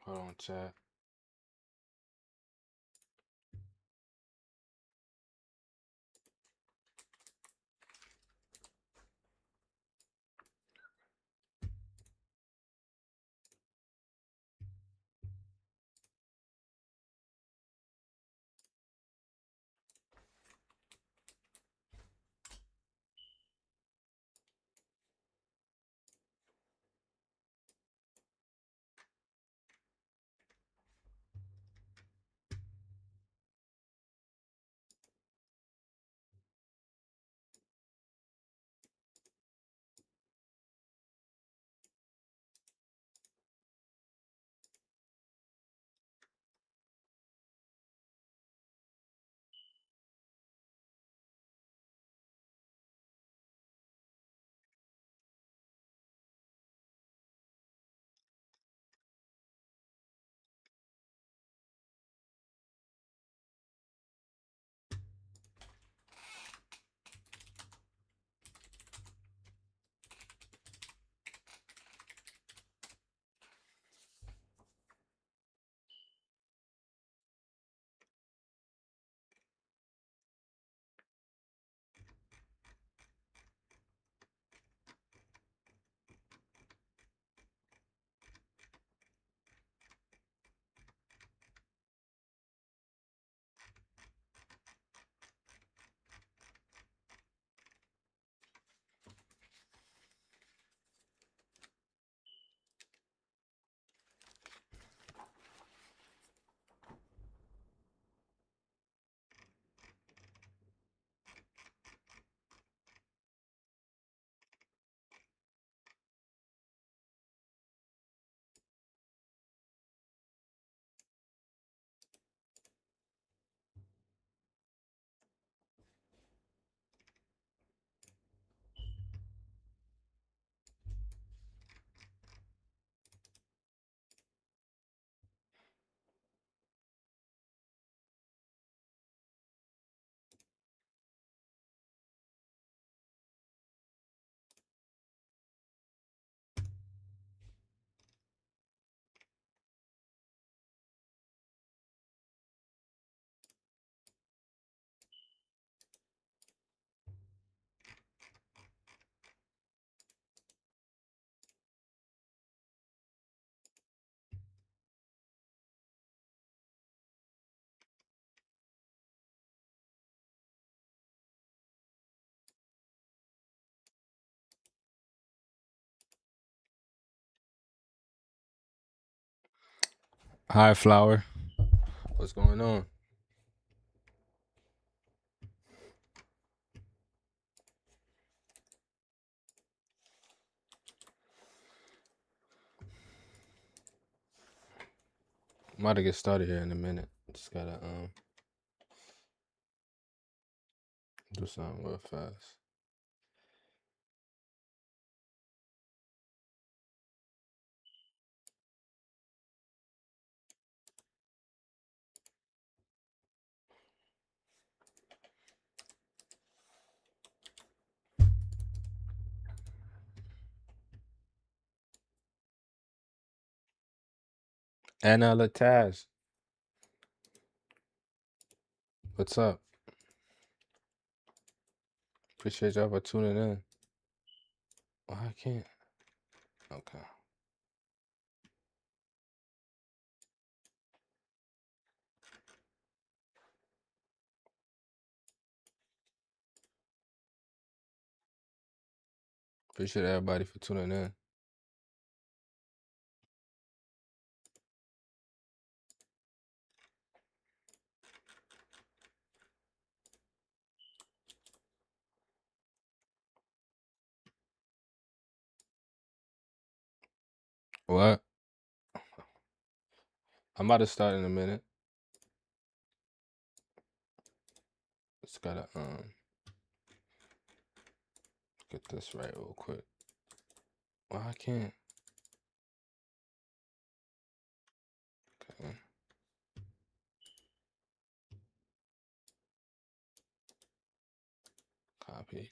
Hold on, chat. Hi, Flower. What's going on? I'm about to get started here in a minute. Just gotta do something real fast. Anna Lataz, what's up? Appreciate y'all for tuning in. Oh, I can't. Okay. Appreciate everybody for tuning in. What? I'm about to start in a minute. Just gotta get this right real quick. Well, I can't. Okay. Copy.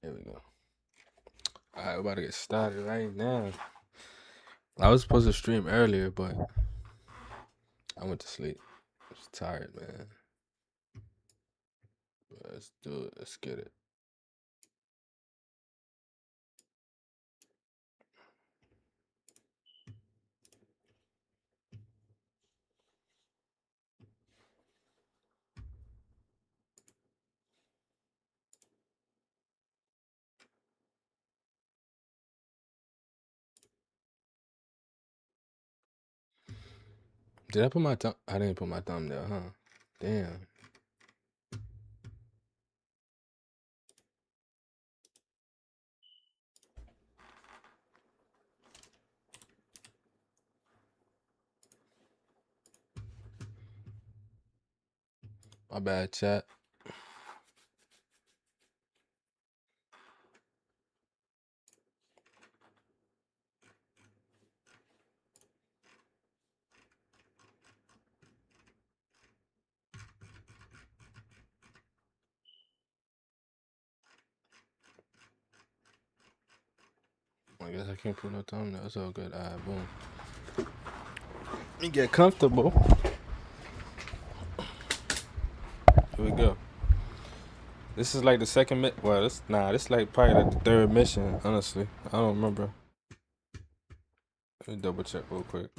Here we go. Alright, we're about to get started right now. I was supposed to stream earlier, but I went to sleep. I was tired, man. Let's do it. Let's get it. Did I put my thumb? I didn't put my thumbnail, huh? Damn. My bad, chat. I guess I can't put no thumbnail. It's all good. Alright, boom. Let me get comfortable. Here we go. This is like the second well, this is like probably like the third mission, honestly. I don't remember. Let me double check real quick.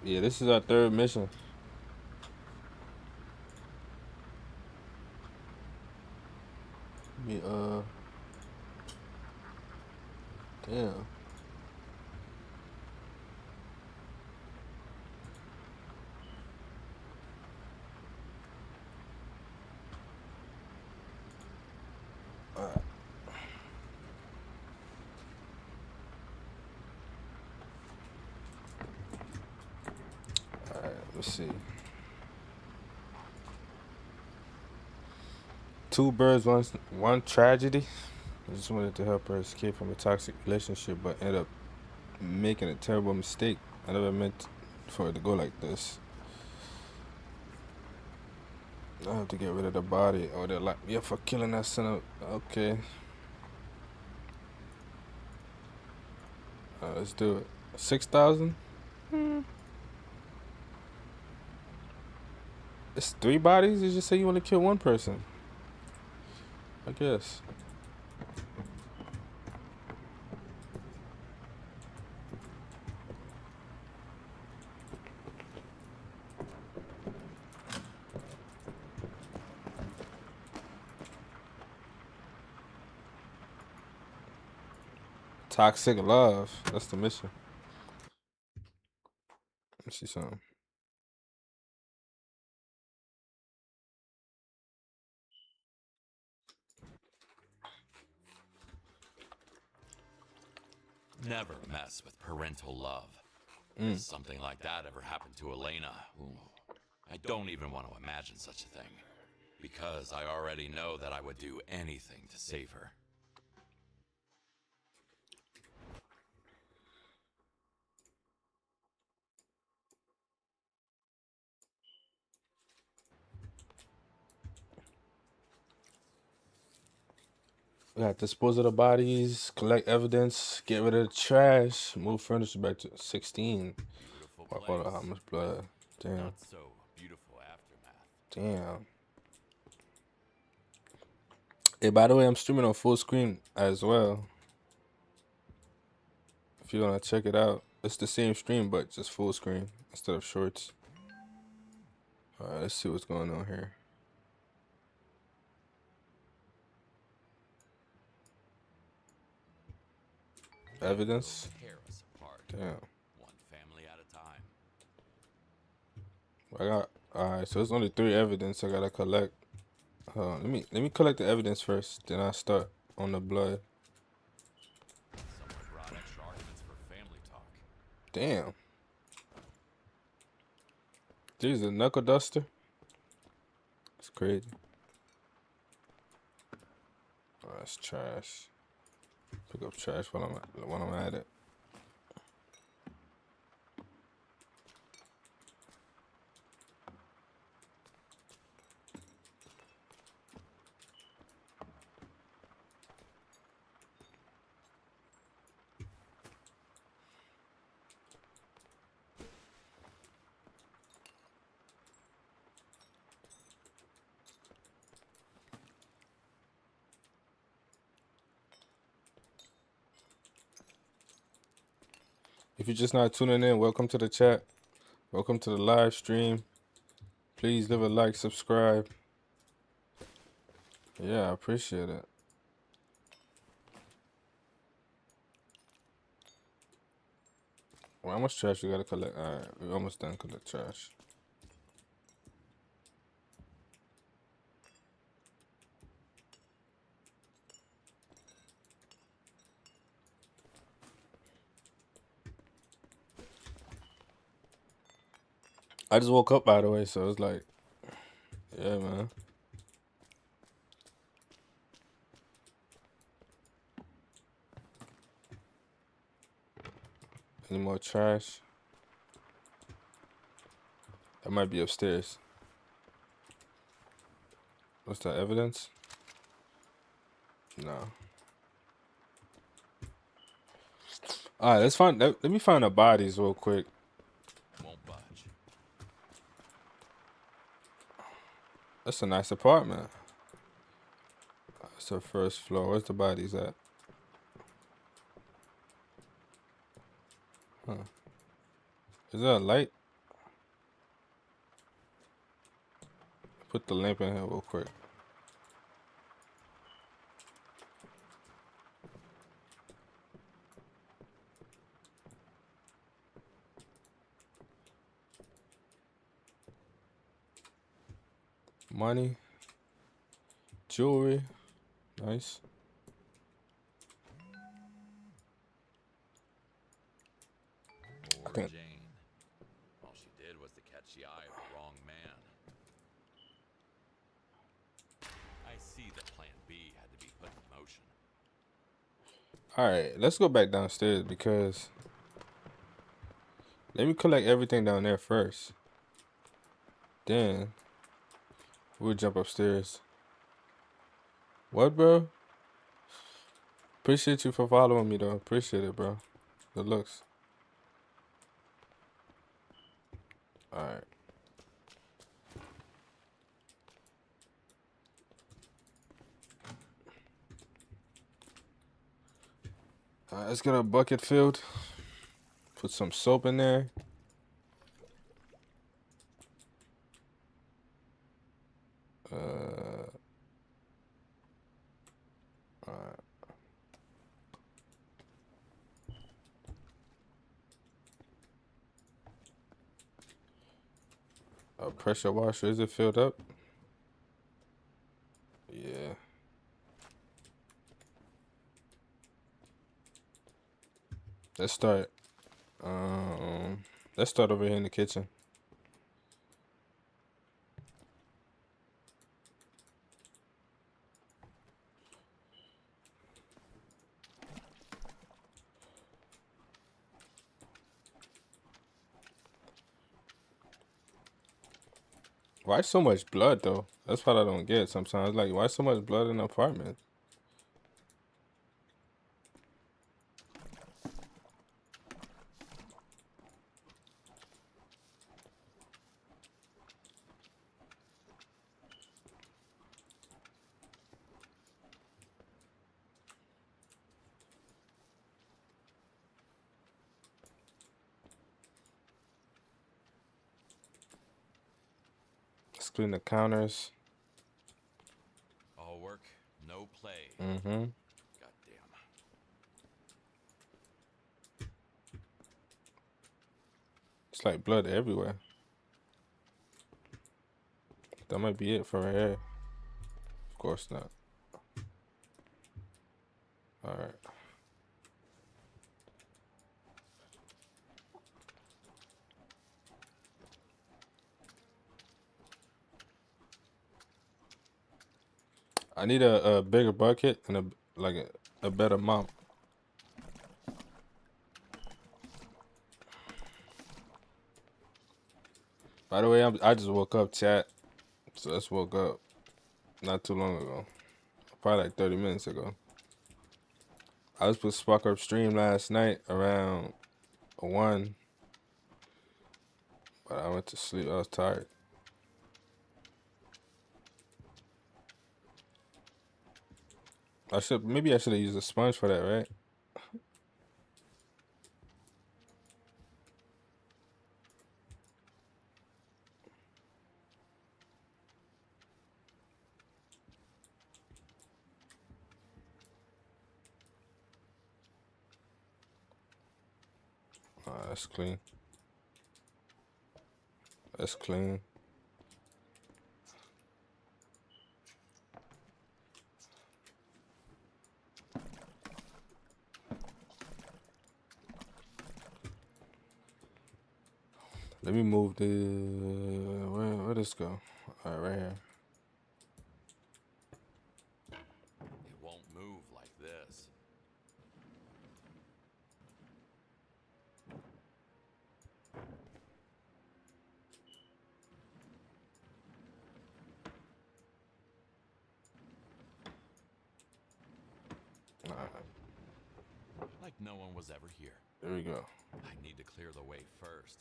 Yeah, this is our third mission. Me, damn. Alright. Alright, let's see. Two birds, one tragedy. I just wanted to help her escape from a toxic relationship, but ended up making a terrible mistake. I never meant for it to go like this. I have to get rid of the body, or they'll lock me up for killing that son of. Okay. Let's do it. 6,000? It's 3 bodies? You just say you want to kill one person. I guess. Toxic love. That's the mission. Let me see something. Never mess with parental love. If something like that ever happened to Elena, I don't even want to imagine such a thing. Because I already know that I would do anything to save her. We got dispose of the bodies, collect evidence, get rid of the trash, move furniture back to 16. Beautiful Wipe out how place. much blood. Damn. Not so beautiful aftermath. Damn. Hey, by the way, I'm streaming on full screen as well. If you want to check it out, it's the same stream, but just full screen instead of shorts. Alright, let's see what's going on here. Evidence? Tear us apart. Damn. One family at a time. I got alright, so it's only 3 evidence I gotta collect. Let me collect the evidence first, then I start on the blood. Someone brought extra arguments for family talk. Damn. There's a knuckle duster. It's crazy. Oh, that's trash. Pick up trash while I'm at it. If you're just not tuning in, welcome to the chat. Welcome to the live stream. Please leave a like, subscribe. Yeah, I appreciate it. Well, how much trash you gotta collect? Alright, we're almost done collect trash. I just woke up, by the way, so it's like, yeah, man. Any more trash? That might be upstairs. What's that, evidence? No. Alright, let's find. Let me find the bodies real quick. Won't budge. That's a nice apartment. That's the first floor. Where's the bodies at? Huh. Is there a light? Put the lamp in here real quick. Money. Jewelry. Nice. Poor Jane. All she did was to catch the eye of the wrong man. I see that plan B had to be put in motion. Alright, let's go back downstairs because let me collect everything down there first. Then we'll jump upstairs. What, bro? Appreciate you for following me, though. Appreciate it, bro. Good looks. Alright. Alright, let's get a bucket filled. Put some soap in there. Alright. A pressure washer, is it filled up? Yeah. Let's start. Let's start over here in the kitchen. Why so much blood though? That's what I don't get sometimes. Like, why so much blood in the apartment? Let's clean the counters. All work, no play. Mm-hmm. Goddamn. It's like blood everywhere. That might be it for her hair. Of course not. Alright. I need a bigger bucket and a better mop. By the way, I just woke up, chat. So I just woke up not too long ago, probably like 30 minutes ago. I was supposed to spark up stream last night around 1, but I went to sleep. I was tired. Maybe I should have used a sponge for that, right? That's clean. That's clean. Let me move the where this go? All right, right here. It won't move like this. All right, Like no one was ever here. there we go. I need to clear the way first.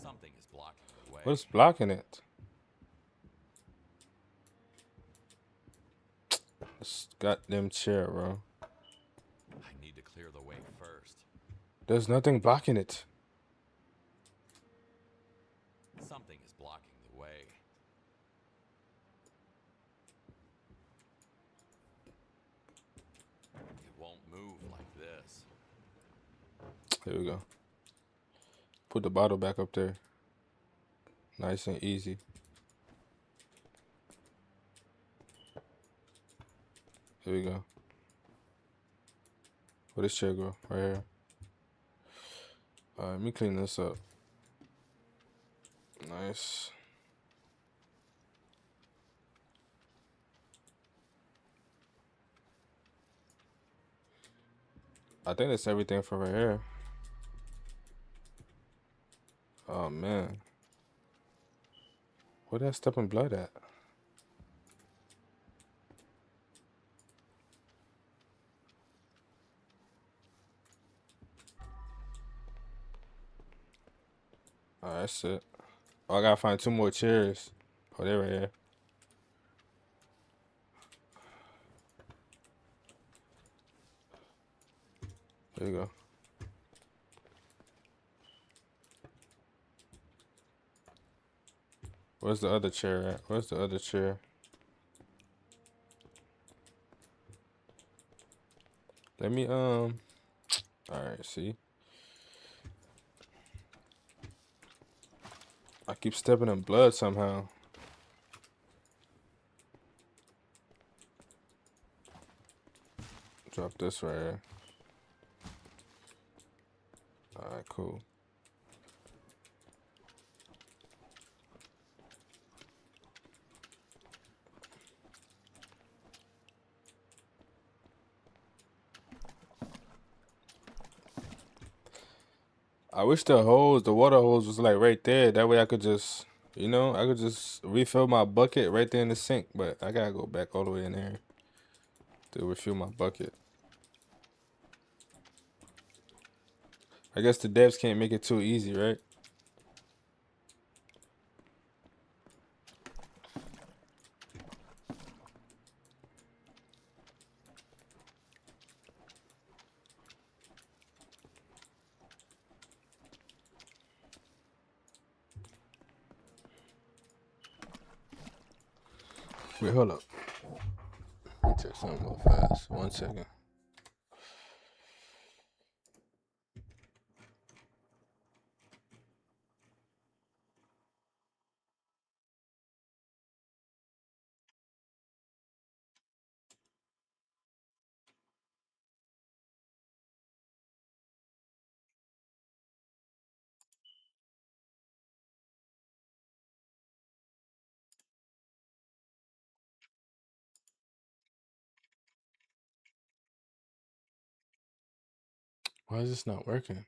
Something is blocking the way. What's blocking it? This goddamn chair, bro. I need to clear the way first. There's nothing blocking it. Something is blocking the way. It won't move like this. Here we go. Put the bottle back up there. Nice and easy. Here we go. Where this chair go? Right here. Alright, let me clean this up. Nice. I think that's everything for right here. Oh man. Where that stepping blood at? Alright, that's it. Oh, I gotta find 2 more chairs. Oh, they're right here. There you go. Where's the other chair at? Where's the other chair? Let me alright, see. I keep stepping in blood somehow. Drop this right here. Alright, cool. I wish the water hose was like right there. That way I could just, I could just refill my bucket right there in the sink. But I gotta go back all the way in there to refill my bucket. I guess the devs can't make it too easy, right? Wait, hold up. Let me check something real fast. 1 second. Why is this not working?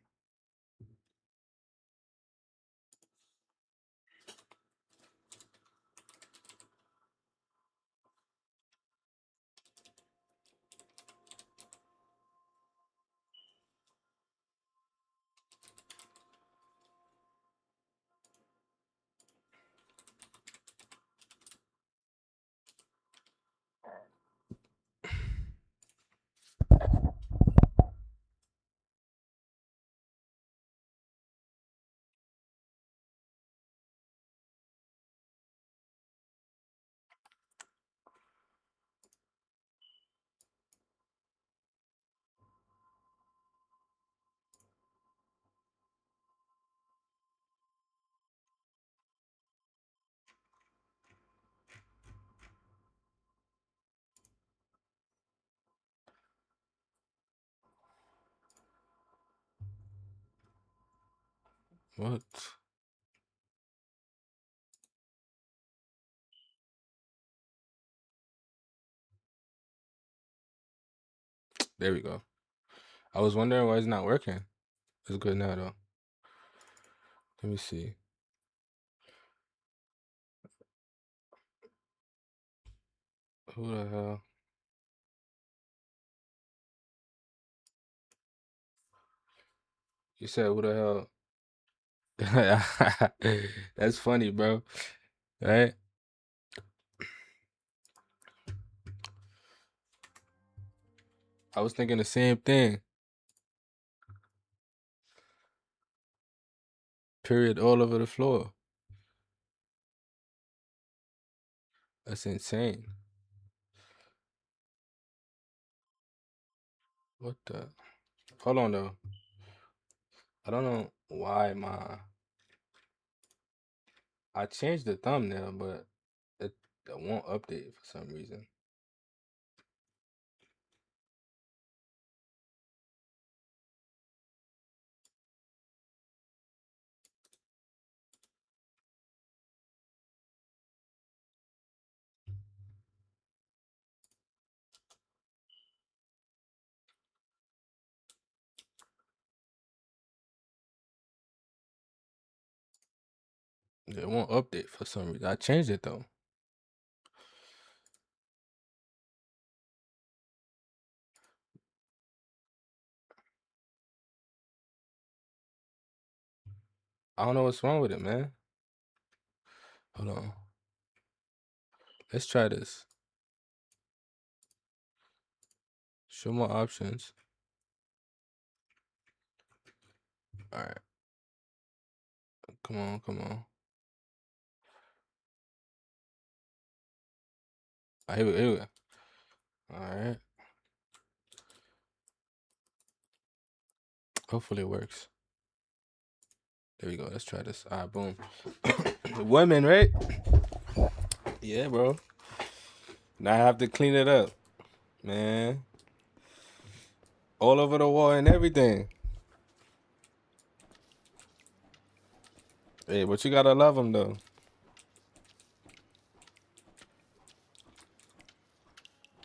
What? There we go. I was wondering why it's not working. It's good now though. Let me see. Who the hell? You said who the hell? That's funny, bro. Right? I was thinking the same thing. Period all over the floor. That's insane. What the? Hold on though. I don't know why I changed the thumbnail, but it won't update for some reason. It won't update for some reason. I changed it though. I don't know what's wrong with it, man. Hold on. Let's try this. Show more options. All right. Come on, come on. Here we go. All right. Hopefully it works. There we go. Let's try this. All right, boom. Women, right? Yeah, bro. Now I have to clean it up, man. All over the wall and everything. Hey, but you gotta love them though.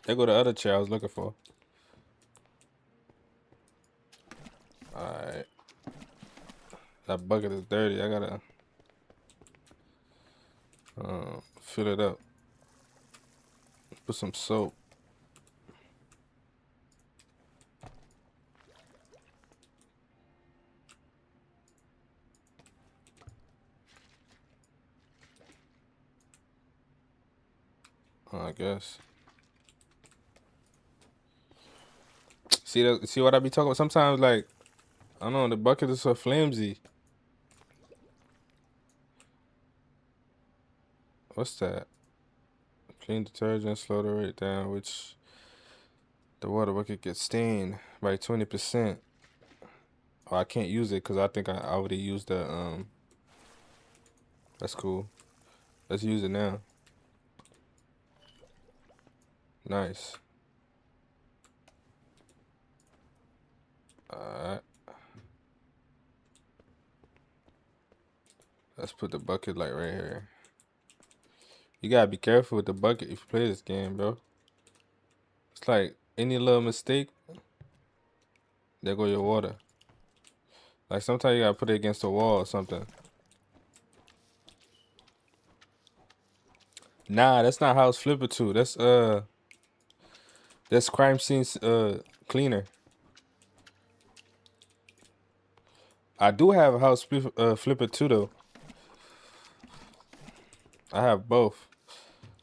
There go the other chair I was looking for. Alright. That bucket is dirty. I gotta fill it up. Put some soap. I guess. See what I be talking about? Sometimes like I don't know, the bucket is so flimsy. What's that? Clean detergent, slow the rate down, which the water bucket gets stained by 20%. Oh, I can't use it because I think I already used the That's cool. Let's use it now. Nice. Alright. Let's put the bucket like right here. You gotta be careful with the bucket if you play this game, bro. It's like any little mistake, there go your water. Like sometimes you gotta put it against the wall or something. Nah, that's not House Flipper 2. That's Crime Scene Cleaner. I do have a Flipper 2 though. I have both.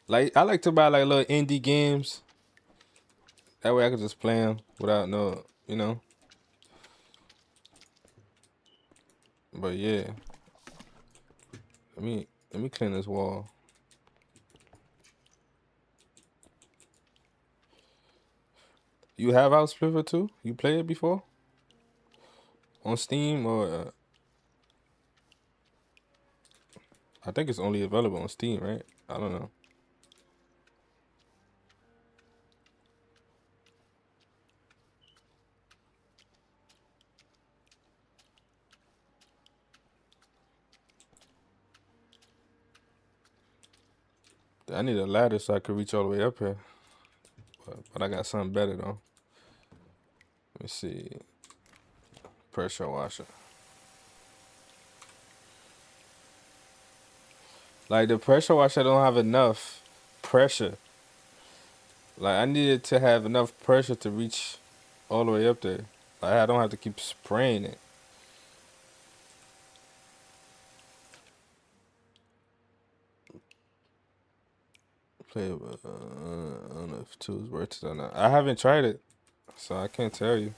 Like I like to buy like little indie games. That way I can just play them without no, you know. But yeah, let me clean this wall. You have House Flipper 2? You played it before? On Steam or I think it's only available on Steam, right? I don't know. I need a ladder so I could reach all the way up here. But I got something better though. Let me see. Pressure washer. Like the pressure washer don't have enough pressure. Like I needed to have enough pressure to reach all the way up there. Like I don't have to keep spraying it. Play, I don't know if 2 is worth it or not. I haven't tried it, so I can't tell you.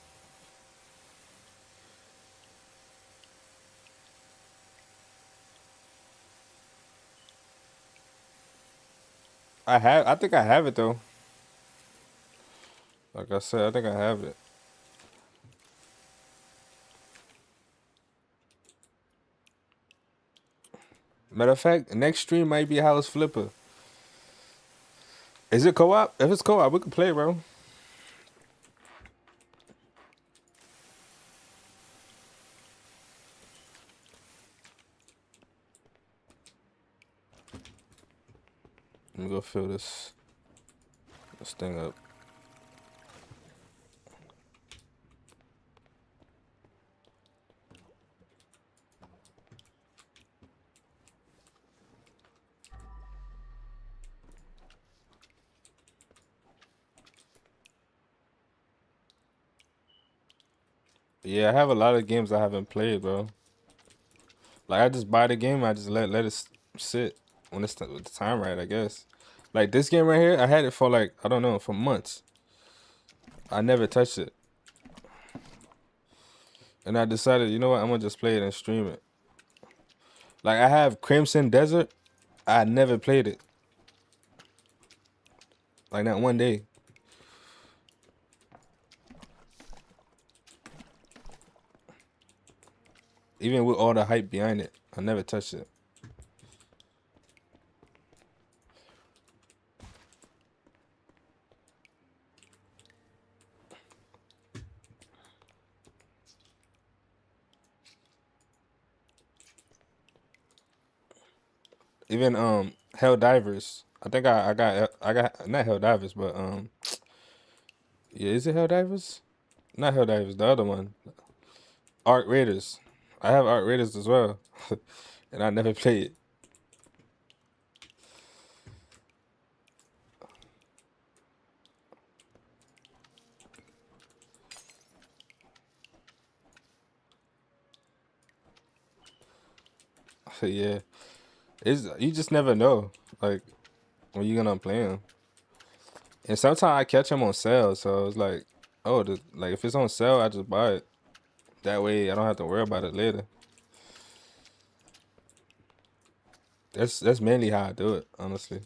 I think I have it though. Like I said, I think I have it. Matter of fact, next stream might be House Flipper. Is it co-op? If it's co-op, we can play, bro. Let me go fill this thing up. Yeah, I have a lot of games I haven't played, bro. Like I just buy the game, I just let it sit when it's the time right, I guess. Like this game right here, I had it for like I don't know for months. I never touched it, and I decided, you know what, I'm gonna just play it and stream it. Like I have Crimson Desert, I never played it. Like not one day. Even with all the hype behind it, I never touched it. Even Helldivers. I think I got not Helldivers, but yeah, is it Helldivers? Not Helldivers, the other one. Arc Raiders. I have Arc Raiders as well. And I never played it. Yeah. It's you just never know, like when you gonna play them. And sometimes I catch them on sale, so it's like, oh, like if it's on sale, I just buy it. That way I don't have to worry about it later. That's mainly how I do it, honestly.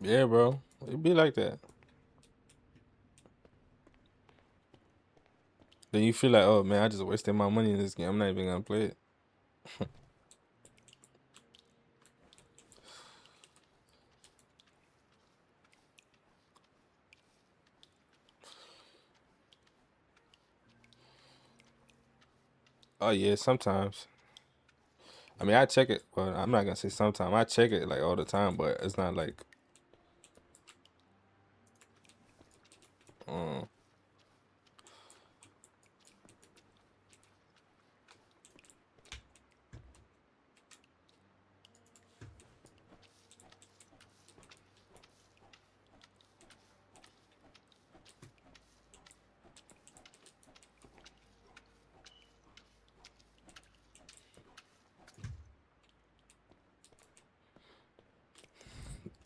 Yeah, bro. It be like that. Then you feel like, oh man, I just wasted my money in this game. I'm not even gonna play it. Oh yeah, sometimes. I mean, I check it. Well, I'm not gonna say sometimes. I check it like all the time, but it's not like. Um,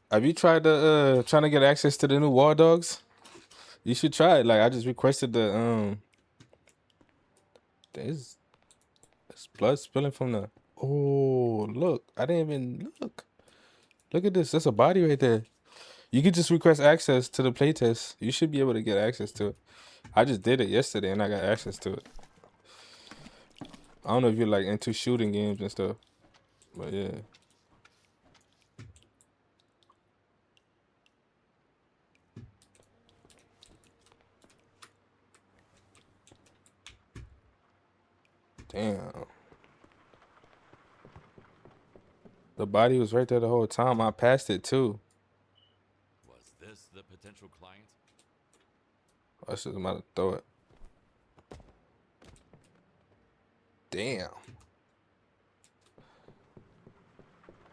have you tried the trying to get access to the new War Dogs? You should try it. Like I just requested the there's blood spilling from the Oh, look. I didn't even look. Look at this. That's a body right there. You could just request access to the playtest. You should be able to get access to it. I just did it yesterday and I got access to it. I don't know if you're like into shooting games and stuff, but yeah. Damn. The body was right there the whole time. I passed it too. Was this the potential client? I should have about to throw it. Damn.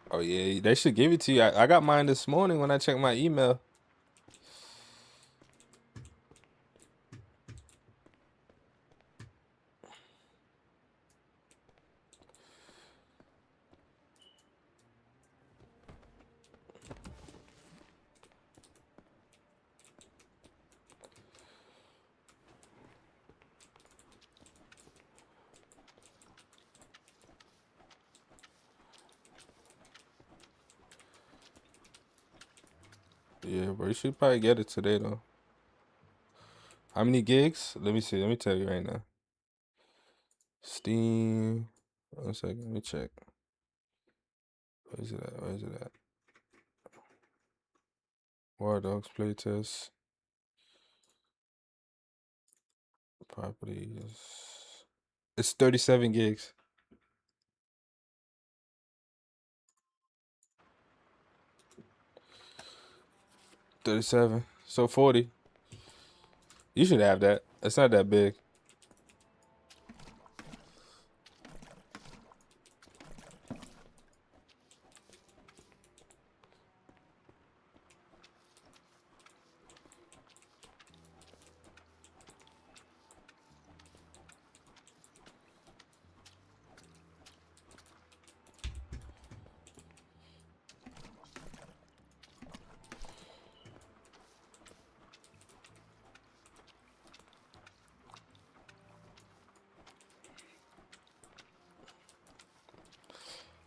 Oh yeah, they should give it to you. I got mine this morning when I checked my email. Yeah, bro, you should probably get it today though. How many gigs? Let me see. Let me tell you right now. Steam. 1 second. Let me check. Where is it at? Where is it at? War Dogs playtest. Properties. It's 37 gigs. 37. So 40. You should have that. It's not that big.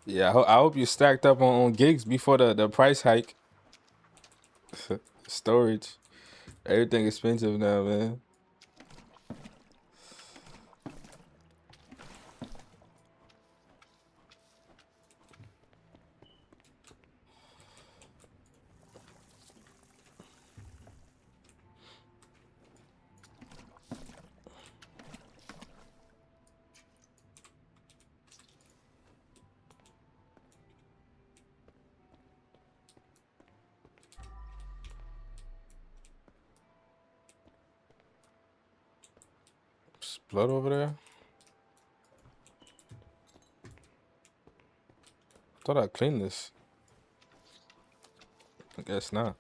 Yeah, I hope you stacked up on gigs before the price hike. Storage. Everything expensive now, man. There's blood over there. Thought I cleaned this. I guess not.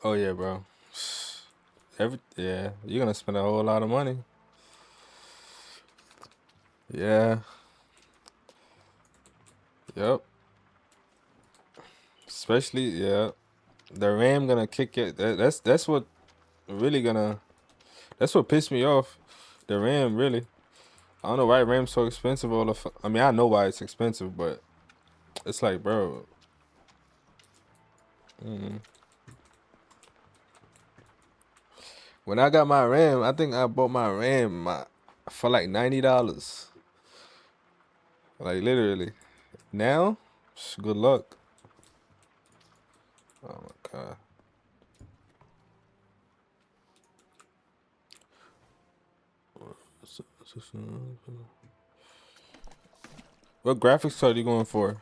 Oh yeah, bro. Yeah, you're gonna spend a whole lot of money. Yeah. Yep. Especially, yeah. The RAM gonna kick it. That's what really gonna. That's what pissed me off. The RAM really. I don't know why RAM's so expensive. I mean, I know why it's expensive, but it's like, bro. When I got my RAM, I think I bought my RAM for like $90. Like literally. Now, good luck. Oh my god. What graphics card are you going for?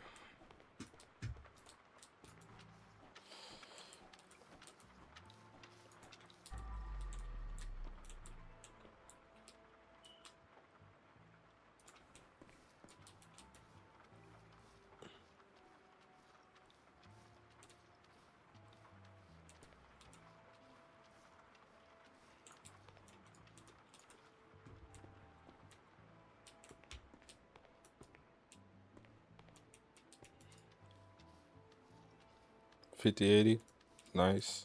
$5080. Nice.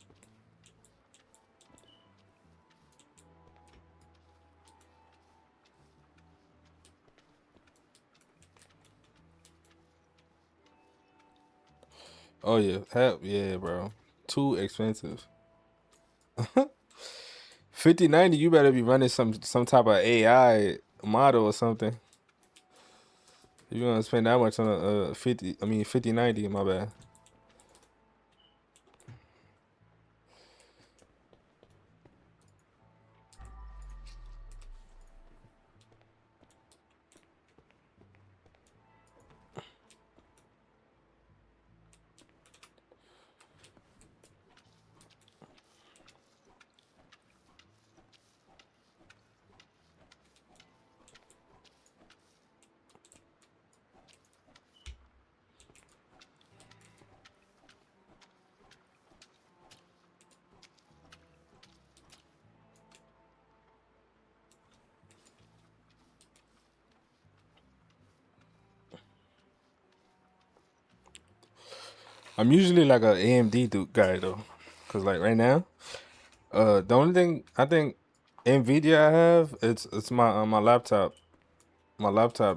Oh yeah, yeah, bro. Too expensive. 5090, you better be running some type of AI model or something. If you're gonna spend that much on a 5090, my bad. I'm usually like a AMD guy though, cause like right now, the only thing I think Nvidia I have it's my laptop,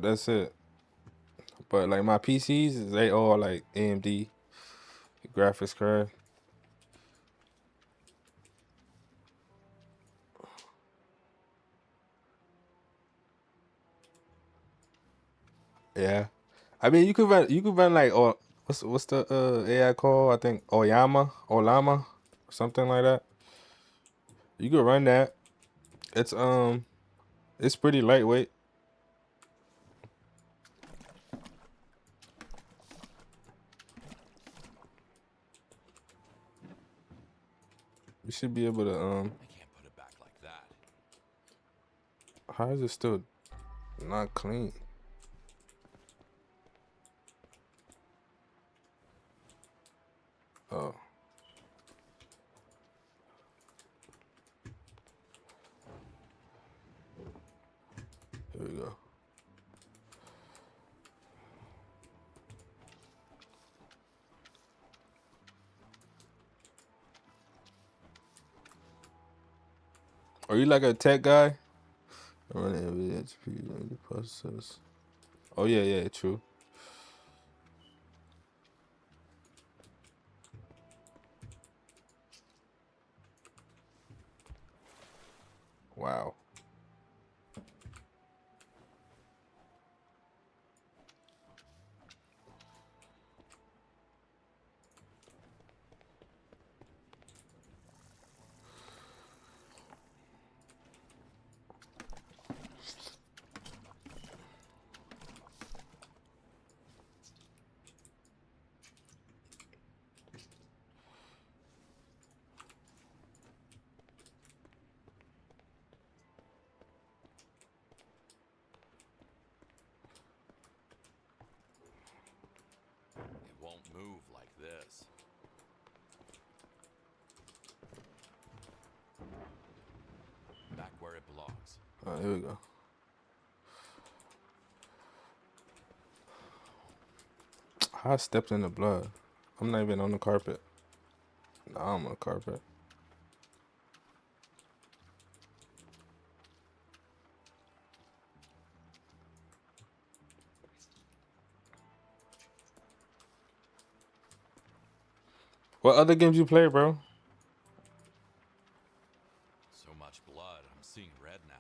That's it. But like my PCs, they all like AMD graphics card. Yeah, I mean you could run like what's the AI called? I think Olama, something like that. You could run that. It's it's pretty lightweight. You should be able to I can't put it back like that. how is it still not clean? Oh, here we go. Are you like a tech guy? Running NVIDIA HP process. Oh yeah, true. Wow. It won't move like this. Back where it belongs. All right, here we go. I stepped in the blood. I'm not even on the carpet. Nah, I'm on the carpet. What other games you play, bro? So much blood, I'm seeing red now.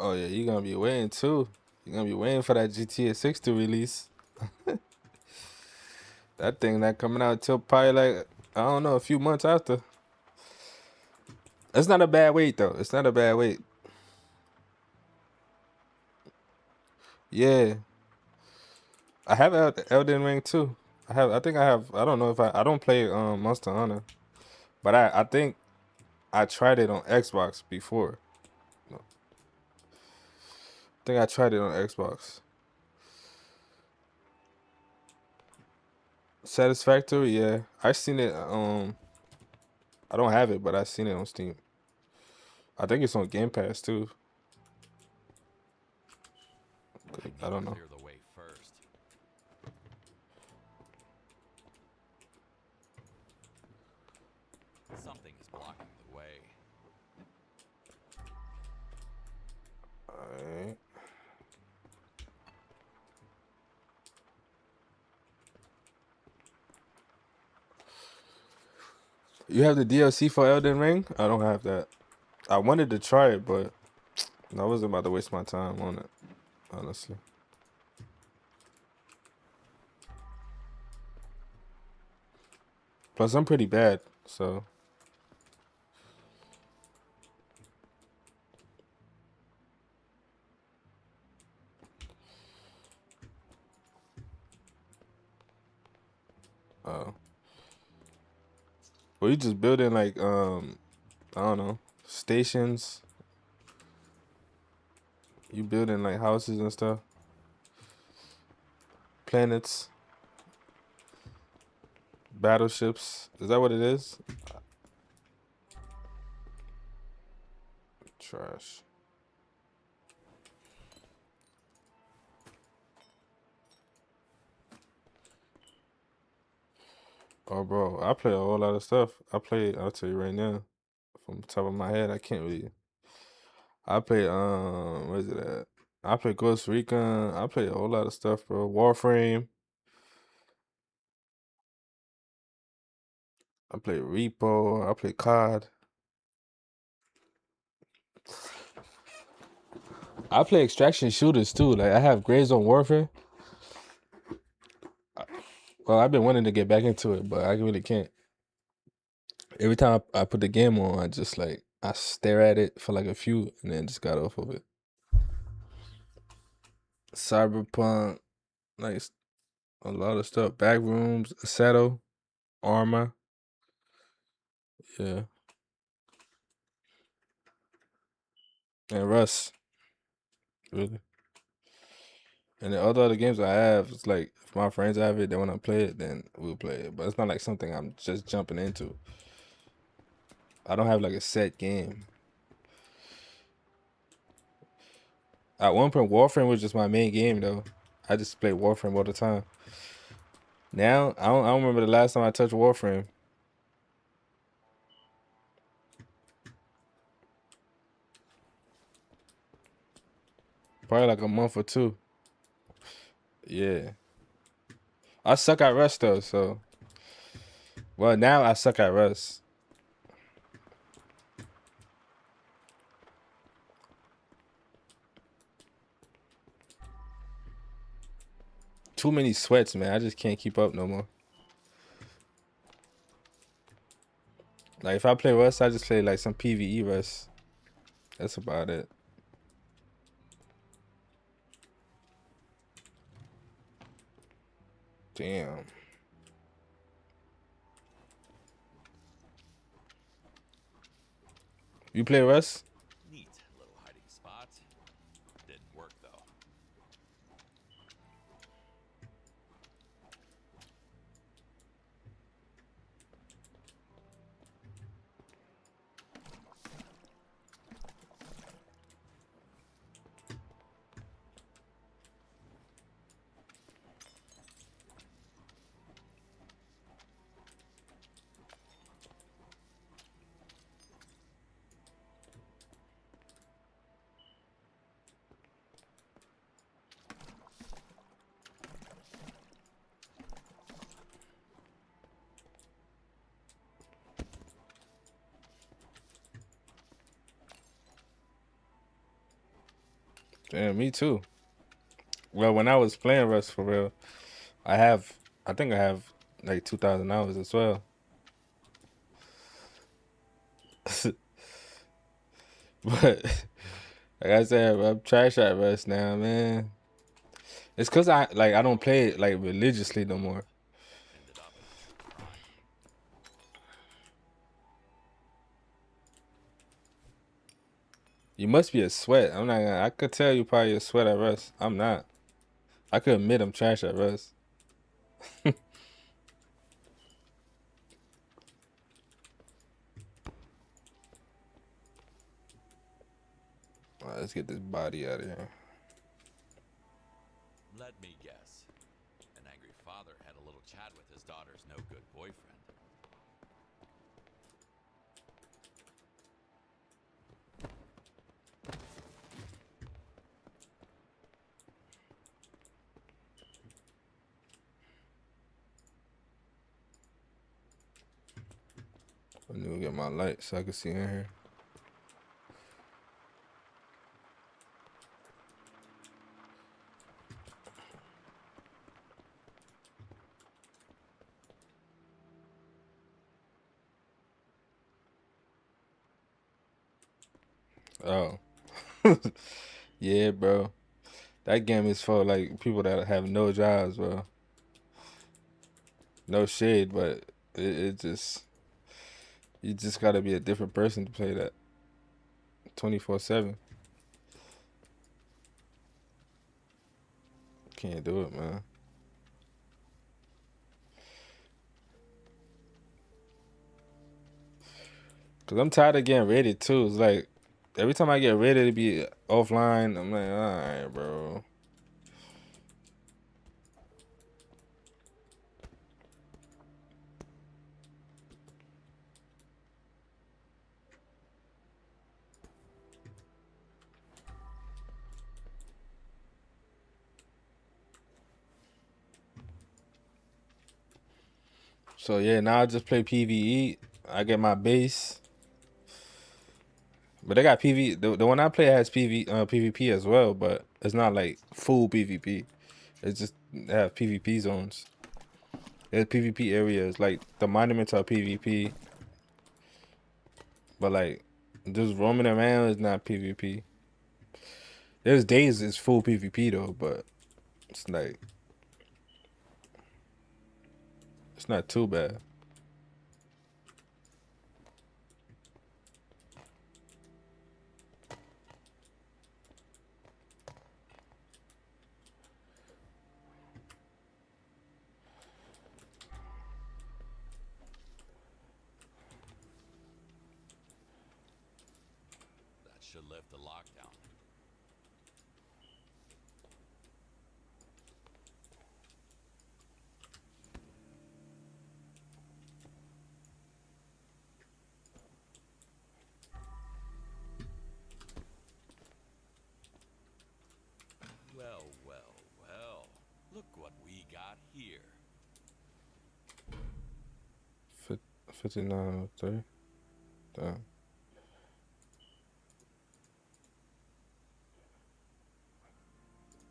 Oh yeah, you gonna be waiting too. You gonna be waiting for that GTA 6 to release. That thing not coming out till probably like I don't know a few months after. It's not a bad wait though. It's not a bad wait. Yeah, I have Elden Ring too. I have. I think I have. I don't know if I don't play Monster Hunter, but I think I tried it on Xbox before. I think I tried it on Xbox. Satisfactory, yeah. I seen it. I don't have it, but I seen it on Steam. I think it's on Game Pass too. I don't know. Clear the way first. Something is blocking the way. Alright. You have the DLC for Elden Ring? I don't have that. I wanted to try it, but I wasn't about to waste my time on it, honestly. Plus, I'm pretty bad, so. Uh, well, you just building like I don't know, stations. You building like houses and stuff. Planets, battleships. Is that what it is? Trash. Oh, bro, I play a whole lot of stuff. I'll tell you right now, from the top of my head, I can't really. I play, where is it at? I play Ghost Recon. I play a whole lot of stuff, bro. Warframe. I play Repo. I play COD. I play extraction shooters too. Like I have Gray Zone Warfare. Well, I've been wanting to get back into it, but I really can't. Every time I put the game on, I just like I stare at it for like a few and then just got off of it. Cyberpunk, like a lot of stuff. Backrooms, Assetto, Arma, yeah, and Rust, really. And the other games I have, it's like if my friends have it, then when I play it, then we'll play it. But it's not like something I'm just jumping into. I don't have like a set game. At one point, Warframe was just my main game though. I just played Warframe all the time. Now I don't remember the last time I touched Warframe. Probably like a month or two. Yeah. I suck at Rust though, so well now I suck at Rust. Too many sweats, man. I just can't keep up no more. Like if I play Rust, I just play like some PvE Rust. That's about it. Damn. You play Rust? Neat little hiding spot. Didn't work though. Damn, me too. Well, when I was playing Rust for real, I think I have like 2,000 hours as well. But like I said, bro, I'm trash at Rust now, man. It's cause I don't play it like religiously no more. Ended up in a crime. You must be a sweat. I'm not gonna, I could tell you probably a sweat at Rust. I'm not. I could admit I'm trash at Rust. All right, let's get this body out of here. Let me guess. An angry father had a little chat with his daughter's no-good boyfriend. I need to get my light so I can see in here. Oh. Yeah, bro. That game is for like people that have no jobs, bro. No shade, but it just you just gotta be a different person to play that 24/7. Can't do it, man. Cause I'm tired of getting raided too. It's like every time I get raided to be offline, I'm like, all right, bro. So yeah, now I just play PvE. I get my base. But they got PV. The one I play has PvP as well, but it's not like full PvP. It's just they have PvP zones. There's PvP areas like the monuments are PvP, but like just roaming around is not PvP. There's days it's full PvP though, but it's like it's not too bad. That should lift the lockdown. Well, well, well. Look what we got here. 5903. Damn.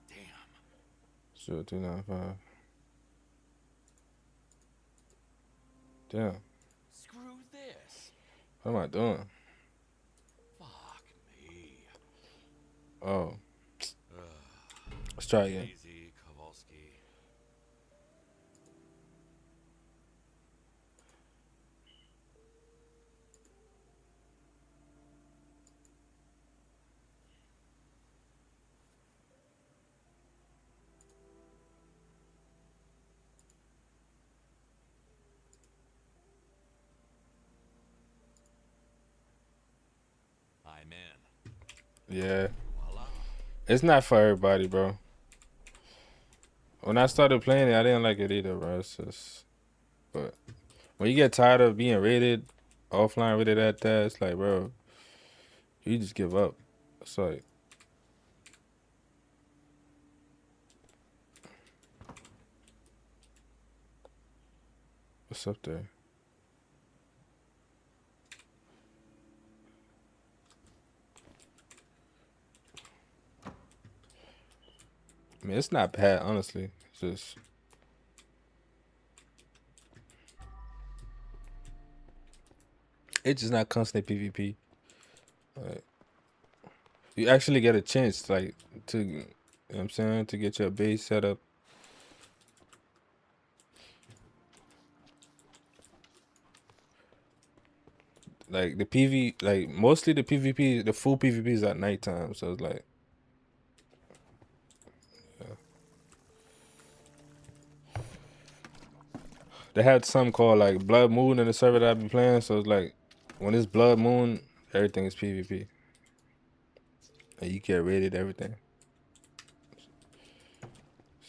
Damn. 0295. Damn. Screw this. What am I doing? Fuck me. Oh. Let's try again. Easy, Kowalski. I'm in. Yeah. Voila. It's not for everybody, bro. When I started playing it, I didn't like it either, bro. It's just, but when you get tired of being rated, offline rated at that, it's like, bro, you just give up. It's like, what's up there? I mean, it's not bad, honestly. It's just not constant PvP. Like, you actually get a chance, like, to, you know what I'm saying, to get your base set up. Like the PV, like mostly the PvP, the full PvP is at nighttime, so it's like, yeah. They had something called like Blood Moon in the server that I be playing, so it's like when it's Blood Moon, everything is PvP, and you get rated everything.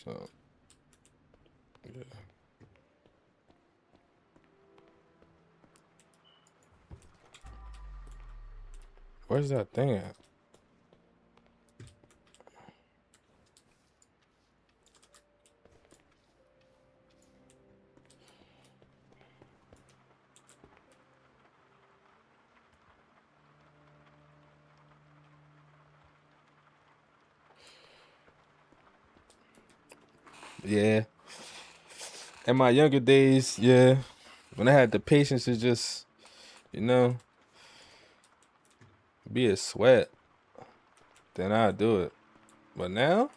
So yeah. Where's that thing at? Yeah. In my younger days, yeah, when I had the patience to just, you know, be a sweat, then I'd do it. But now,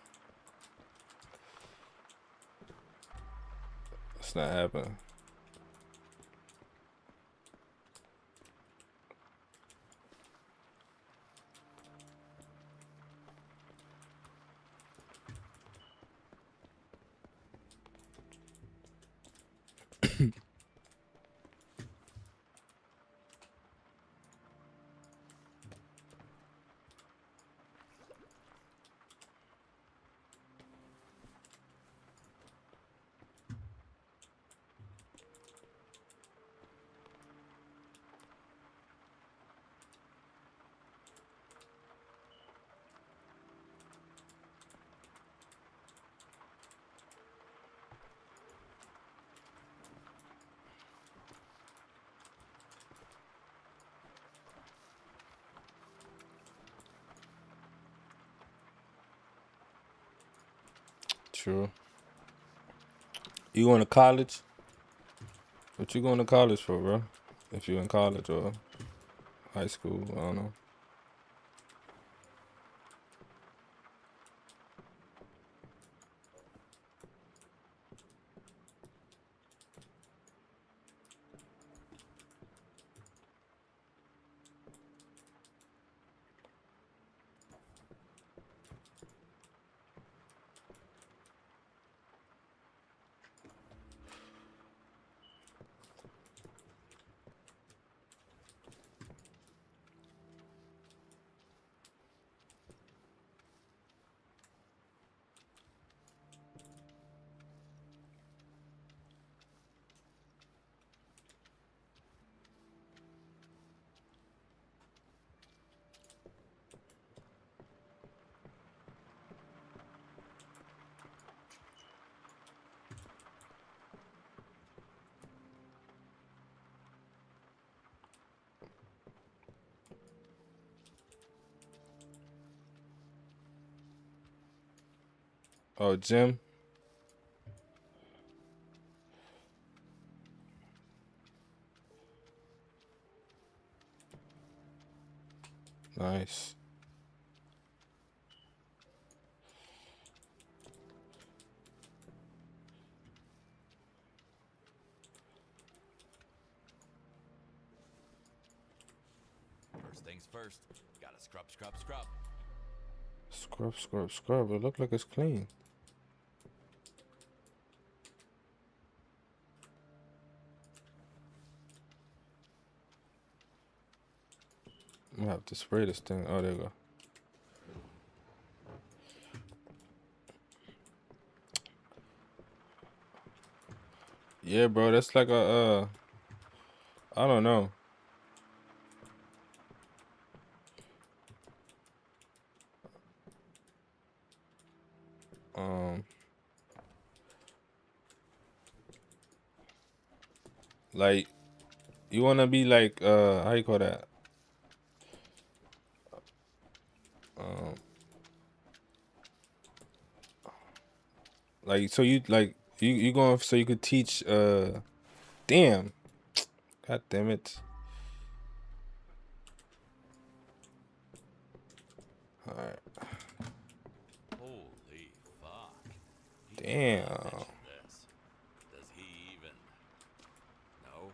it's not happening. True. You going to college? What you going to college for, bro? If you in college or high school, I don't know. Oh, gym. Nice. First things first, gotta scrub, scrub, scrub. Scrub, scrub, scrub. It look like it's clean. I'm gonna have to spray this thing. Oh, there you go. Yeah, bro. That's like a I don't know. Um, like you wanna be like how you call that? Um, Like, so you going so you could teach damn. God damn it. All right. Holy fuck. He did Damn. not mention this. Does he even... No?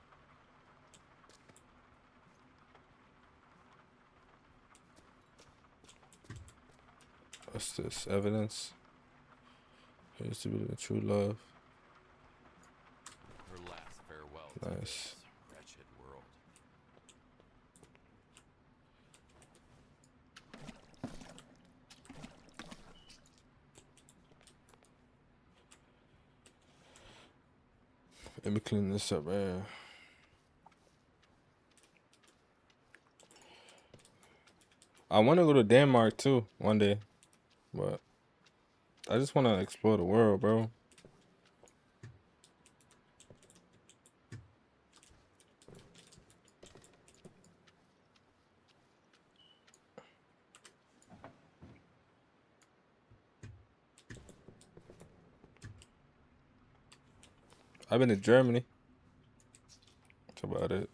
What's this? Evidence. Here's to be the true love. Her last farewell to Nice. this wretched world. Let me clean this up, man. I want to go to Denmark too one day, but I just want to explore the world, bro. I've been to Germany. That's about it.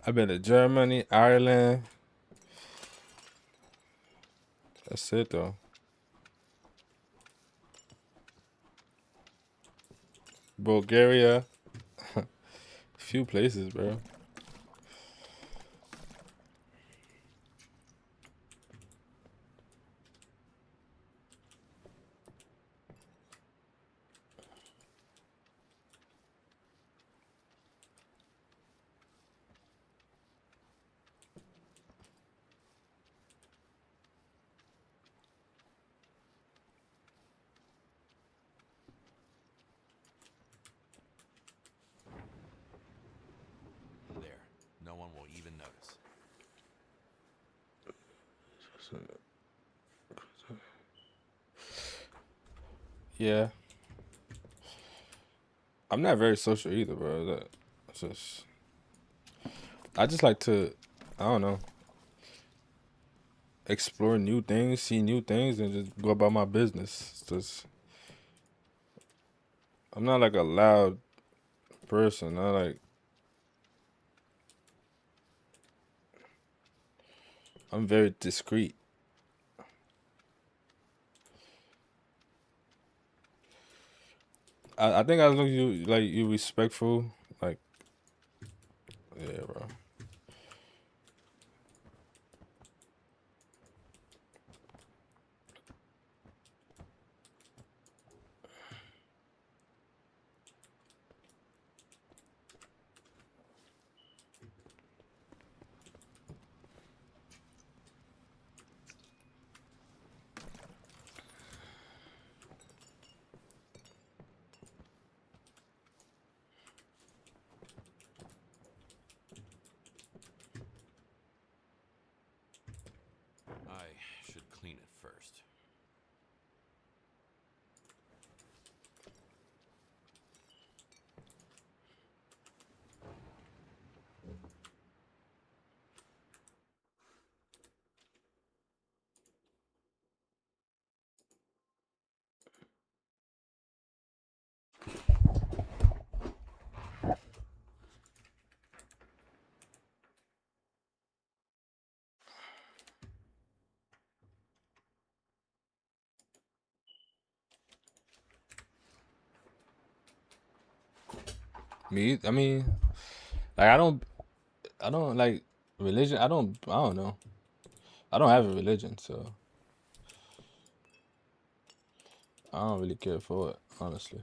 I've been to Germany, Ireland. That's it though. Bulgaria. Few places, bro. There. No one will even notice. Yeah. I'm not very social either, bro. That's just I just like to, I don't know, explore new things, see new things, and just go about my business. It's just I'm not like a loud person. I'm very discreet. I think as long as you respectful, like yeah, bro. I should clean it first. Me, I mean, like I don't like religion. I don't know. I don't have a religion, so I don't really care for it, honestly.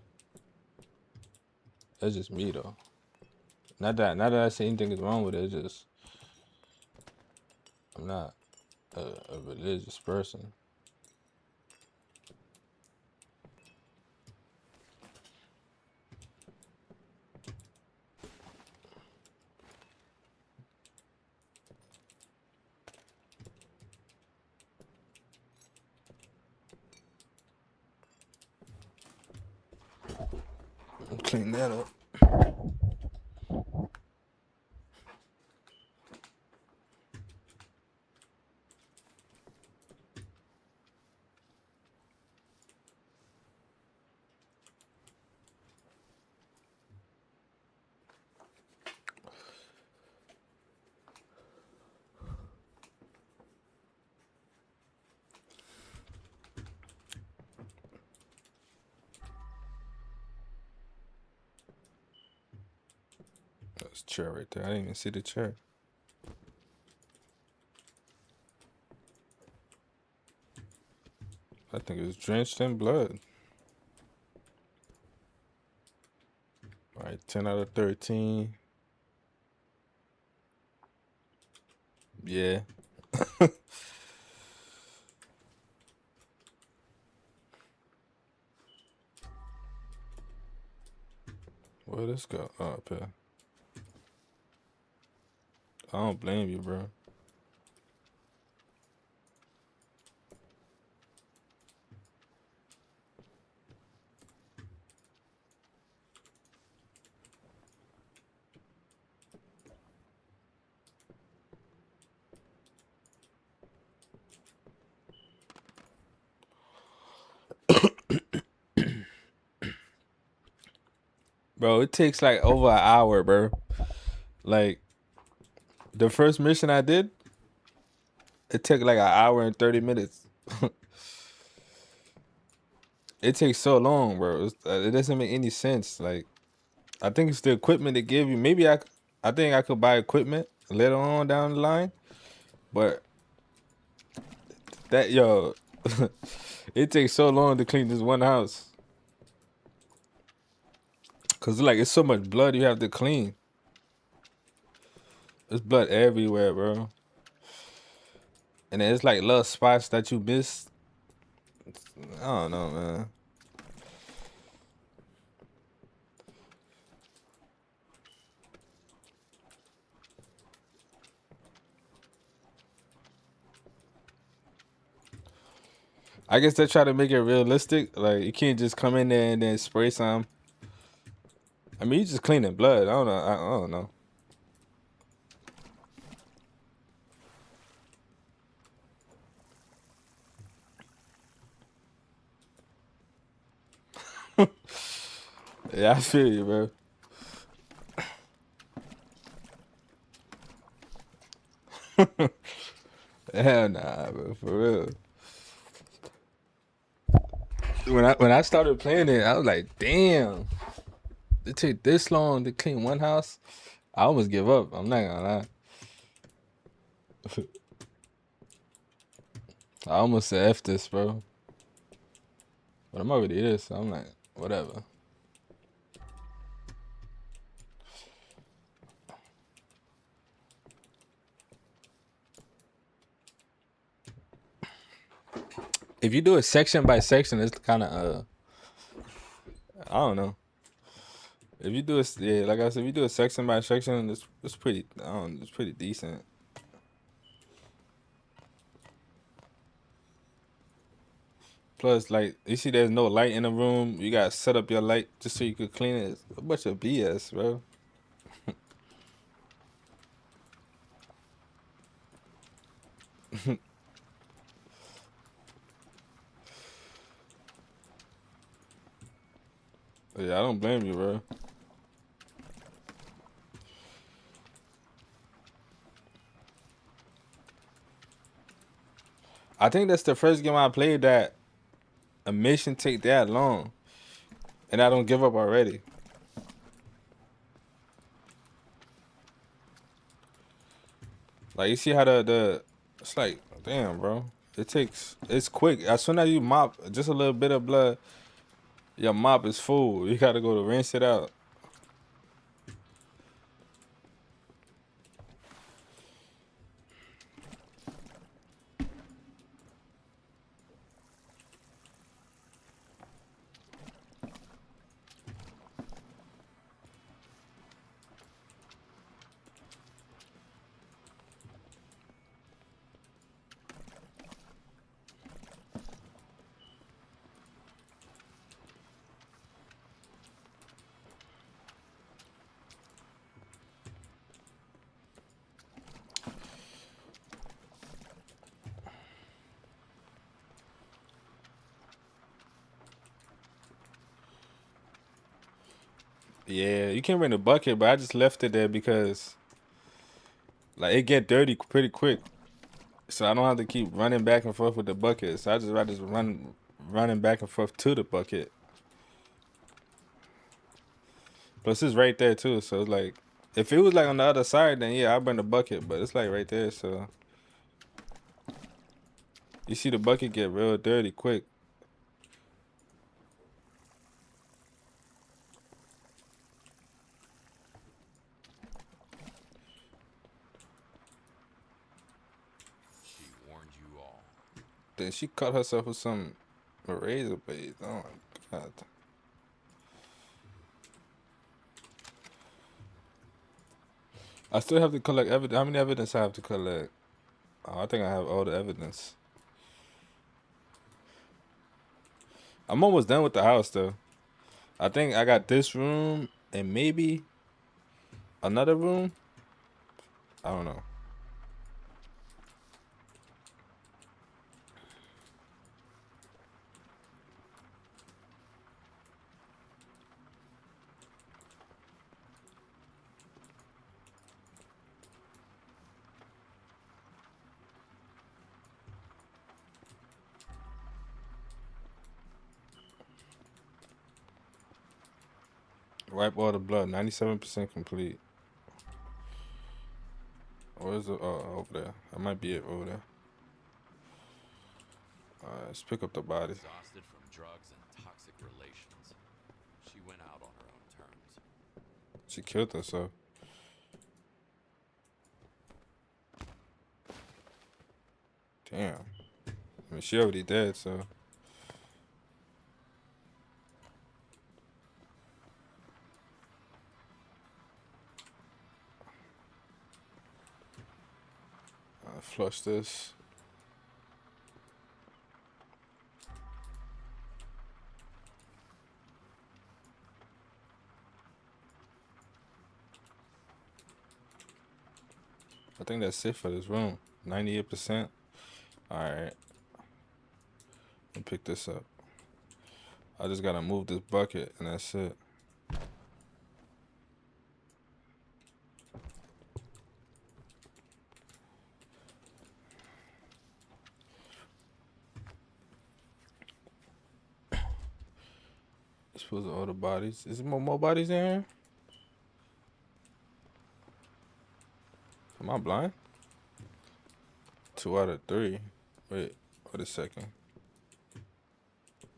That's just me though. Not that I say anything is wrong with it. It's just I'm not a religious person. Clean that up. That's a chair right there. I didn't even see the chair. I think it was drenched in blood. All right, 10 out of 13. Yeah. Where this go? Oh, up here. I don't blame you, bro. Bro, it takes like over an hour, bro. Like the first mission I did, it took like an hour and 30 minutes. It takes so long, bro. It doesn't make any sense. Like, I think it's the equipment they give you. Maybe I think I could buy equipment later on down the line, but that yo, it takes so long to clean this one house. Cause like it's so much blood you have to clean. There's blood everywhere, bro. And it's like little spots that you missed. I don't know, man. I guess they try to make it realistic. Like you can't just come in there and then spray some. I mean, you just cleaning blood. I don't know. I don't know. Yeah, I feel you, bro. Hell nah, bro. For real. When I started playing it, I was like, damn, it take this long to clean one house. I almost give up. I'm not gonna lie. I almost said F this, bro. But I'm already this, so I'm like, whatever. If you do it section by section, it's kind of I don't know. If you do it, yeah, like I said, if you do it section by section, it's pretty. It's pretty decent. Plus, like you see, there's no light in the room. You gotta set up your light just so you could clean it. It's a bunch of BS, bro. Yeah, I don't blame you, bro. I think that's the first game I played that a mission take that long, and I don't give up already. Like you see how the it's like damn, bro. It's quick. As soon as you mop just a little bit of blood, your mop is full. You gotta go to rinse it out. Yeah, you can bring the bucket, but I just left it there because like it get dirty pretty quick. So I don't have to keep running back and forth with the bucket. So I just rather just running back and forth to the bucket. Plus it's right there too. So it's like if it was like on the other side, then yeah, I'll bring the bucket. But it's like right there, so you see the bucket get real dirty quick. She warned you all. Then she cut herself with some razor blades. Oh my god. I still have to collect evidence. How many evidence I have to collect? Oh, I think I have all the evidence. I'm almost done with the house though. I think I got this room and maybe another room. I don't know. Wipe all the blood. 97% complete. Where's the? Oh, over there. That might be it over there. Alright, let's pick up the body. Exhausted from drugs and toxic relations. She went out on her own terms. She killed herself. Damn. I mean, she already dead, so. Flush this. I think that's it for this room. 98%. Alright. Let me pick this up. I just gotta move this bucket and that's it. Dispose of all the bodies. Is there more bodies in here? Am I blind? 2 out of 3. Wait, wait a second.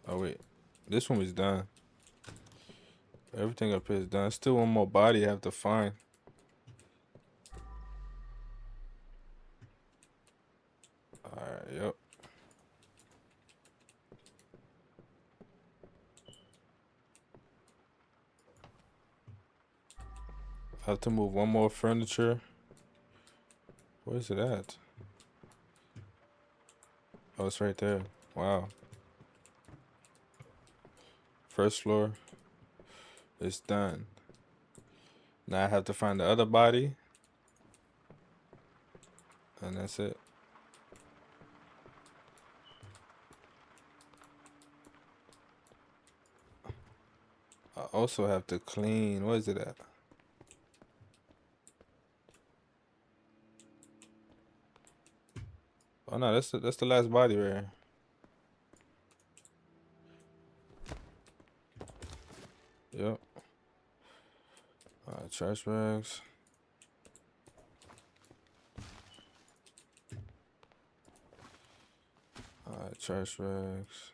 Oh wait, this one is done. Everything up here is done. Still one more body I have to find. Alright, yep. I have to move one more furniture. Where's it at? Oh, it's right there. Wow. First floor. It's done. Now I have to find the other body. And that's it. I also have to clean. Where is it at? Oh no, that's the last body right here. Yep. Alright, trash bags. Alright, trash bags.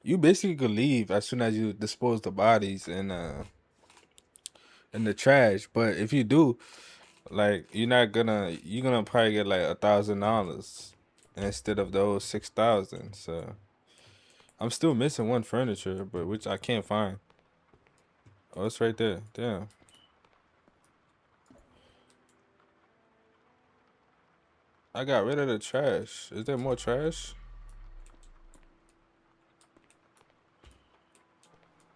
You basically could leave as soon as you dispose the bodies in the trash. But if you do, like you're gonna probably get like $1,000 instead of those 6,000. So I'm still missing one furniture, but which I can't find. Oh, it's right there. Damn. I got rid of the trash. Is there more trash?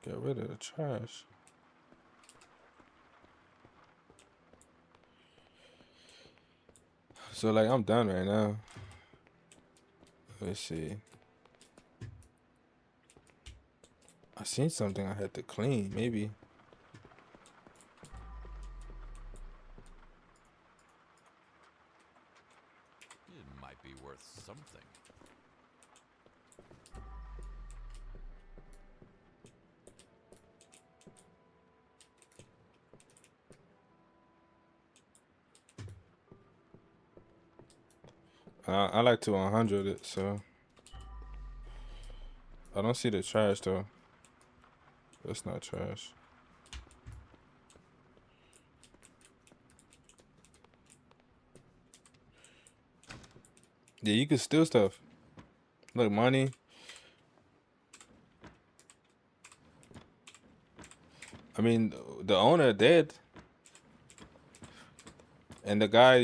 Get rid of the trash. So like I'm done right now. Let's see. I seen something I had to clean, maybe. something. I like to 100 it, so I don't see the trash though. That's not trash. Yeah, you can steal stuff. Look, money. I mean, the owner dead, and the guy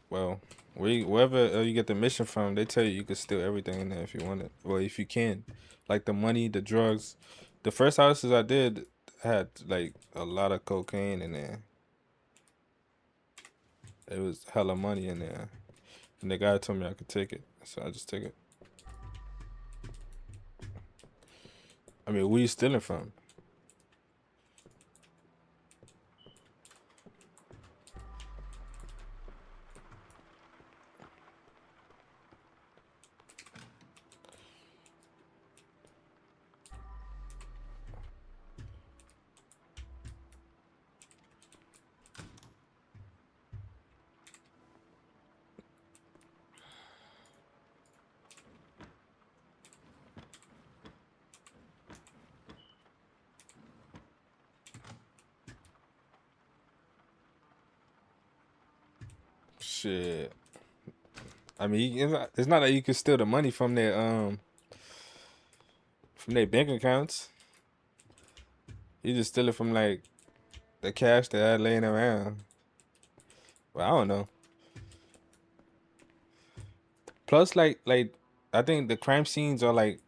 well, wherever you get the mission from, they tell you can steal everything in there if you want it. Well, if you can, like the money, the drugs. The first houses I did had like a lot of cocaine in there. It was hella money in there, and the guy told me I could take it, so I just took it. I mean, where you stealing from? Shit. I mean, it's not that you can steal the money from their bank accounts. You just steal it from like the cash they had laying around. Well, I don't know. Plus, like I think the crime scenes are like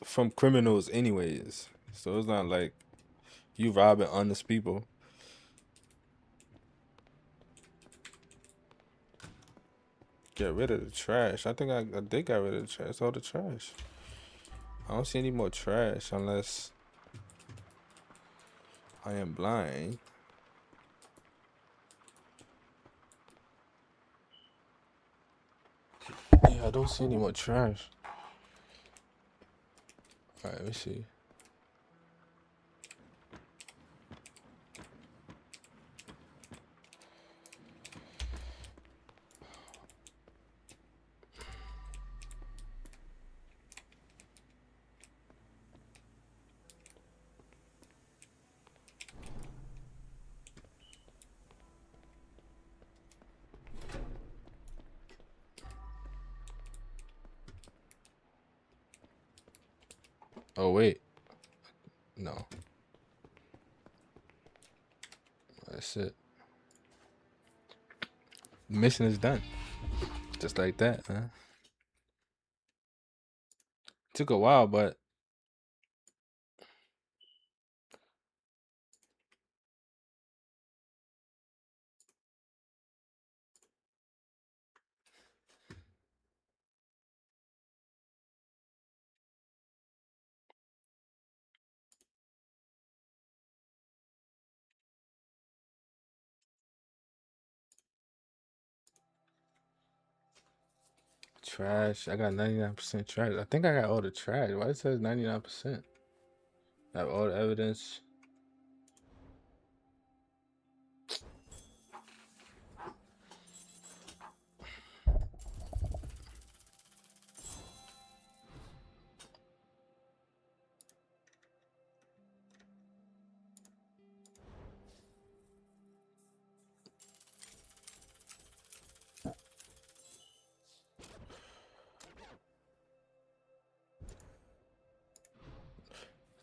from criminals anyways. So it's not like you robbing honest people. Get rid of the trash. I think I did get rid of the trash. All the trash. I don't see any more trash unless I am blind. Yeah, I don't see any more trash. All right, let me see. Oh wait, no, that's it. The mission is done. Just like that, huh? Took a while, but trash. I got 99% trash. I think I got all the trash. Why it says 99%? I have all the evidence.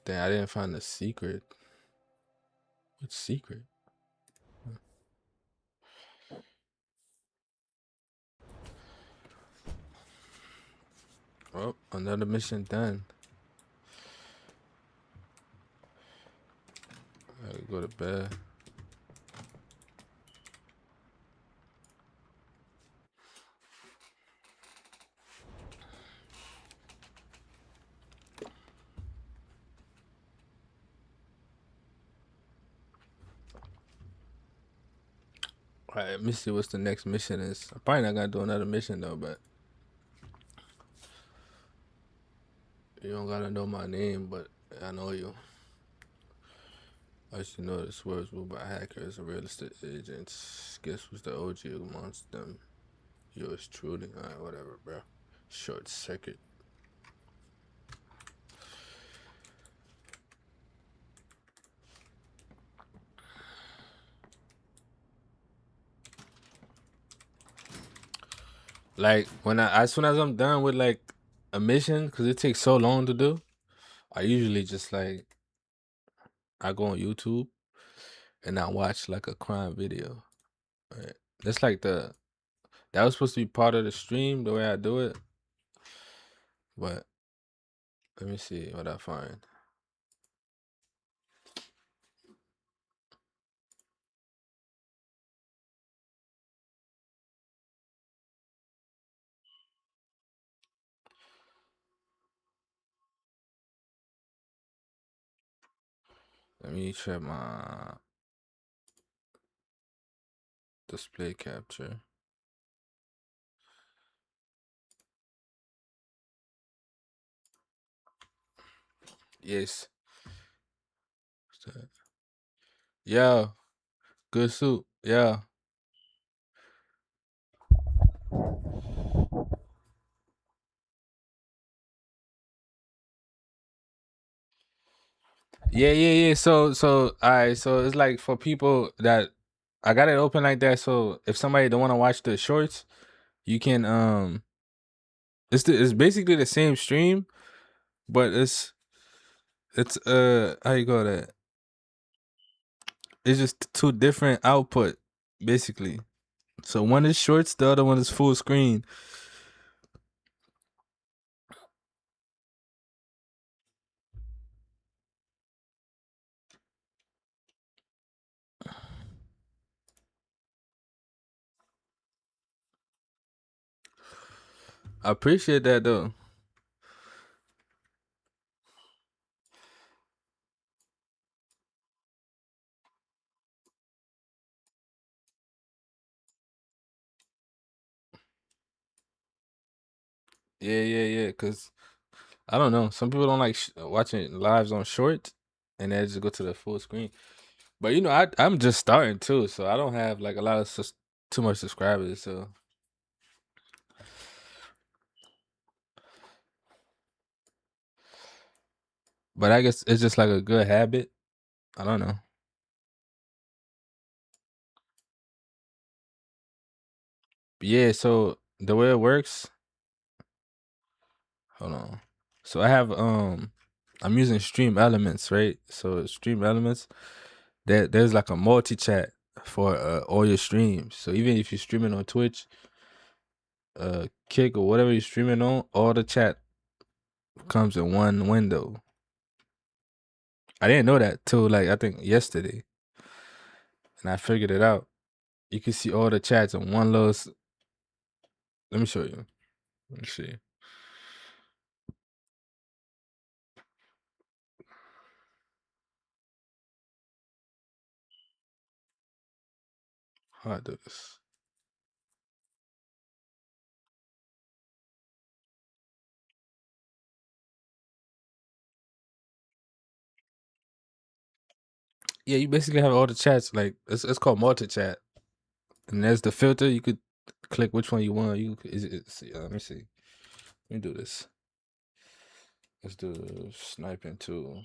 Damn, I didn't find the secret. What secret? Oh, another mission done. I gotta go to bed. Alright, let me see what's the next mission is. I'm probably not gonna do another mission though, but you don't gotta know my name, but I know you. I should know this words ruled by hackers and real estate agents. Guess who's the OG amongst them? Yours truly. Alright, whatever, bro. Short circuit. Like when as soon as I'm done with like a mission, cause it takes so long to do, I usually just like I go on YouTube and I watch like a crime video. Right? That's like that was supposed to be part of the stream the way I do it, but let me see what I find. Let me check my display capture. Yes. Yeah. Good suit. Yeah. Yeah. So all right, so it's like for people that I got it open like that, so if somebody don't want to watch the shorts, you can it's basically the same stream, but it's how you call that? It's just two different output, basically. So one is shorts, the other one is full screen. I appreciate that though. Yeah. Cause I don't know. Some people don't like watching lives on short, and they just go to the full screen. But you know, I'm just starting too, so I don't have like a lot of too much subscribers. So, but I guess it's just like a good habit. I don't know. But yeah. So the way it works, hold on. So I have I'm using Stream Elements, right? So Stream Elements, there's like a multi chat for all your streams. So even if you're streaming on Twitch, Kick or whatever you're streaming on, all the chat comes in one window. I didn't know that till like I think yesterday, and I figured it out. You can see all the chats in one little. Let me show you. Let me see. How I do this? Yeah, you basically have all the chats. Like it's called multi chat, and there's the filter. You could click which one you want. Let me see. Let me do this. Let's do the sniping tool.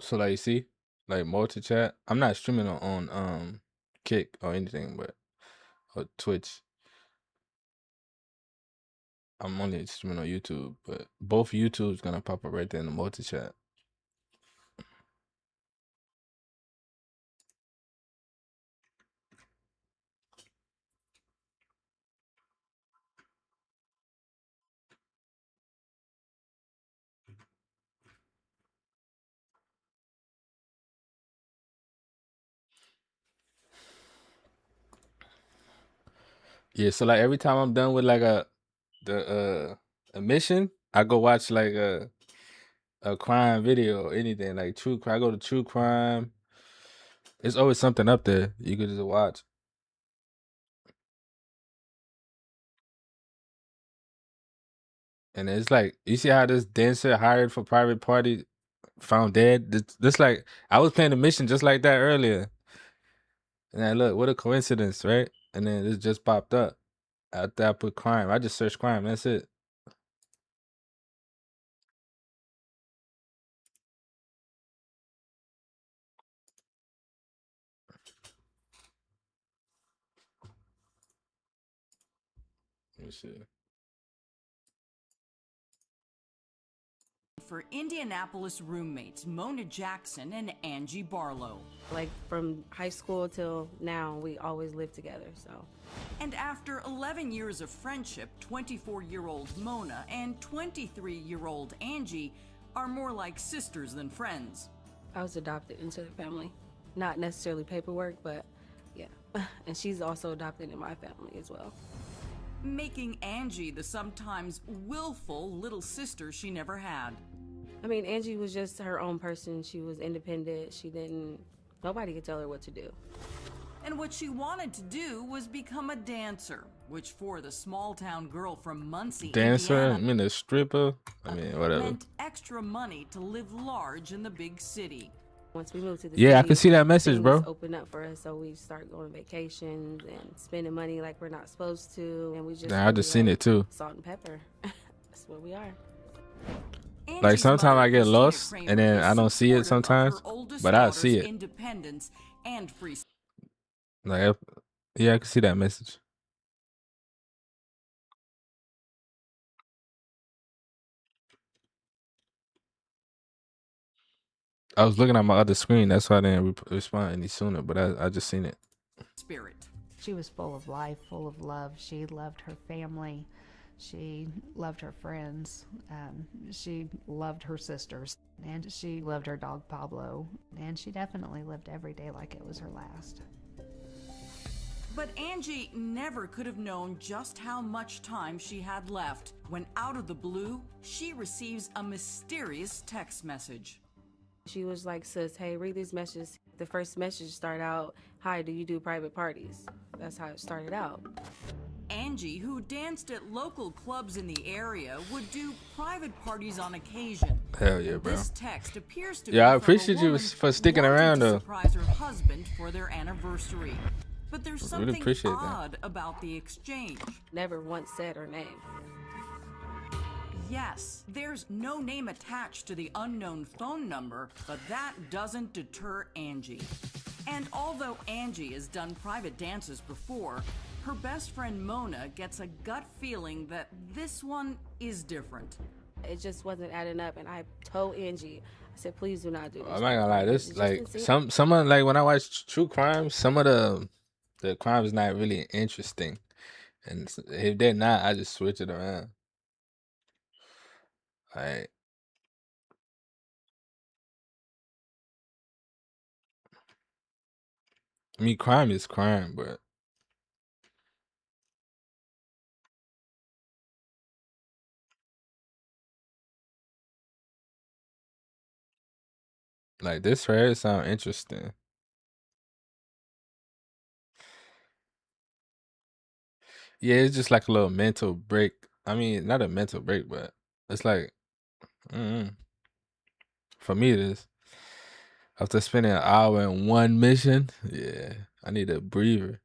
So like you see, like multi chat. I'm not streaming on Kick or anything, but or Twitch. I'm only streaming on YouTube, but both YouTube's gonna pop up right there in the multi chat. Yeah, so like every time I'm done with like a mission, I go watch like a crime video or anything like true crime. I go to true crime. There's always something up there you could just watch. And it's like you see how this dancer hired for private party found dead. This like I was playing the mission just like that earlier, and I look what a coincidence, right? And then this just popped up after I put crime. I just searched crime. That's it. Let me see. For Indianapolis roommates Mona Jackson and Angie Barlow. Like from high school till now, we always lived together, so. And after 11 years of friendship, 24-year-old Mona and 23-year-old Angie are more like sisters than friends. I was adopted into the family. Not necessarily paperwork, but yeah. And she's also adopted in my family as well. Making Angie the sometimes willful little sister she never had. I mean, Angie was just her own person. She was independent. Nobody could tell her what to do. And what she wanted to do was become a dancer, which for the small town girl from Muncie, Dancer, Indiana, I mean a stripper. I mean whatever. meant extra money to live large in the big city. Once we moved to the Yeah, I city, can see that message, things bro. opened up for us, so we start going on vacations and spending money like we're not supposed to, and we just. Nah, I just seen it too. Salt and pepper. That's where we are. Like Angie's sometimes mother, I get Christina lost Kramer, and then is I don't see it supportive of her sometimes, oldest but I daughter's see it. independence and free. Like yeah, I can see that message. I was looking at my other screen. That's why I didn't respond any sooner. But I just seen it. Spirit. She was full of life, full of love. She loved her family. She loved her friends. She loved her sisters. And she loved her dog, Pablo. And she definitely lived every day like it was her last. But Angie never could have known just how much time she had left when out of the blue, she receives a mysterious text message. She was like, sis, hey, read these messages. The first message started out, hi, do you do private parties? That's how it started out. Angie, who danced at local clubs in the area, would do private parties on occasion. Hell yeah, bro. This text appears to Yeah, I be from a appreciate you woman for sticking wanting around, to though. surprise her husband for their anniversary. But there's Really something appreciate that. odd about the exchange. Never once said her name. Yes, there's no name attached to the unknown phone number, but that doesn't deter Angie. And although Angie has done private dances before, her best friend Mona gets a gut feeling that this one is different. It just wasn't adding up, and I told Angie, I said, please do not do this. I'm not gonna lie. This It just like didn't seem- some of like when I watch true crime, some of the crime is not really interesting, and if they're not, I just switch it around. Like I mean, crime is crime, but like this right here sound interesting. Yeah, it's just like a little mental break. I mean, not a mental break, but it's like, for me it is. After spending an hour in one mission, yeah, I need a breather.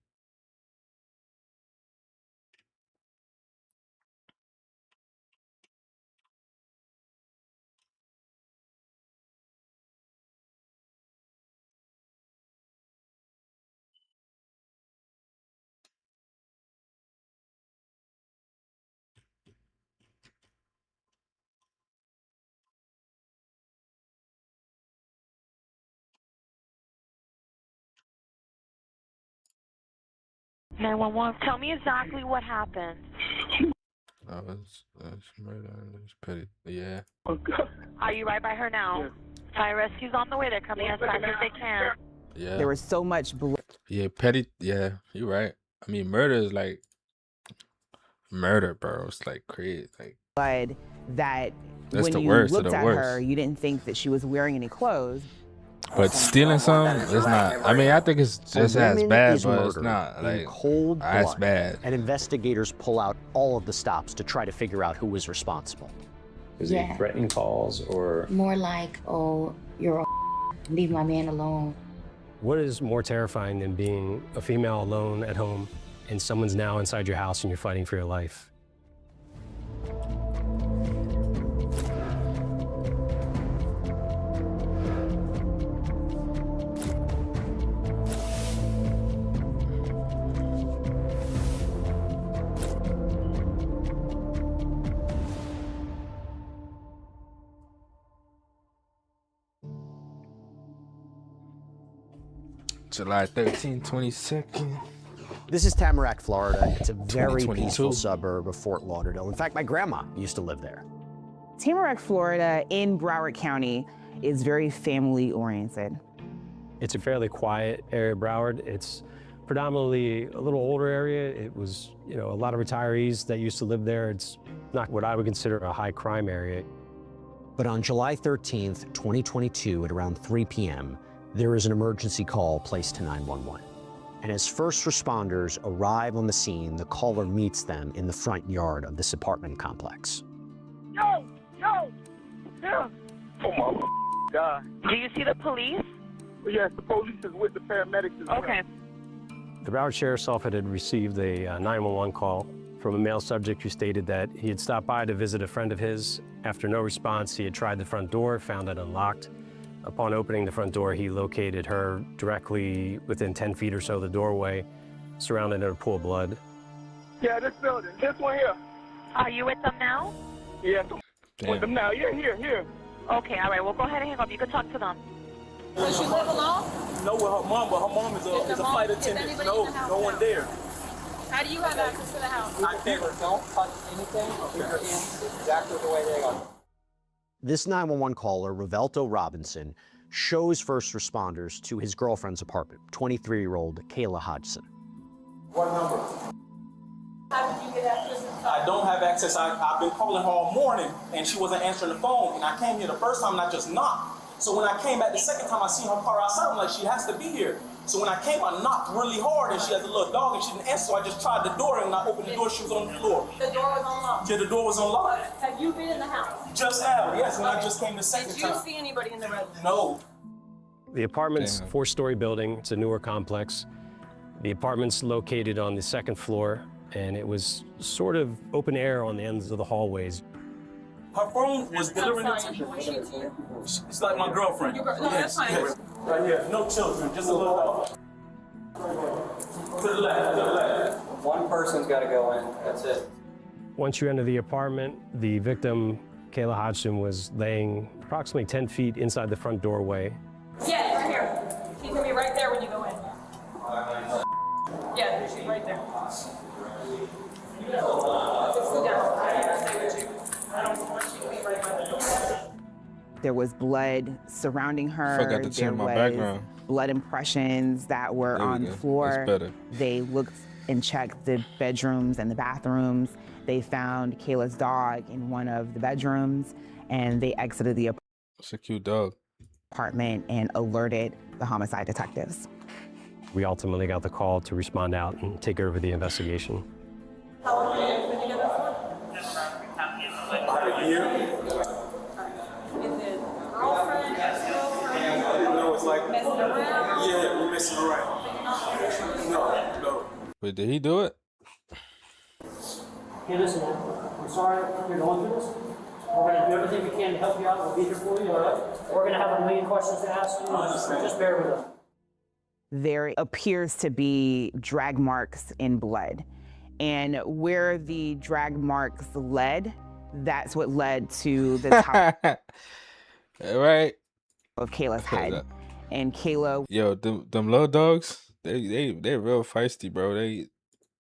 Tell me exactly what happened. Oh, it's murder. It's petty. Yeah. Are you right by her now? Fire rescue's on the way. They're coming as fast as they can. Yeah. There was so much blood. Yeah, petty. Yeah, you're right. I mean, murder is like murder, bro. It's like crazy. Like blood that that's when the you worst of looked the at worst. her, you didn't think that she was wearing any clothes. But stealing something is not. I mean, I think it's just as woman bad, is but it's murdered not in like cold as blood, bad. and investigators pull out all of the stops to try to figure out who was responsible. Was it threatening calls or more like, oh, you're a leave my man alone? What is more terrifying than being a female alone at home and someone's now inside your house and you're fighting for your life? July 13th, 22nd. This is Tamarack, Florida. It's a very 2022. peaceful suburb of Fort Lauderdale. In fact, my grandma used to live there. Tamarack, Florida, in Broward County, is very family-oriented. It's a fairly quiet area, Broward. It's predominantly a little older area. It was, a lot of retirees that used to live there. It's not what I would consider a high crime area. But on July 13th, 2022, at around 3 p.m., there is an emergency call placed to 911. And as first responders arrive on the scene, the caller meets them in the front yard of this apartment complex. Yo! Yeah. Oh my God. Do you see the police? Yes, the police is with the paramedics as well. Okay. The Broward Sheriff's Office had received a 911 call from a male subject who stated that he had stopped by to visit a friend of his. After no response, he had tried the front door, found it unlocked. Upon opening the front door, he located her directly within 10 feet or so of the doorway, surrounded in a pool of blood. Yeah, this building. This one here. Are you with them now? Yeah, with them now. Yeah, here. Okay, all right. Well, go ahead and hang up. You can talk to them. Does she live alone? No, with her mom, but her mom is a flight attendant. No one there. How do you have access to the house? I can't. Don't touch anything. Keep your hands exactly the way they are. This 911 caller, Revelto Robinson, shows first responders to his girlfriend's apartment, 23-year-old Kayla Hodgson. What number? How did you get access to the phone? I don't have access. I've been calling her all morning, and she wasn't answering the phone. And I came here the first time, and I just knocked. So when I came back the second time, I seen her car outside. I'm like, she has to be here. So when I came, I knocked really hard, and she has a little dog, and she didn't answer. So I just tried the door, and when I opened the door, she was on the floor. The door was unlocked. Yeah, the door was unlocked. Have you been in the house? Just now, yes, when I just came the second Did you time. see anybody in the residence? No. The apartment's a four-story building. It's a newer complex. The apartment's located on the second floor, and it was sort of open air on the ends of the hallways. Her phone was delivering I'm sorry, who is she to you? It's like my girlfriend. No, that's fine. Right here, no children, just a little dog. To the left. One person's got to go in, that's it. Once you enter the apartment, the victim, Kayla Hodgson, was laying approximately 10 feet inside the front doorway. Yeah, right here. She's gonna be right there when you go in. Yeah, she's right there. Sit down. I need to stay with you. I don't want you to be right by the door. There was blood surrounding her. Forgot to change my background. Blood impressions that were There we on the go. floor. That's better. They looked and checked the bedrooms and the bathrooms. They found Kayla's dog in one of the bedrooms, and they exited the It's a cute dog. apartment and alerted the homicide detectives. We ultimately got the call to respond out and take over the investigation. How long have you been together for? About a year. Is it girlfriend, ex-girlfriend? No, it's like, Messing around? yeah, we're messing around. No. Wait, did he do it? Hey, listen, I'm sorry you're going through this. We're going to do everything we can to help you out. We'll be here for you, all right? We're going to have a million questions to ask you. Just bear with us. There appears to be drag marks in blood. And where the drag marks led, that's what led to the top Right. of Kayla's head. And Kayla Yo, them little dogs, they real feisty, bro. They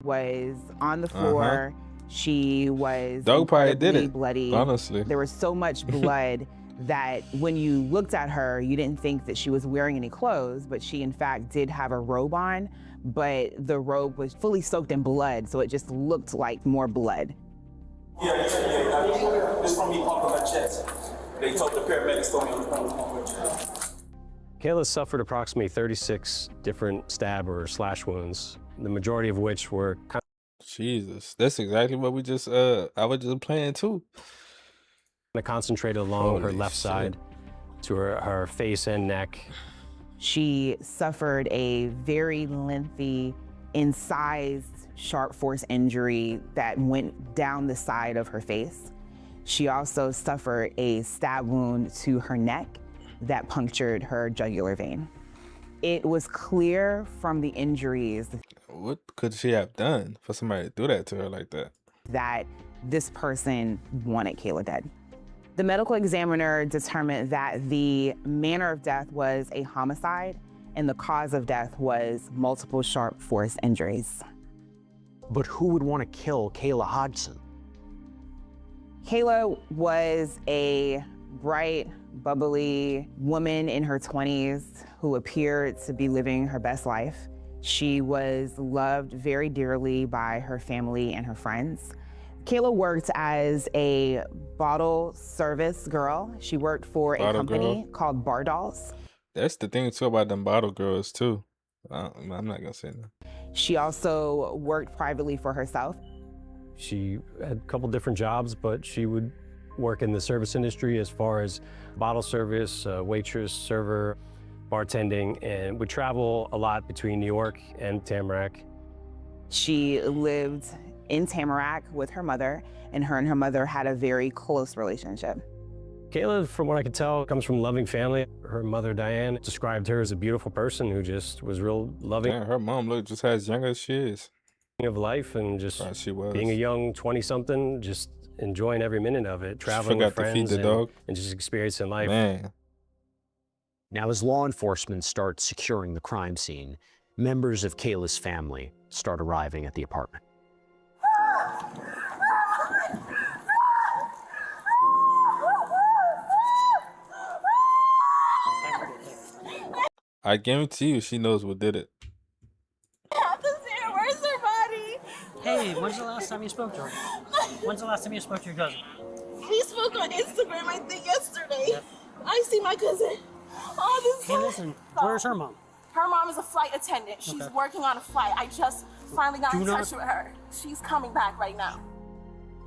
was on the floor. She was Dog probably did incredibly it, bloody. honestly. There was so much blood that when you looked at her, you didn't think that she was wearing any clothes, but she in fact did have a robe on, but the robe was fully soaked in blood, so it just looked like more blood. Yeah. This from me pumping her chest. They told the paramedics told me on the phone to pump her chest. Kayla suffered approximately 36 different stab or slash wounds, the majority of which were Jesus, that's exactly what I was just playing too. Concentrated along her Holy left shit. side to her face and neck. She suffered a very lengthy, incised, sharp force injury that went down the side of her face. She also suffered a stab wound to her neck that punctured her jugular vein. It was clear from the injuries. What could she have done for somebody to do that to her like that? That this person wanted Kayla dead. The medical examiner determined that the manner of death was a homicide and the cause of death was multiple sharp force injuries. But who would want to kill Kayla Hodgson? Kayla was a bright, bubbly woman in her 20s who appeared to be living her best life. She was loved very dearly by her family and her friends. Kayla worked as a bottle service girl. She worked for a company called Bardolls. That's the thing too about them bottle girls too. I'm not gonna say that. She also worked privately for herself. She had a couple different jobs, but she would work in the service industry as far as bottle service, waitress, server, bartending, and would travel a lot between New York and Tamarack. She lived in Tamarack with her mother, and her mother had a very close relationship. Kayla, from what I could tell, comes from a loving family. Her mother, Diane, described her as a beautiful person who just was real loving. Yeah, her mom looked just as young as she is. Of life and just she was. being a young 20-something, just enjoying every minute of it, traveling with forgot to feed friends the dog. and just experiencing life. Man. Now, as law enforcement starts securing the crime scene, members of Kayla's family start arriving at the apartment. I guarantee you she knows what did it. Where's her body? Hey, when's the last time you spoke to her? When's the last time you spoke to your cousin? We spoke on Instagram, I think, yesterday. I see my cousin all the time. Hey, listen, where's her mom? Her mom is a flight attendant. She's Okay. working on a flight. I just finally got Do in not- touch with her. She's coming back right now.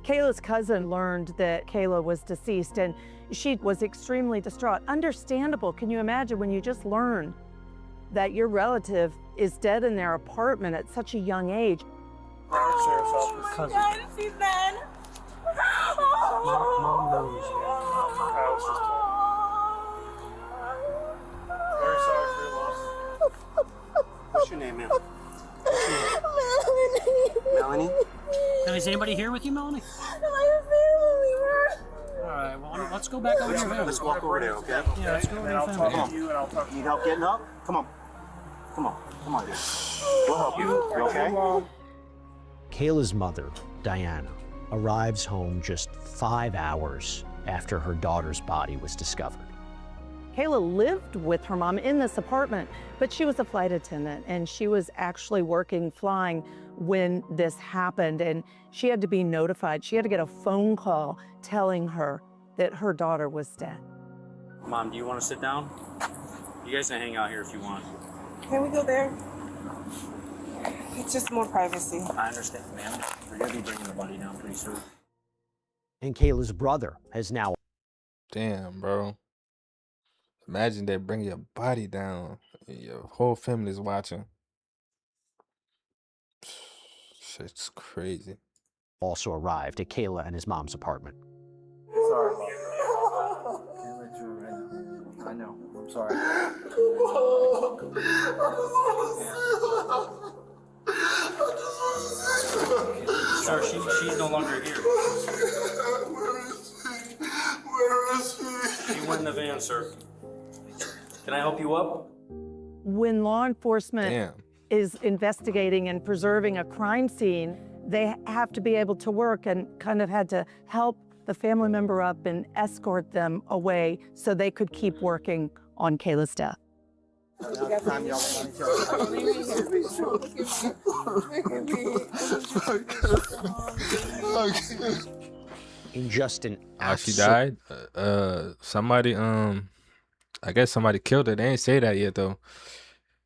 Kayla's cousin learned that Kayla was deceased and she was extremely distraught. Understandable. Can you imagine when you just learn that your relative is dead in their apartment at such a young age? Oh my God, she's dead. Mom knows. Very sorry for your loss. What's your name, ma'am? Melanie. Melanie? Now, is anybody here with you, Melanie? My family. All right, well, let's go back over to your family. Let's walk over there, okay? Yeah, let's go over to your I'll family. talk to you and I'll talk to you. Need help getting up? Come on. Come on. Come on, dude. We'll help you. You okay? Kayla's mother, Diana, arrives home just 5 hours after her daughter's body was discovered. Kayla lived with her mom in this apartment, but she was a flight attendant and she was actually working, flying when this happened, and she had to be notified. She had to get a phone call telling her that her daughter was dead. Mom, do you want to sit down? You guys can hang out here if you want. Can we go there? It's just more privacy. I understand, ma'am. We're going to be bringing the body down pretty soon. And Kayla's brother has now... Damn, bro. Imagine they bring your body down and your whole family's watching. Shit's crazy. also arrived at Kayla and his mom's apartment. Sorry, Mom. Can't let you in right now. I know. I'm sorry. Sir, she's no longer here. Where is he? She went in the van, sir. Can I help you up? When law enforcement is investigating and preserving a crime scene, they have to be able to work, and kind of had to help the family member up and escort them away so they could keep working on Kayla's death. In just an She died? Somebody, I guess somebody killed her. They ain't say that yet, though.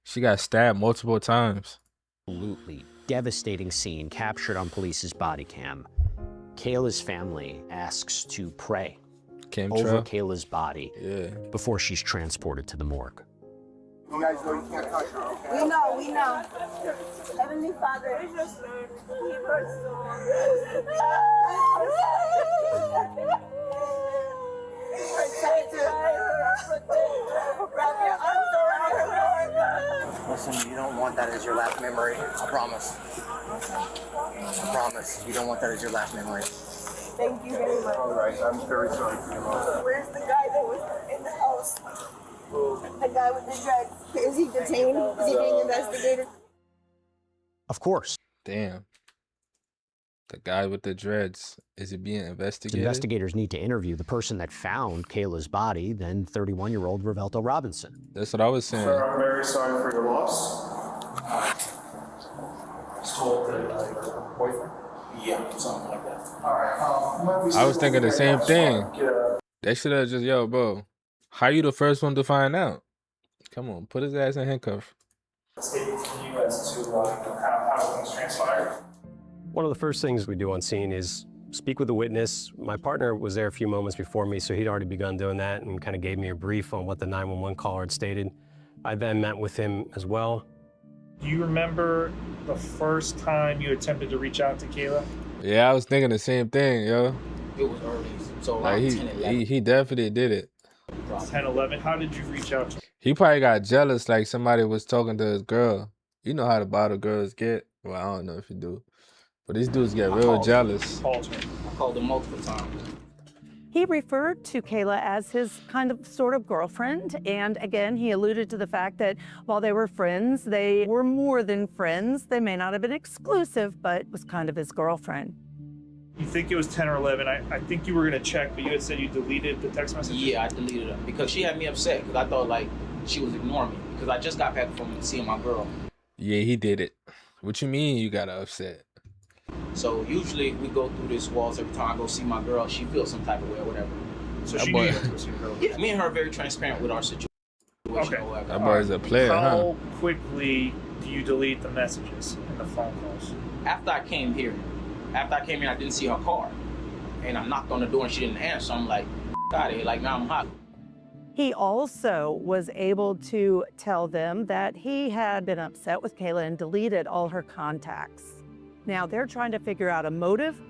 She got stabbed multiple times. Absolutely devastating scene captured on police's body cam. Kayla's family asks to pray over Kayla's body before she's transported to the morgue. You guys know you can't touch her, okay? We know. Heavenly Father, keep her soul. Protect her. Wrap your arms around her. Listen, you don't want that as your last memory. I promise. I promise. You don't want that as your last memory. Thank you very much. All right, I'm very sorry for your loss. Where's the guy that was in the house? The guy with the drugs. Is he detained? Is he being investigated? Of course. Damn. The guy with the dreads. Is he being investigated? Investigators need to interview the person that found Kayla's body, then 31-year-old Revelto Robinson. That's what I was saying. Sir, I'm very sorry for your loss. I was told that your boyfriend? Yeah, something like that. All right. I was thinking the same thing. They should have just, yo, bro, how you the first one to find out? Come on, put his ass in handcuffs. Statement from you as to how things transpired. One of the first things we do on scene is speak with the witness. My partner was there a few moments before me, so he'd already begun doing that and kind of gave me a brief on what the 911 caller had stated. I then met with him as well. Do you remember the first time you attempted to reach out to Kayla? Yeah, I was thinking the same thing, yo. It was early, so Like around 10, 11. he definitely did it. 10, 11. How did you reach out to He probably got jealous, like somebody was talking to his girl. You know how the bottle girls get. Well, I don't know if you do, but these dudes get real jealous. I called him multiple times. He referred to Kayla as his kind of sort of girlfriend. And again, he alluded to the fact that while they were friends, they were more than friends. They may not have been exclusive, but was kind of his girlfriend. You think it was 10 or 11. I think you were going to check, but you had said you deleted the text message? Yeah, I deleted her because she had me upset because I thought like she was ignoring me because I just got back from seeing my girl. Yeah, he did it. What you mean you got upset? So usually we go through this walls every time I go see my girl. She feels some type of way or whatever. So she knew you went to see your girl? Yeah, me and her are very transparent with our situation. Okay. That boy's a player, How quickly do you delete the messages and the phone calls? After I came here, I didn't see her car. And I knocked on the door and she didn't answer. I'm like, out of here, like now I'm hot. He also was able to tell them that he had been upset with Kayla and deleted all her contacts. Now they're trying to figure out a motive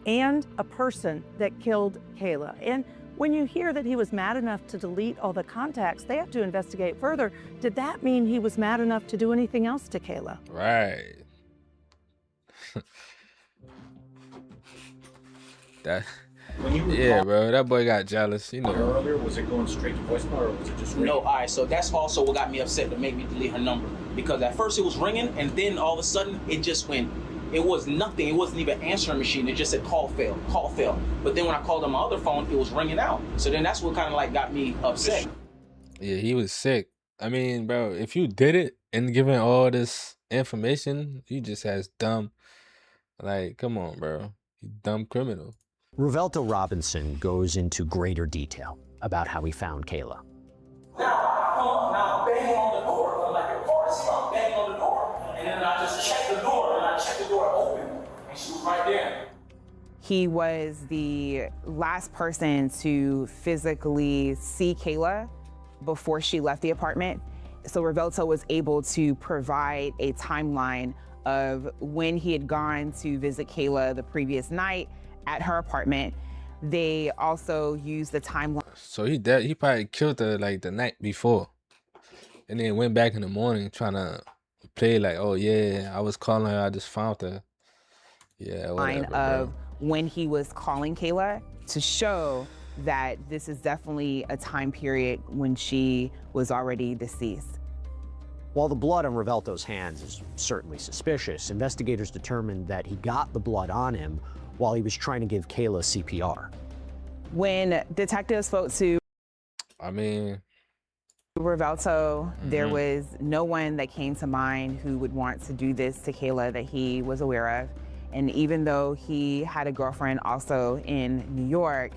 and a person that killed Kayla. And when you hear that he was mad enough to delete all the contacts, they have to investigate further. Did that mean he was mad enough to do anything else to Kayla? Right. Yeah, bro, that boy got jealous, you know. Earlier, was it going straight to voicemail or was it just ringing? No, all right, so that's also what got me upset to make me delete her number. Because at first it was ringing and then all of a sudden it just went, it was nothing. It wasn't even an answering machine. It just said call failed, call failed. But then when I called on my other phone, it was ringing out. So then that's what kind of like got me upset. Yeah, he was sick. I mean, bro, if you did it and given all this information, you just as dumb. Like, come on, bro. You dumb criminal. Revelto Robinson goes into greater detail about how he found Kayla. Now I'm banging on the door. I'm like, of course, I'm banging on the door. And then I just checked the door, and I checked the door open, and she was right there. He was the last person to physically see Kayla before she left the apartment. So Revelto was able to provide a timeline of when he had gone to visit Kayla the previous night at her apartment. They also used the timeline. So he probably killed her like the night before. And then went back in the morning trying to play like, oh yeah, I was calling her, I just found her. Yeah, whatever, Of when he was calling Kayla to show that this is definitely a time period when she was already deceased. While the blood on Revelto's hands is certainly suspicious, investigators determined that he got the blood on him while he was trying to give Kayla CPR. When detectives spoke to I mean, Rivelto, there was no one that came to mind who would want to do this to Kayla that he was aware of. And even though he had a girlfriend also in New York,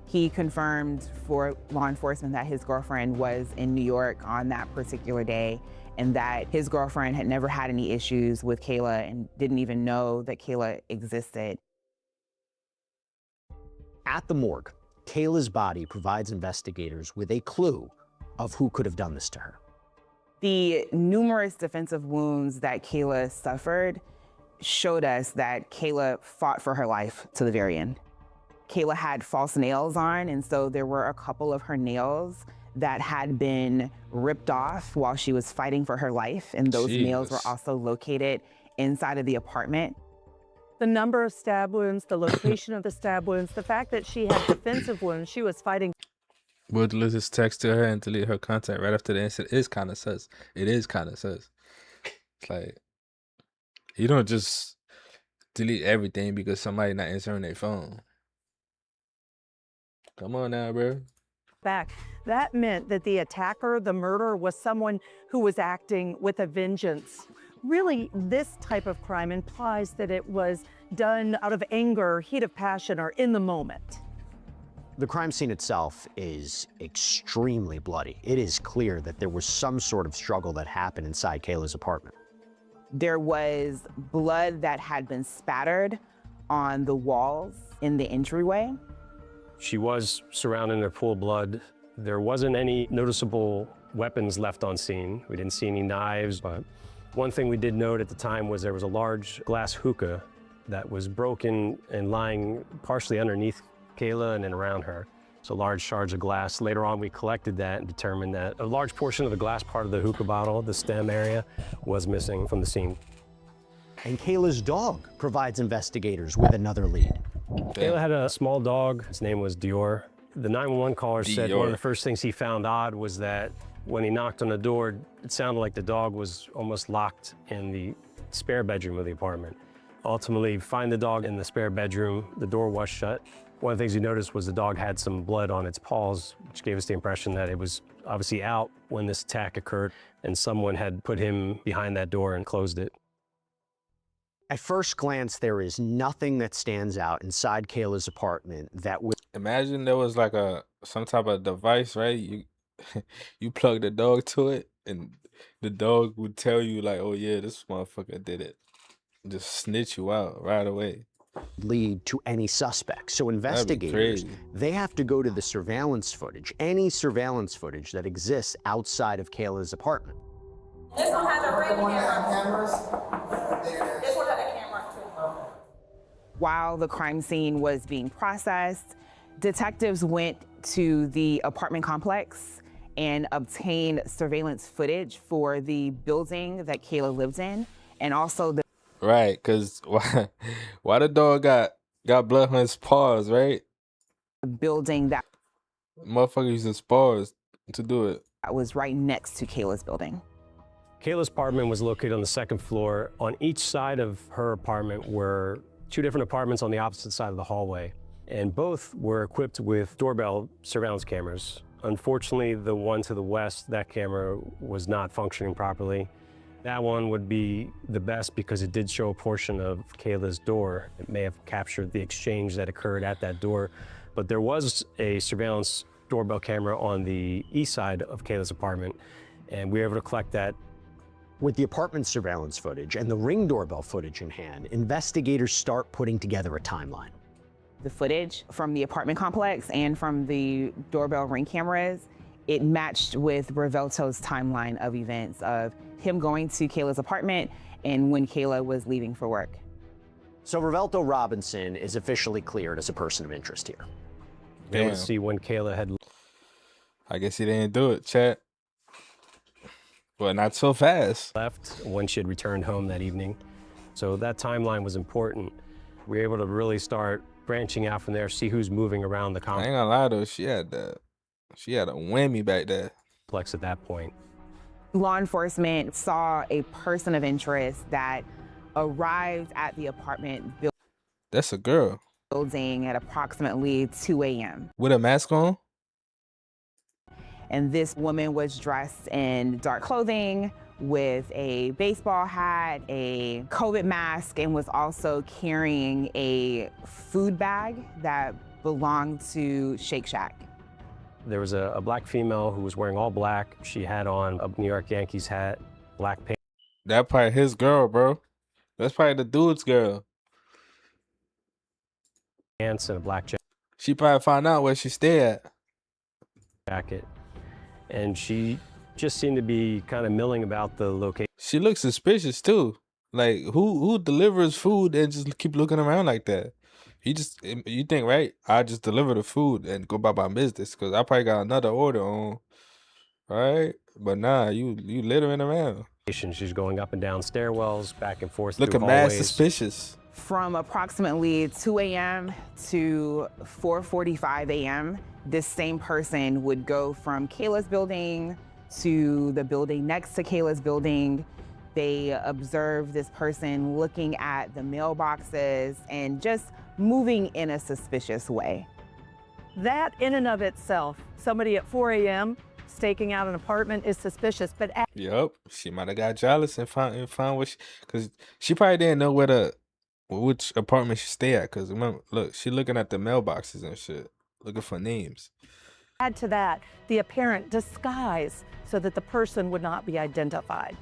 he confirmed for law enforcement that his girlfriend was in New York on that particular day, and that his girlfriend had never had any issues with Kayla and didn't even know that Kayla existed. At the morgue, Kayla's body provides investigators with a clue of who could have done this to her. The numerous defensive wounds that Kayla suffered showed us that Kayla fought for her life to the very end. Kayla had false nails on, and so there were a couple of her nails that had been ripped off while she was fighting for her life, and those nails were also located inside of the apartment. The number of stab wounds, the location of the stab wounds, the fact that she had defensive wounds, she was fighting. Would Liz's text to her and delete her contact right after the incident is kind of sus. It is kind of sus. It's like, you don't just delete everything because somebody not answering their phone. Come on now, bro. Back. That meant that the attacker, the murderer, was someone who was acting with a vengeance. Really, this type of crime implies that it was done out of anger, heat of passion, or in the moment. The crime scene itself is extremely bloody. It is clear that there was some sort of struggle that happened inside Kayla's apartment. There was blood that had been spattered on the walls in the entryway. She was surrounded in a pool of blood. There wasn't any noticeable weapons left on scene. We didn't see any knives, but one thing we did note at the time was there was a large glass hookah that was broken and lying partially underneath Kayla and then around her. So large shards of glass. Later on, we collected that and determined that a large portion of the glass part of the hookah bottle, the stem area, was missing from the scene. And Kayla's dog provides investigators with another lead. Kayla had a small dog. His name was Dior. The 911 caller said one of the first things he found odd was that when he knocked on the door, it sounded like the dog was almost locked in the spare bedroom of the apartment. Ultimately, find the dog in the spare bedroom. The door was shut. One of the things we noticed was the dog had some blood on its paws, which gave us the impression that it was obviously out when this attack occurred, and someone had put him behind that door and closed it. At first glance, there is nothing that stands out inside Kayla's apartment that would... Imagine there was like some type of device, right? You plug the dog to it, and the dog would tell you like, oh yeah, this motherfucker did it. Just snitch you out right away. Lead to any suspect. So investigators, they have to go to the surveillance footage, any surveillance footage that exists outside of Kayla's apartment. This one has a ring camera. This one has a camera too. While the crime scene was being processed, detectives went to the apartment complex and obtained surveillance footage for the building that Kayla lived in, and also the... Right, because why the dog got blood on his paws, right? Building that... Motherfucker using his paws to do it. That was right next to Kayla's building. Kayla's apartment was located on the second floor. On each side of her apartment were two different apartments on the opposite side of the hallway, and both were equipped with doorbell surveillance cameras. Unfortunately, the one to the west, that camera was not functioning properly. That one would be the best because it did show a portion of Kayla's door. It may have captured the exchange that occurred at that door, but there was a surveillance doorbell camera on the east side of Kayla's apartment, and we were able to collect that. With the apartment surveillance footage and the Ring doorbell footage in hand, investigators start putting together a timeline. The footage from the apartment complex and from the doorbell Ring cameras, it matched with Rivelto's timeline of events of him going to Kayla's apartment and when Kayla was leaving for work. So Rivelto Robinson is officially cleared as a person of interest here. They able to see when Kayla had... I guess he didn't do it, chat. Well, not so fast. Left when she had returned home that evening. So that timeline was important. We were able to really start branching out from there, see who's moving around the complex. I ain't gonna lie though, she had a whammy back there. At that point. Law enforcement saw a person of interest that arrived at the apartment building. That's a girl. building at approximately 2 a.m. With a mask on? And this woman was dressed in dark clothing with a baseball hat, a COVID mask, and was also carrying a food bag that belonged to Shake Shack. There was a black female who was wearing all black. She had on a New York Yankees hat, black pants. That probably his girl, bro. That's probably the dude's girl. And a black She probably found out where she stay at. Jacket. And she just seemed to be kind of milling about the location. She looks suspicious too. Like who delivers food and just keep looking around like that? You think, right? I just deliver the food and go about my business because I probably got another order on, right? But nah, you littering around. She's going up and down stairwells, back and forth. Looking mad suspicious. From approximately 2 a.m. to 4:45 a.m., this same person would go from Kayla's building to the building next to Kayla's building. They observed this person looking at the mailboxes and just moving in a suspicious way. That in and of itself, somebody at 4 a.m. staking out an apartment is suspicious, but Yup, she might have got jealous and found what because she probably didn't know which apartment she stay at. Because remember, look, she looking at the mailboxes and shit, looking for names. add to that the apparent disguise so that the person would not be identified.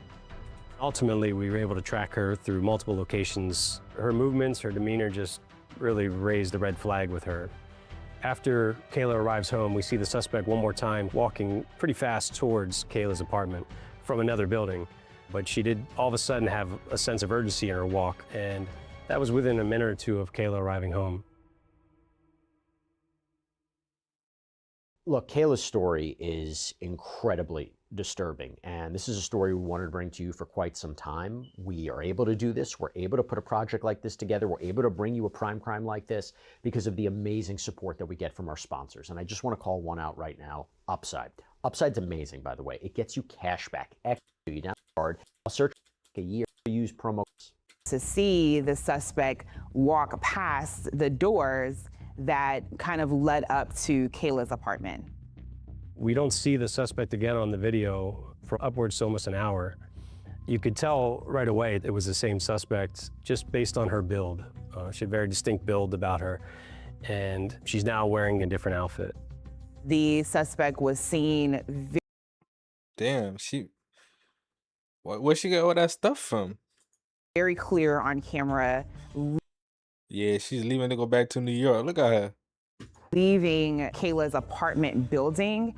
Ultimately, we were able to track her through multiple locations. Her movements, her demeanor just really raised the red flag with her. After Kayla arrives home, we see the suspect one more time walking pretty fast towards Kayla's apartment from another building. But she did all of a sudden have a sense of urgency in her walk, and that was within a minute or two of Kayla arriving home. Look, Kayla's story is incredibly disturbing, and this is a story we wanted to bring to you for quite some time. We are able to do this. We're able to put a project like this together. We're able to bring you a prime crime like this because of the amazing support that we get from our sponsors. And I just want to call one out right now, Upside. Upside's amazing, by the way. It gets you cash back. You down the card. I'll search a year to use promo. To see the suspect walk past the doors that kind of led up to Kayla's apartment. We don't see the suspect again on the video for upwards to almost an hour. You could tell right away it was the same suspect just based on her build. She had a very distinct build about her, and she's now wearing a different outfit. The suspect was seen. Damn, where'd she get all that stuff from? Very clear on camera. Yeah, she's leaving to go back to New York. Look at her. Leaving Kayla's apartment building,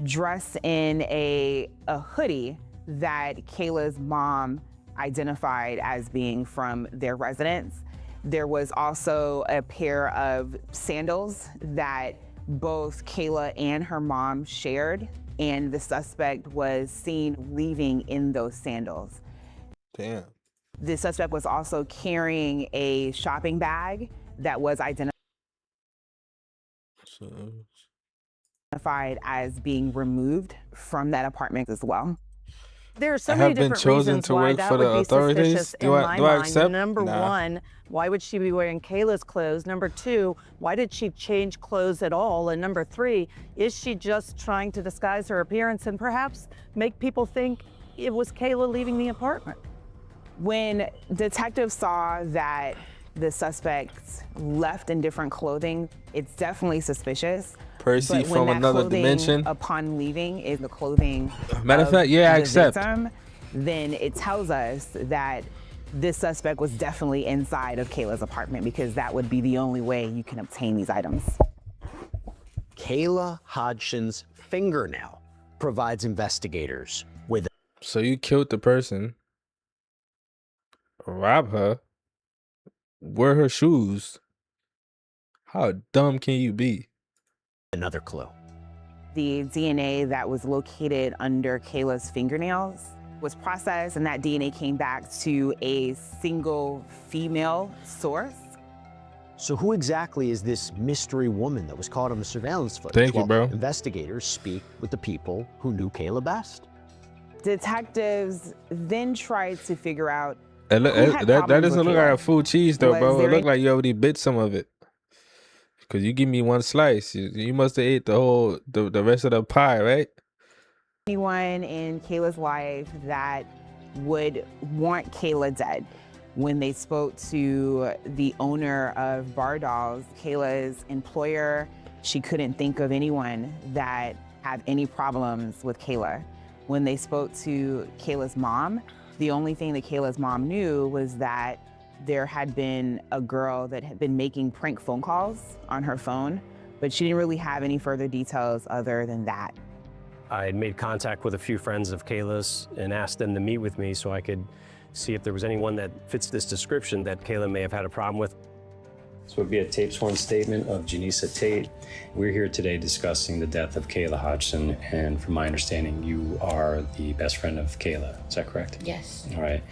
dressed in a hoodie that Kayla's mom identified as being from their residence. There was also a pair of sandals that both Kayla and her mom shared, and the suspect was seen leaving in those sandals. Damn. The suspect was also carrying a shopping bag that was identified as being removed from that apartment as well. There are so many different reasons why that would be suspicious in my mind. Number one, why would she be wearing Kayla's clothes? Number two, why did she change clothes at all? And number three, is she just trying to disguise her appearance and perhaps make people think it was Kayla leaving the apartment? When detectives saw that the suspects left in different clothing, it's definitely suspicious. Percy from another dimension. Upon leaving is the clothing. Matter of fact, yeah, I accept. Victim, then it tells us that this suspect was definitely inside of Kayla's apartment because that would be the only way you can obtain these items. Kayla Hodgson's fingernail provides investigators with. So you killed the person, rob her, wear her shoes. How dumb can you be? Another clue. The DNA that was located under Kayla's fingernails was processed, and that DNA came back to a single female source. So who exactly is this mystery woman that was caught on the surveillance footage? Thank you, bro. Investigators speak with the people who knew Kayla best. Detectives then tried to figure out That doesn't look like a full cheese though, bro. It looked like you already bit some of it. Cause you give me one slice. You must have ate the rest of the pie, right? Anyone in Kayla's life that would want Kayla dead. When they spoke to the owner of Bar Dolls, Kayla's employer, she couldn't think of anyone that had any problems with Kayla. When they spoke to Kayla's mom, the only thing that Kayla's mom knew was that there had been a girl that had been making prank phone calls on her phone, but she didn't really have any further details other than that. I had made contact with a few friends of Kayla's and asked them to meet with me so I could see if there was anyone that fits this description that Kayla may have had a problem with. So it would be a tape sworn statement of Janisa Tate. We're here today discussing the death of Kayla Hodgson, and from my understanding, you are the best friend of Kayla. Is that correct? Yes. All right.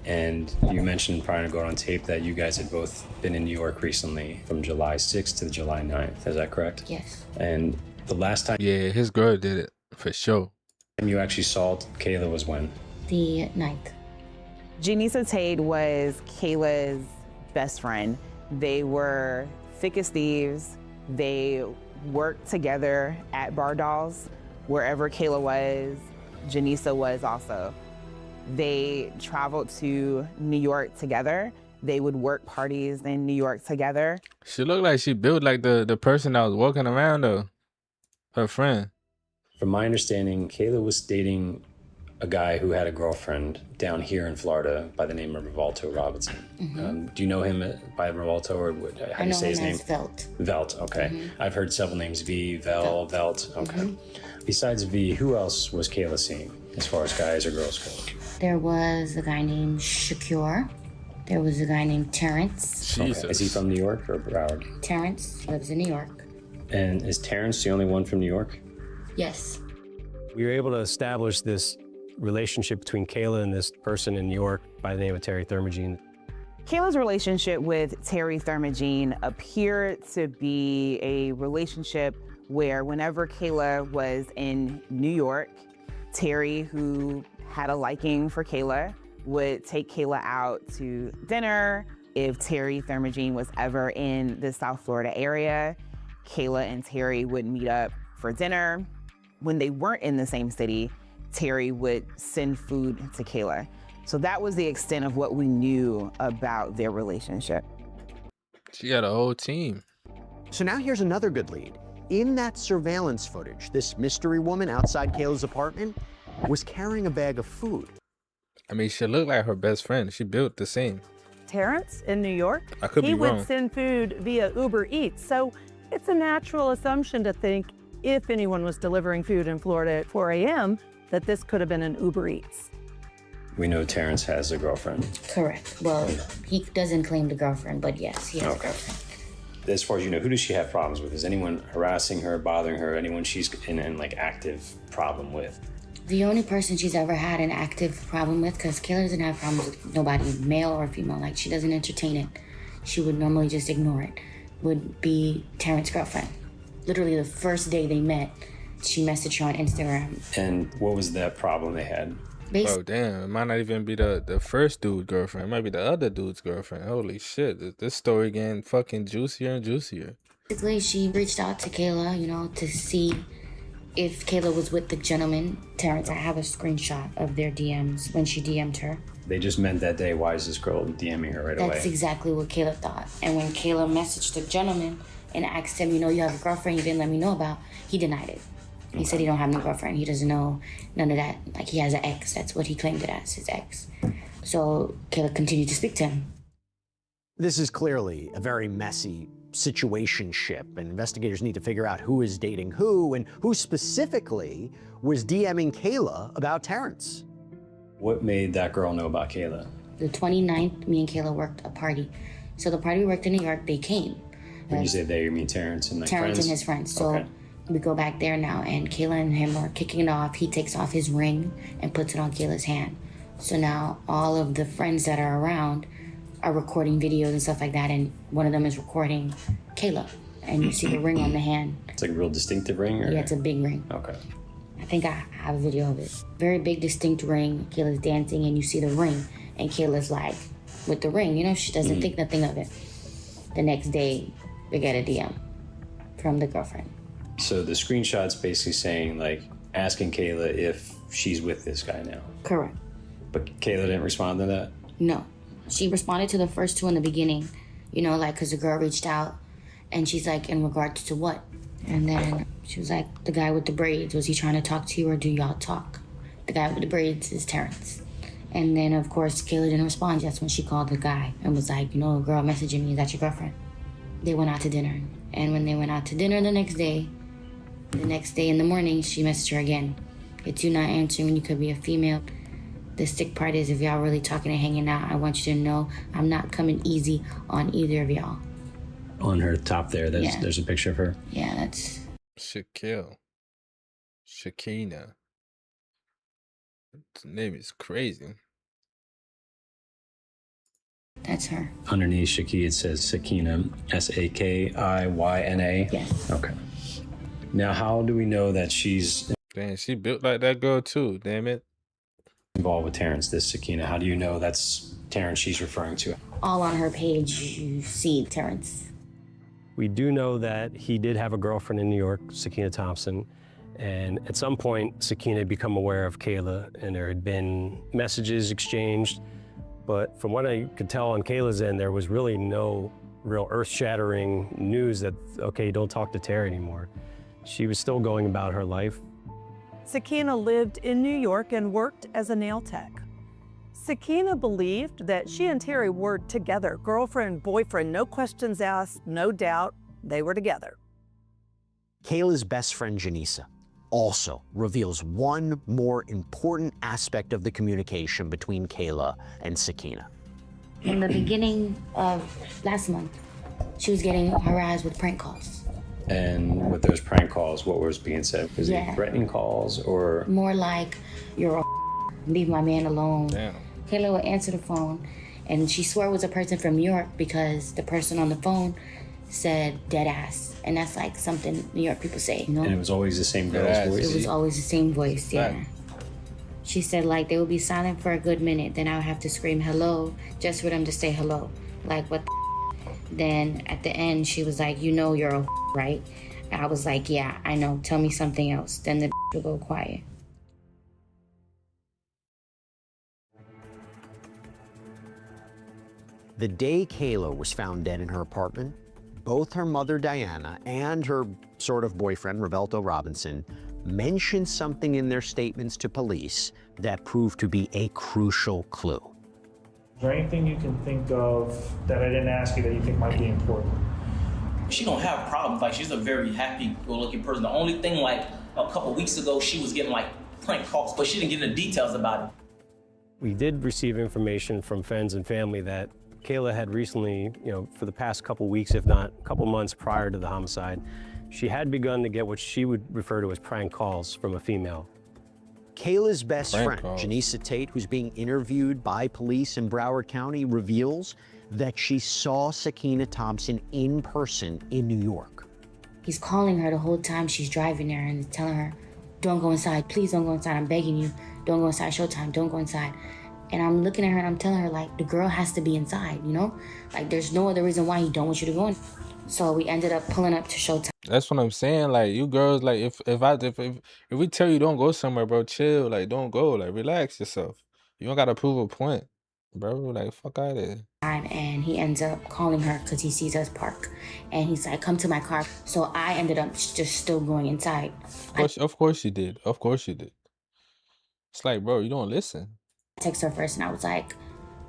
And you mentioned prior to going on tape that you guys had both been in New York recently from July 6th to July 9th. Is that correct? Yes. And the last time his girl did it, for sure. And you actually saw Kayla was when? The 9th. Janisa Tate was Kayla's best friend. They were thick as thieves. They worked together at Bar Dolls. Wherever Kayla was, Janisa was also. They traveled to New York together. They would work parties in New York together. She looked like she built like the person that was walking around though. Her friend. From my understanding, Kayla was dating a guy who had a girlfriend down here in Florida by the name of Rivalto Robinson. Mm-hmm. Do you know him by Rivalto, or how do you say his name? Velt. Velt, okay. Mm-hmm. I've heard several names, V, Vel, Velt, okay. Mm-hmm. Besides V, who else was Kayla seeing as far as guys or girls go? There was a guy named Shakur. There was a guy named Terrence. Okay. Is he from New York or Broward? Terrence lives in New York. And is Terrence the only one from New York? Yes. We were able to establish this relationship between Kayla and this person in New York by the name of Terry Thermogene. Kayla's relationship with Terry Thermogene appeared to be a relationship where whenever Kayla was in New York, Terry, who had a liking for Kayla, would take Kayla out to dinner. If Terry Thermogene was ever in the South Florida area, Kayla and Terry would meet up for dinner. When they weren't in the same city, Terry would send food to Kayla. So that was the extent of what we knew about their relationship. She got a whole team. So now here's another good lead. In that surveillance footage, this mystery woman outside Kayla's apartment was carrying a bag of food. I mean, she looked like her best friend. She built the same. Terrence in New York, I could be wrong. He would send food via Uber Eats. So it's a natural assumption to think if anyone was delivering food in Florida at 4 a.m., that this could have been an Uber Eats. We know Terrence has a girlfriend. Correct. Well, he doesn't claim the girlfriend, but yes, he has a girlfriend. As far as you know, who does she have problems with? Is anyone harassing her, bothering her, anyone she's in like active problem with? The only person she's ever had an active problem with, because Kayla doesn't have problems with nobody, male or female, like she doesn't entertain it. She would normally just ignore it, would be Terrence's girlfriend. Literally the first day they met, she messaged her on Instagram. And what was that problem they had? Oh, damn. It might not even be the first dude's girlfriend. It might be the other dude's girlfriend. Holy shit. This story getting fucking juicier and juicier. Basically, she reached out to Kayla, to see if Kayla was with the gentleman. Terrence, I have a screenshot of their DMs when she DM'd her. They just met that day. Why is this girl DMing her right away? That's exactly what Kayla thought. And when Kayla messaged the gentleman and asked him, you have a girlfriend you didn't let me know about, he denied it. He said he don't have no girlfriend. He doesn't know none of that. Like, he has an ex. That's what he claimed it as, his ex. So Kayla continued to speak to him. This is clearly a very messy situationship, and investigators need to figure out who is dating who and who specifically was DMing Kayla about Terrence. What made that girl know about Kayla? The 29th, me and Kayla worked a party. So the party we worked in New York, they came. When you say they, you mean Terrence and Terrence friends? and his friends. So okay. We go back there now, and Kayla and him are kicking it off. He takes off his ring and puts it on Kayla's hand. So now all of the friends that are around are recording videos and stuff like that, and one of them is recording Kayla. And you see the ring on the hand. It's like a real distinctive ring? Or? Yeah, it's a big ring. Okay. I think I have a video of it. Very big, distinct ring. Kayla's dancing, and you see the ring. And Kayla's like, with the ring, she doesn't think nothing of it. The next day, they get a DM. from the girlfriend. So the screenshot's basically saying, like, asking Kayla if she's with this guy now. Correct. But Kayla didn't respond to that? No. She responded to the first two in the beginning, you know, like, because the girl reached out and she's like, in regards to what? And then she was like, the guy with the braids, was he trying to talk to you or do y'all talk? The guy with the braids is Terrence. And then, of course, Kayla didn't respond. That's when she called the guy and was like, you know, a girl messaging me, is that your girlfriend? They went out to dinner. And when they went out to dinner the next day in the morning, she messaged her again. It's you not answering when you could be a female. The sick part is if y'all really talking and hanging out, I want you to know I'm not coming easy on either of y'all. On her top there's a picture of her. Yeah, that's... Shaquille. Shakina. The name is crazy. That's her. Underneath Shaki, it says Sakina, Sakiyna. Yes. Okay. Now, how do we know that she's... Damn, she built like that girl too, damn it. Involved with Terrence, this Sakina. How do you know that's Terrence she's referring to? All on her page, you see Terrence. We do know that he did have a girlfriend in New York, Sakina Thompson, and at some point, Sakina had become aware of Kayla, and there had been messages exchanged, but from what I could tell on Kayla's end, there was really no real earth-shattering news that, okay, don't talk to Terry anymore. She was still going about her life. Sakina lived in New York and worked as a nail tech. Sakina believed that she and Terry were together, girlfriend, boyfriend, no questions asked, no doubt, they were together. Kayla's best friend, Janisa, also reveals one more important aspect of the communication between Kayla and Sakina. In the beginning of last month, she was getting harassed with prank calls. And with those prank calls, what was being said? Was it threatening calls or? More like, you're a leave my man alone. Damn. Kayla would answer the phone, and she swore it was a person from New York because the person on the phone said dead ass. And that's like something New York people say, you know? And it was always the same girl's voice? It was always the same voice, yeah. Right. She said, like, they would be silent for a good minute, then I would have to scream hello just for them to say hello. Like, what the Then at the end, she was like, you know you're a right? And I was like, yeah, I know. Tell me something else. Then the would go quiet. The day Kayla was found dead in her apartment, both her mother, Diana, and her sort of boyfriend, Roberto Robinson, mentioned something in their statements to police that proved to be a crucial clue. Is there anything you can think of that I didn't ask you that you think might be important? She don't have problems. Like, she's a very happy-go-lucky person. The only thing, like, a couple weeks ago, she was getting, like, prank calls, but she didn't get into details about it. We did receive information from friends and family that Kayla had recently, for the past couple weeks, if not a couple months prior to the homicide, she had begun to get what she would refer to as prank calls from a female. Kayla's best friend, Janisa Tate, who's being interviewed by police in Broward County, reveals that she saw Sakina Thompson in person in New York. He's calling her the whole time she's driving there and telling her, don't go inside, please don't go inside, I'm begging you, don't go inside, showtime, don't go inside. And I'm looking at her and I'm telling her, like, the girl has to be inside, you know? Like, there's no other reason why he don't want you to go in. So we ended up pulling up to showtime. That's what I'm saying. Like, you girls, like, if we tell you don't go somewhere, bro, chill. Like, don't go. Like, relax yourself. You don't gotta prove a point, bro. Like, fuck out of there. And he ends up calling her because he sees us park. And he's like, come to my car. So I ended up just still going inside. Of course you did. Of course you did. It's like, bro, you don't listen. I text her first and I was like,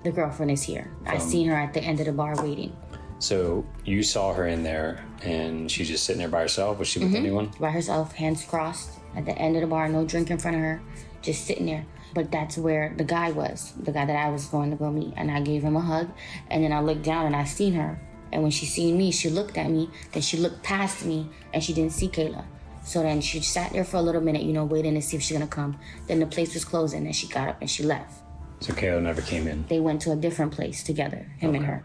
the girlfriend is here. I seen her at the end of the bar waiting. So you saw her in there and she's just sitting there by herself? Was she with anyone? By herself, hands crossed, at the end of the bar, no drink in front of her, just sitting there. But that's where the guy was, the guy that I was going to go meet. And I gave him a hug, and then I looked down and I seen her. And when she seen me, she looked at me, then she looked past me, and she didn't see Kayla. So then she sat there for a little minute, waiting to see if she's gonna come. Then the place was closing, and she got up and she left. So Kayla never came in? They went to a different place together, him and her.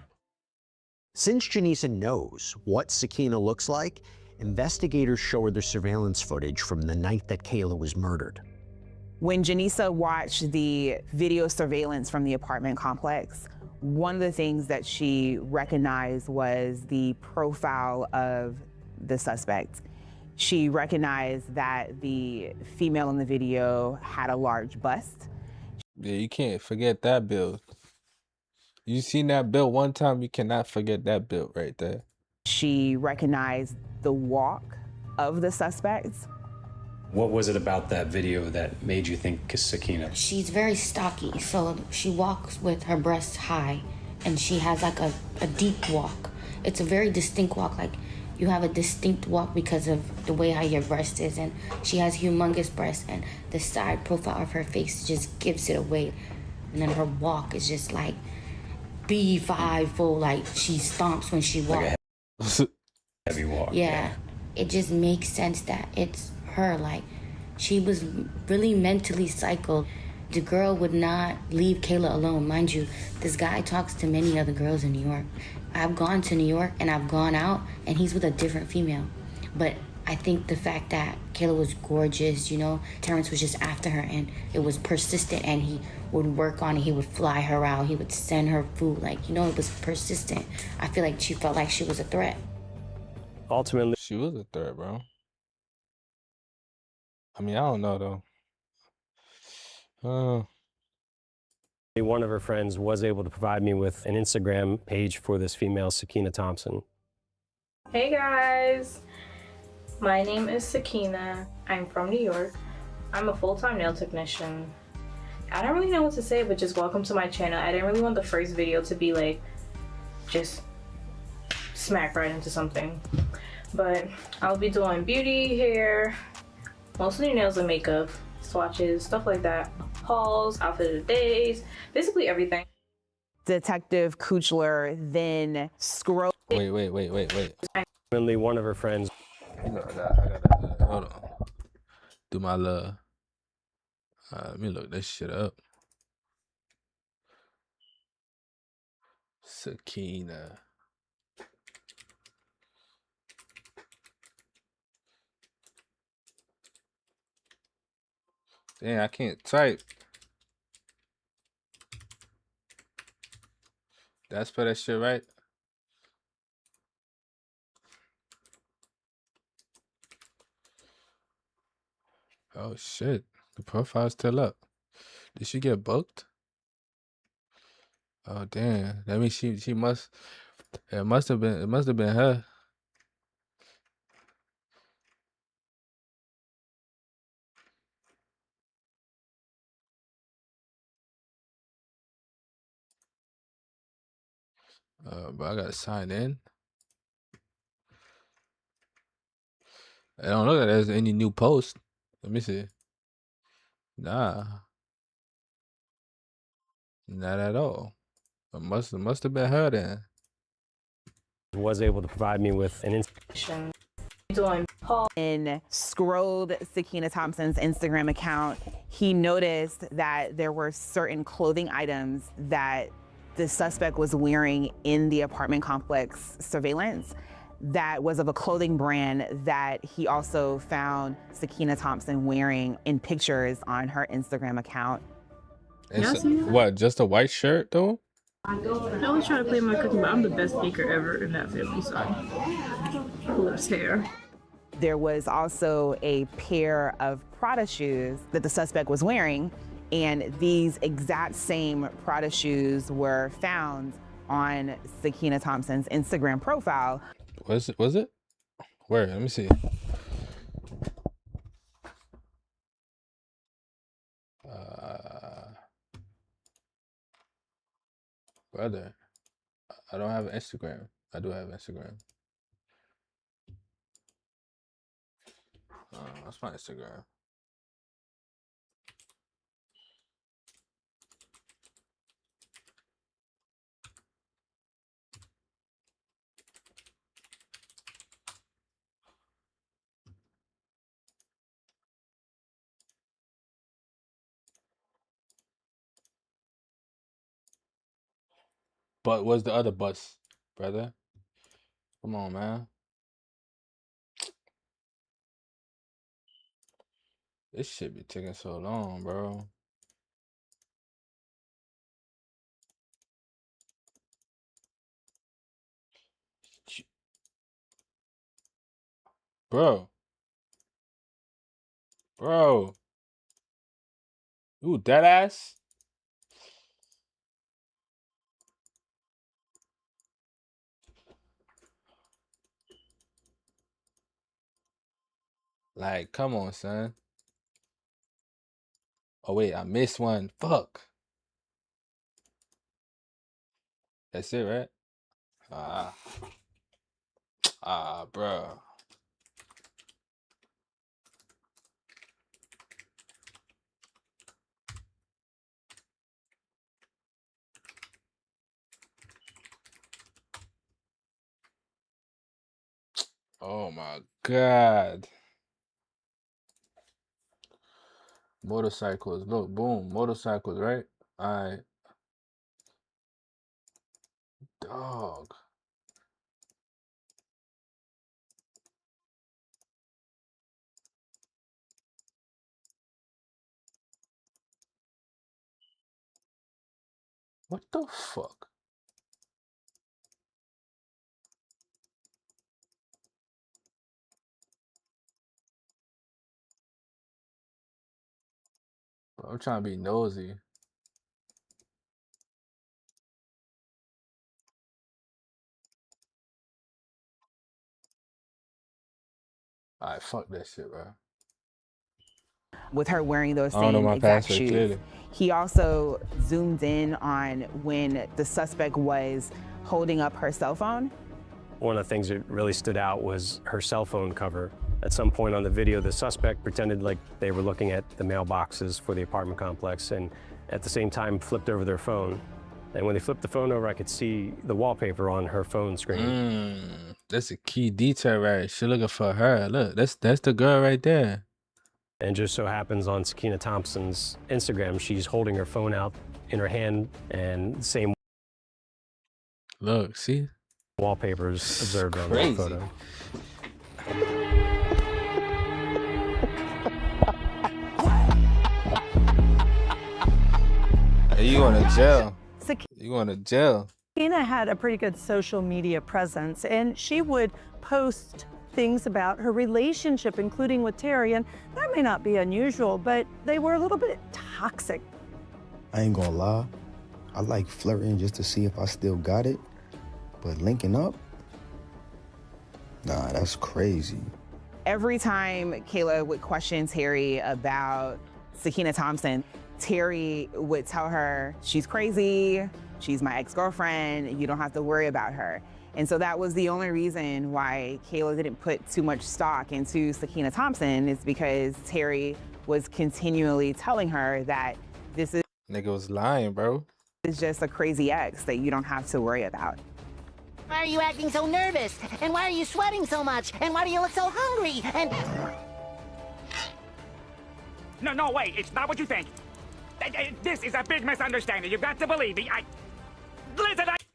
Since Janisa knows what Sakina looks like, investigators show her the surveillance footage from the night that Kayla was murdered. When Janisa watched the video surveillance from the apartment complex, one of the things that she recognized was the profile of the suspect. She recognized that the female in the video had a large bust. Yeah, you can't forget that build. You seen that build one time, you cannot forget that build right there. She recognized the walk of the suspects. What was it about that video that made you think Sakina? She's very stocky, so she walks with her breasts high, and she has like a deep walk. It's a very distinct walk, like you have a distinct walk because of the way how your breast is, and she has humongous breasts, and the side profile of her face just gives it away. And then her walk is just like B5 full, like she stomps when she walks. Like a heavy walk. Yeah, it just makes sense that it's her. Like, she was really mentally cycled. The girl would not leave Kayla alone. Mind you, this guy talks to many other girls in New York. I've gone to New York and I've gone out and he's with a different female. But I think the fact that Kayla was gorgeous, you know, Terrence was just after her and it was persistent, and he would work on it. He would fly her out. He would send her food. Like, you know, it was persistent. I feel like she felt like she was a threat. Ultimately, she was a threat, bro. I mean, I don't know though. One of her friends was able to provide me with an Instagram page for this female, Sakina Thompson. Hey guys, my name is Sakina. I'm from New York. I'm a full-time nail technician. I don't really know what to say, but just welcome to my channel. I didn't really want the first video to be like, just smack right into something. But I'll be doing beauty, hair, mostly nails and makeup, swatches, stuff like that. Hauls, outfit of the days, basically everything. Detective Kuchler then scrolled. Wait. Ultimately, one of her friends. You know, I gotta hold on. Do my love. Let me look this shit up. Sakina. Damn, I can't type. Did I spell that shit right? Oh shit. The profile's still up. Did she get booked? Oh damn. That means she must it must have been her. But I gotta sign in. I don't look like there's any new posts. Let me see. Nah. Not at all. It must have been her then. Was able to provide me with an Instagram. And scrolled Sakina Thompson's Instagram account, he noticed that there were certain clothing items that the suspect was wearing in the apartment complex surveillance that was of a clothing brand that he also found Sakina Thompson wearing in pictures on her Instagram account. What, just a white shirt though? I always try to play my cooking, but I'm the best baker ever in that family, so lips hair. There was also a pair of Prada shoes that the suspect was wearing, and these exact same Prada shoes were found on Sakina Thompson's Instagram profile. Was it? Where? Let me see. Brother, I don't have Instagram. I do have Instagram. That's my Instagram. But where's the other bus, brother? Come on, man. This shit be taking so long, bro. Bro. Bro. Ooh, dead ass. Like, come on, son. Oh, wait, I missed one. Fuck. That's it, right? Bro. Oh my God. Motorcycles. Look, boom. Motorcycles, right? Alright. Dog. What the fuck? Bro, I'm trying to be nosy. Alright, fuck that shit, bro. With her wearing those I don't know same my exact password, shoes. clearly. He also zoomed in on when the suspect was holding up her cell phone. One of the things that really stood out was her cell phone cover. At some point on the video, the suspect pretended like they were looking at the mailboxes for the apartment complex and at the same time flipped over their phone. And when they flipped the phone over, I could see the wallpaper on her phone screen. That's a key detail, right? She looking for her. Look, that's the girl right there. And just so happens on Sakina Thompson's Instagram, she's holding her phone out in her hand and same Look, see? Wallpapers observed on that Crazy. photo. Hey, you going to jail. You going to jail. Sakina had a pretty good social media presence, and she would post things about her relationship, including with Terry, and that may not be unusual, but they were a little bit toxic. I ain't gonna lie, I like flirting just to see if I still got it, but linking up? Nah, that's crazy. Every time Kayla would question Terry about Sakina Thompson, Terry would tell her, she's crazy, she's my ex-girlfriend, you don't have to worry about her. And so that was the only reason why Kayla didn't put too much stock into Sakina Thompson, is because Terry was continually telling her that this is Nigga was lying, bro. just a crazy ex that you don't have to worry about. Why are you acting so nervous? And why are you sweating so much? And why do you look so hungry? And... No, wait, it's not what you think. This is a big misunderstanding. You've got to believe me.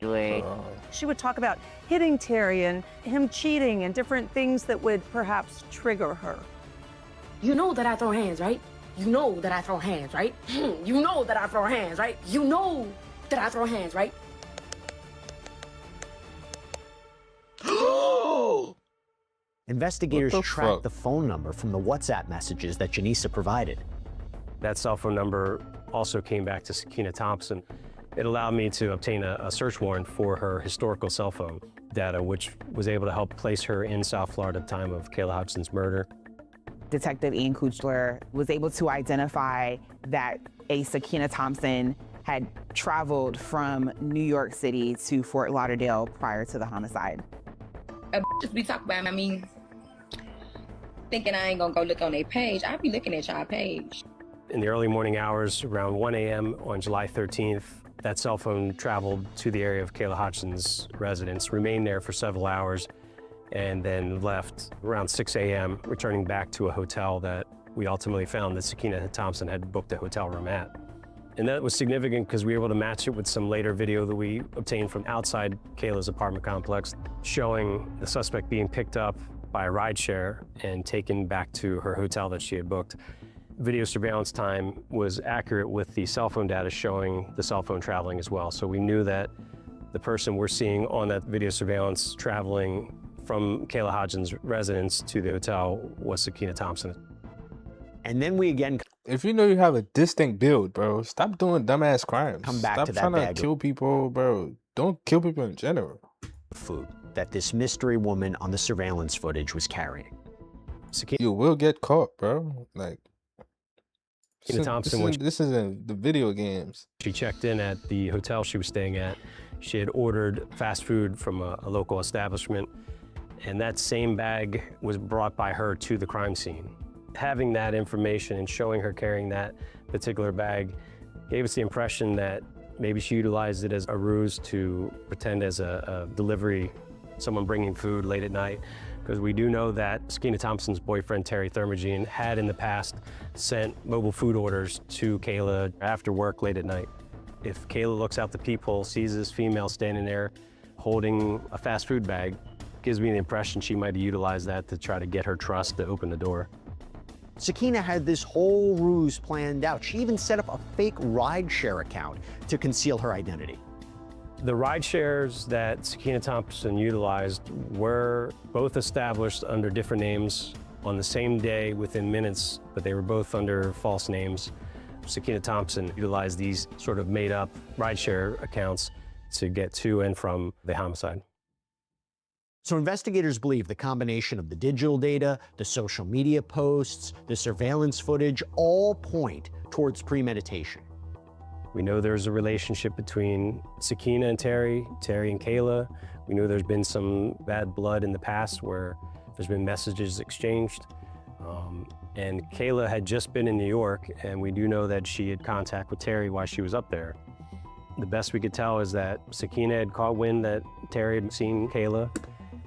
Listen, She would talk about hitting Terry and him cheating and different things that would perhaps trigger her. You know that I throw hands, right? You know that I throw hands, right? You know that I throw hands, right? You know that I throw hands, right? Investigators What the tracked fuck? the phone number from the WhatsApp messages that Janissa provided. That cell phone number also came back to Sakina Thompson. It allowed me to obtain a search warrant for her historical cell phone data, which was able to help place her in South Florida at the time of Kayla Hodgson's murder. Detective Ian Kuchler was able to identify that a Sakina Thompson had traveled from New York City to Fort Lauderdale prior to the homicide. Just we talk about, I mean, thinking I ain't gonna go look on their page, I be looking at y'all page. In the early morning hours, around 1 a.m. on July 13th, that cell phone traveled to the area of Kayla Hodgson's residence, remained there for several hours, and then left around 6 a.m., returning back to a hotel that we ultimately found that Sakina Thompson had booked a hotel room at. And that was significant because we were able to match it with some later video that we obtained from outside Kayla's apartment complex, showing the suspect being picked up by a rideshare and taken back to her hotel that she had booked. Video surveillance time was accurate with the cell phone data showing the cell phone traveling as well. So we knew that the person we're seeing on that video surveillance traveling from Kayla Hodgson's residence to the hotel was Sakina Thompson. And then we again... If you know you have a distinct build, bro, stop doing dumbass crimes. Come back stop to that trying bag to kill people, bro. Don't kill people in general. Food that this mystery woman on the surveillance footage was carrying. You will get caught, bro. Like, Sakina Thompson, this isn't the video games. She checked in at the hotel she was staying at. She had ordered fast food from a local establishment, and that same bag was brought by her to the crime scene. Having that information and showing her carrying that particular bag gave us the impression that maybe she utilized it as a ruse to pretend as a delivery, someone bringing food late at night, because we do know that Sakina Thompson's boyfriend, Terry Thermogene, had in the past sent mobile food orders to Kayla after work late at night. If Kayla looks out the peephole, sees this female standing there holding a fast food bag, gives me the impression she might have utilized that to try to get her trust to open the door. Sakina had this whole ruse planned out. She even set up a fake rideshare account to conceal her identity. The ride shares that Sakina Thompson utilized were both established under different names on the same day within minutes, but they were both under false names. Sakina Thompson utilized these sort of made-up rideshare accounts to get to and from the homicide. So investigators believe the combination of the digital data, the social media posts, the surveillance footage all point towards premeditation. We know there's a relationship between Sakina and Terry, Terry and Kayla. We know there's been some bad blood in the past where there's been messages exchanged. And Kayla had just been in New York, and we do know that she had contact with Terry while she was up there. The best we could tell is that Sakina had caught wind that Terry had seen Kayla.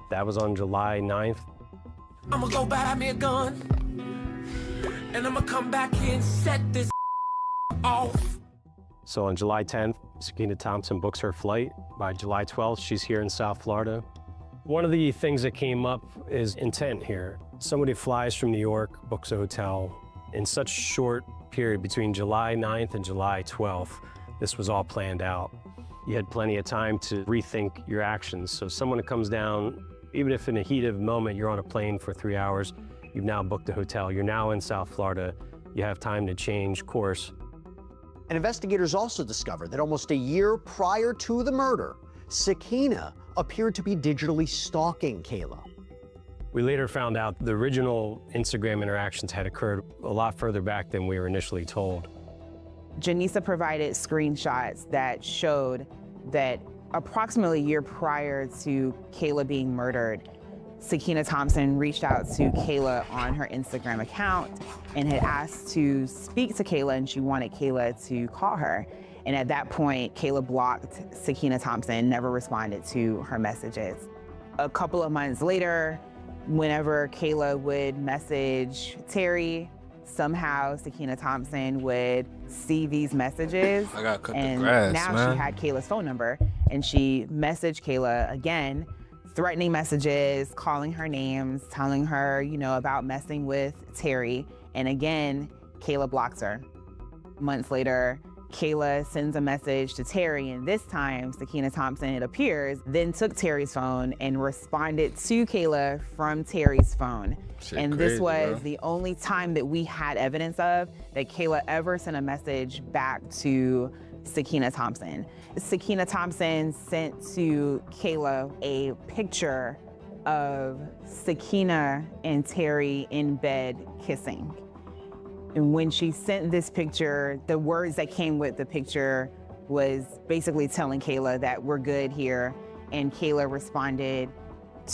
That was on July 9th. I'm gonna go buy me a gun, and I'm gonna come back here and set this off. So on July 10th, Sakina Thompson books her flight. By July 12th, she's here in South Florida. One of the things that came up is intent here. Somebody flies from New York, books a hotel. In such a short period between July 9th and July 12th, this was all planned out. You had plenty of time to rethink your actions. So someone that comes down, even if in a heat of moment you're on a plane for 3 hours, you've now booked a hotel, you're now in South Florida, you have time to change course. And investigators also discovered that almost a year prior to the murder, Sakina appeared to be digitally stalking Kayla. We later found out the original Instagram interactions had occurred a lot further back than we were initially told. Janisa provided screenshots that showed that approximately a year prior to Kayla being murdered, Sakina Thompson reached out to Kayla on her Instagram account and had asked to speak to Kayla, and she wanted Kayla to call her. And at that point, Kayla blocked Sakina Thompson, never responded to her messages. A couple of months later, whenever Kayla would message Terry, somehow Sakina Thompson would see these messages. I gotta cut and the grass, now man. she had Kayla's phone number, and she messaged Kayla again, threatening messages, calling her names, telling her, about messing with Terry. And again, Kayla blocks her. Months later, Kayla sends a message to Terry, and this time Sakina Thompson, it appears, then took Terry's phone and responded to Kayla from Terry's phone. Shit This crazy, was bro. the only time that we had evidence of that Kayla ever sent a message back to Sakina Thompson. Sakina Thompson sent to Kayla a picture of Sakina and Terry in bed kissing. And when she sent this picture, the words that came with the picture was basically telling Kayla that we're good here. And Kayla responded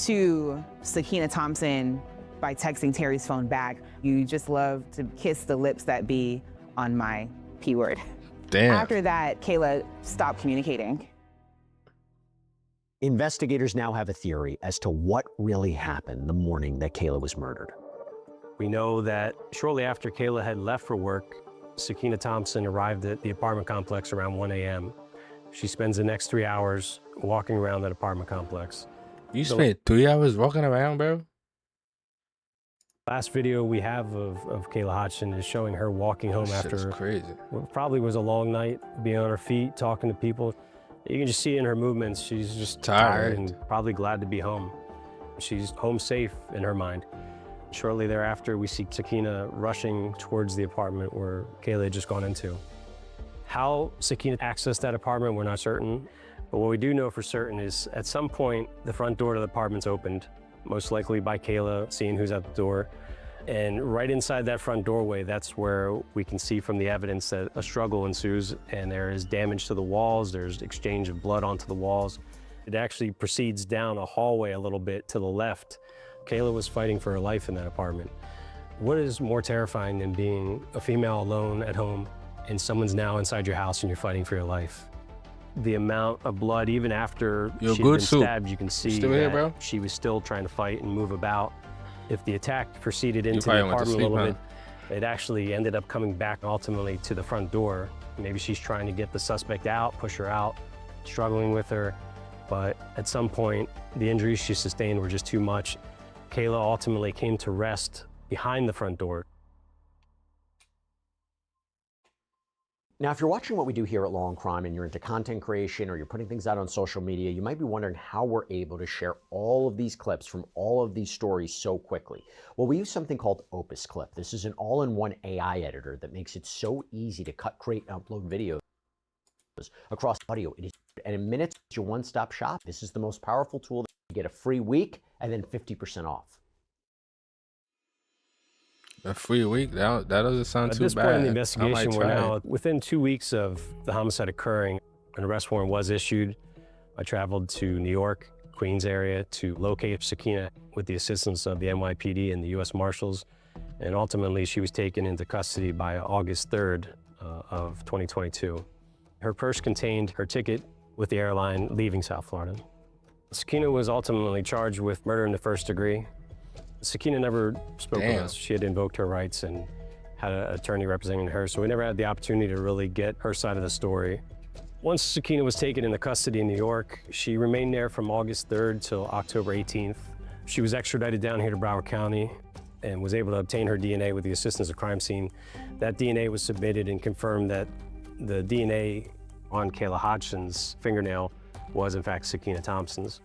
to Sakina Thompson by texting Terry's phone back, "You just love to kiss the lips that be on my P word." Damn. After that, Kayla stopped communicating. Investigators now have a theory as to what really happened the morning that Kayla was murdered. We know that shortly after Kayla had left for work, Sakina Thompson arrived at the apartment complex around 1 a.m. She spends the next 3 hours walking around that apartment complex. You spent 3 hours walking around, bro? Last video we have of Kayla Hodgson is showing her walking home That shit's after crazy. what probably was a long night, being on her feet, talking to people. You can just see in her movements, she's just tired and probably glad to be home. She's home safe in her mind. Shortly thereafter, we see Sakina rushing towards the apartment where Kayla had just gone into. How Sakina accessed that apartment, we're not certain. But what we do know for certain is at some point, the front door to the apartment's opened, most likely by Kayla seeing who's at the door. And right inside that front doorway, that's where we can see from the evidence that a struggle ensues and there is damage to the walls, there's exchange of blood onto the walls. It actually proceeds down a hallway a little bit to the left. Kayla was fighting for her life in that apartment. What is more terrifying than being a female alone at home and someone's now inside your house and you're fighting for your life? The amount of blood, even after she'd been stabbed, you can see that she was still trying to fight and move about. If the attack proceeded into the apartment a little bit, it actually ended up coming back ultimately to the front door. Maybe she's trying to get the suspect out, push her out, struggling with her. But at some point, the injuries she sustained were just too much. Kayla ultimately came to rest behind the front door. Now, if you're watching what we do here at Law and Crime and you're into content creation or you're putting things out on social media, you might be wondering how we're able to share all of these clips from all of these stories so quickly. Well, we use something called Opus Clip. This is an all-in-one AI editor that makes it so easy to cut, create, and upload videos across audio. It is, and in minutes, it's your one-stop shop. This is the most powerful tool that you get a free week and then 50% off. A free week? That doesn't sound too bad. At this point in the investigation, we're now within 2 weeks of the homicide occurring. An arrest warrant was issued. I traveled to New York, Queens area to locate Sakina with the assistance of the NYPD and the U.S. Marshals. And ultimately, she was taken into custody by August 3rd of 2022. Her purse contained her ticket with the airline leaving South Florida. Sakina was ultimately charged with murder in the first degree. Sakina never spoke with us. She had invoked her rights and had an attorney representing her, so we never had the opportunity to really get her side of the story. Once Sakina was taken into custody in New York, she remained there from August 3rd till October 18th. She was extradited down here to Broward County and was able to obtain her DNA with the assistance of crime scene. That DNA was submitted and confirmed that the DNA on Kayla Hodgson's fingernail was in fact Sakina Thompson's.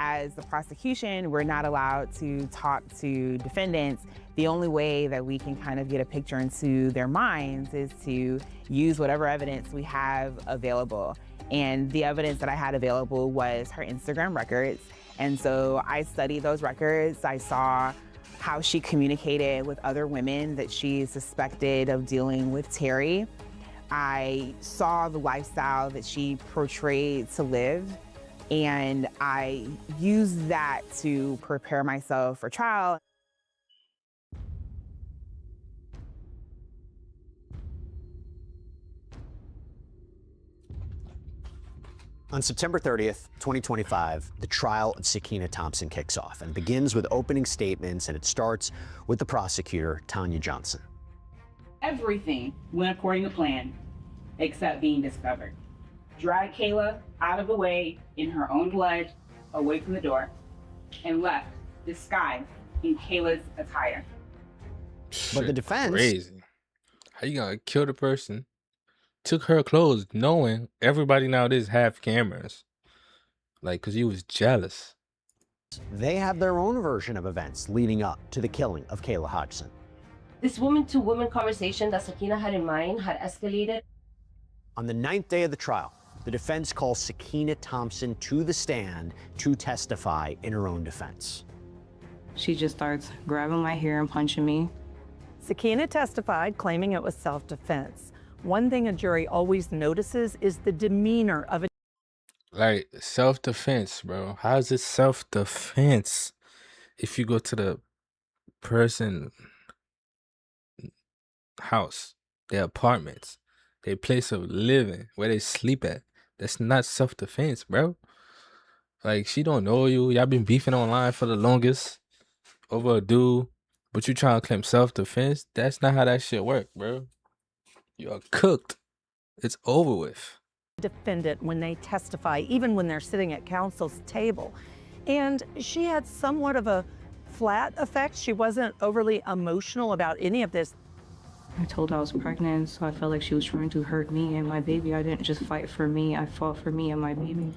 As the prosecution, we're not allowed to talk to defendants. The only way that we can kind of get a picture into their minds is to use whatever evidence we have available. And the evidence that I had available was her Instagram records. And so I studied those records. I saw how she communicated with other women that she suspected of dealing with Terry. I saw the lifestyle that she portrayed to live. And I used that to prepare myself for trial. On September 30th, 2025, the trial of Sakina Thompson kicks off and begins with opening statements, and it starts with the prosecutor, Tanya Johnson. Everything went according to plan, except being discovered. Dragged Kayla out of the way in her own blood, away from the door, and left disguised in Kayla's attire. But the defense... Crazy. How you gonna kill the person? Took her clothes knowing everybody nowadays have cameras. Like, cause you was jealous. They have their own version of events leading up to the killing of Kayla Hodgson. This woman-to-woman conversation that Sakina had in mind had escalated. On the 9th day of the trial, the defense calls Sakina Thompson to the stand to testify in her own defense. She just starts grabbing my hair and punching me. Sakina testified, claiming it was self-defense. One thing a jury always notices is the demeanor of a... Like, self-defense, bro. How is it self-defense if you go to the person house, their apartments, their place of living, where they sleep at? That's not self-defense, bro. Like, she don't know you. Y'all been beefing online for the longest over a dude, but you trying to claim self-defense? That's not how that shit work, bro. You're cooked. It's over with. Defendant when they testify, even when they're sitting at counsel's table. And she had somewhat of a flat effect. She wasn't overly emotional about any of this. I told her I was pregnant, so I felt like she was trying to hurt me and my baby. I didn't just fight for me, I fought for me and my baby.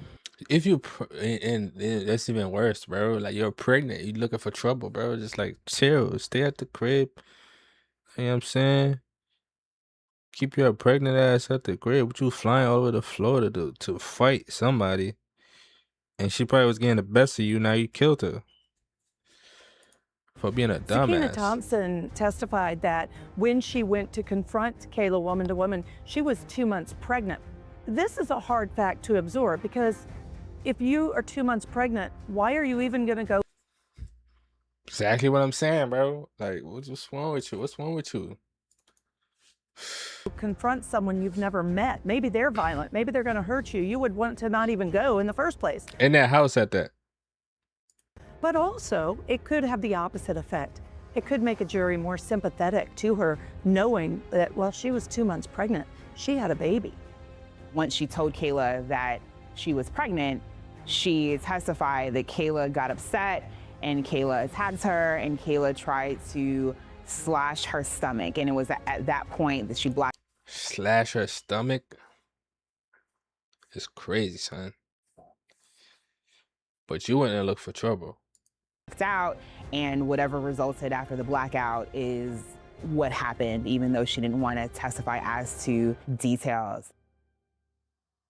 If you and that's even worse, bro. Like you're pregnant, you looking for trouble, bro. Just like chill, stay at the crib. You know what I'm saying? Keep your pregnant ass at the crib. What you flying all over to Florida to fight somebody? And she probably was getting the best of you. Now you killed her for being a Sakina dumbass. Thompson testified that when she went to confront Kayla woman to woman, she was 2 months pregnant. This is a hard fact to absorb because if you are 2 months pregnant, why are you even going to go Exactly what I'm saying, bro. Like, what's wrong with you? What's wrong with you? confront someone you've never met? Maybe they're violent. Maybe they're going to hurt you. You would want to not even go in the first place. In that house at that. But also, it could have the opposite effect. It could make a jury more sympathetic to her, knowing that, well, she was 2 months pregnant. She had a baby. Once she told Kayla that she was pregnant, she testified that Kayla got upset and Kayla attacked her and Kayla tried to slash her stomach. And it was at that point that she blacked Slash her stomach? It's crazy, son. But you went and looked for trouble. out, and whatever resulted after the blackout is what happened, even though she didn't want to testify as to details.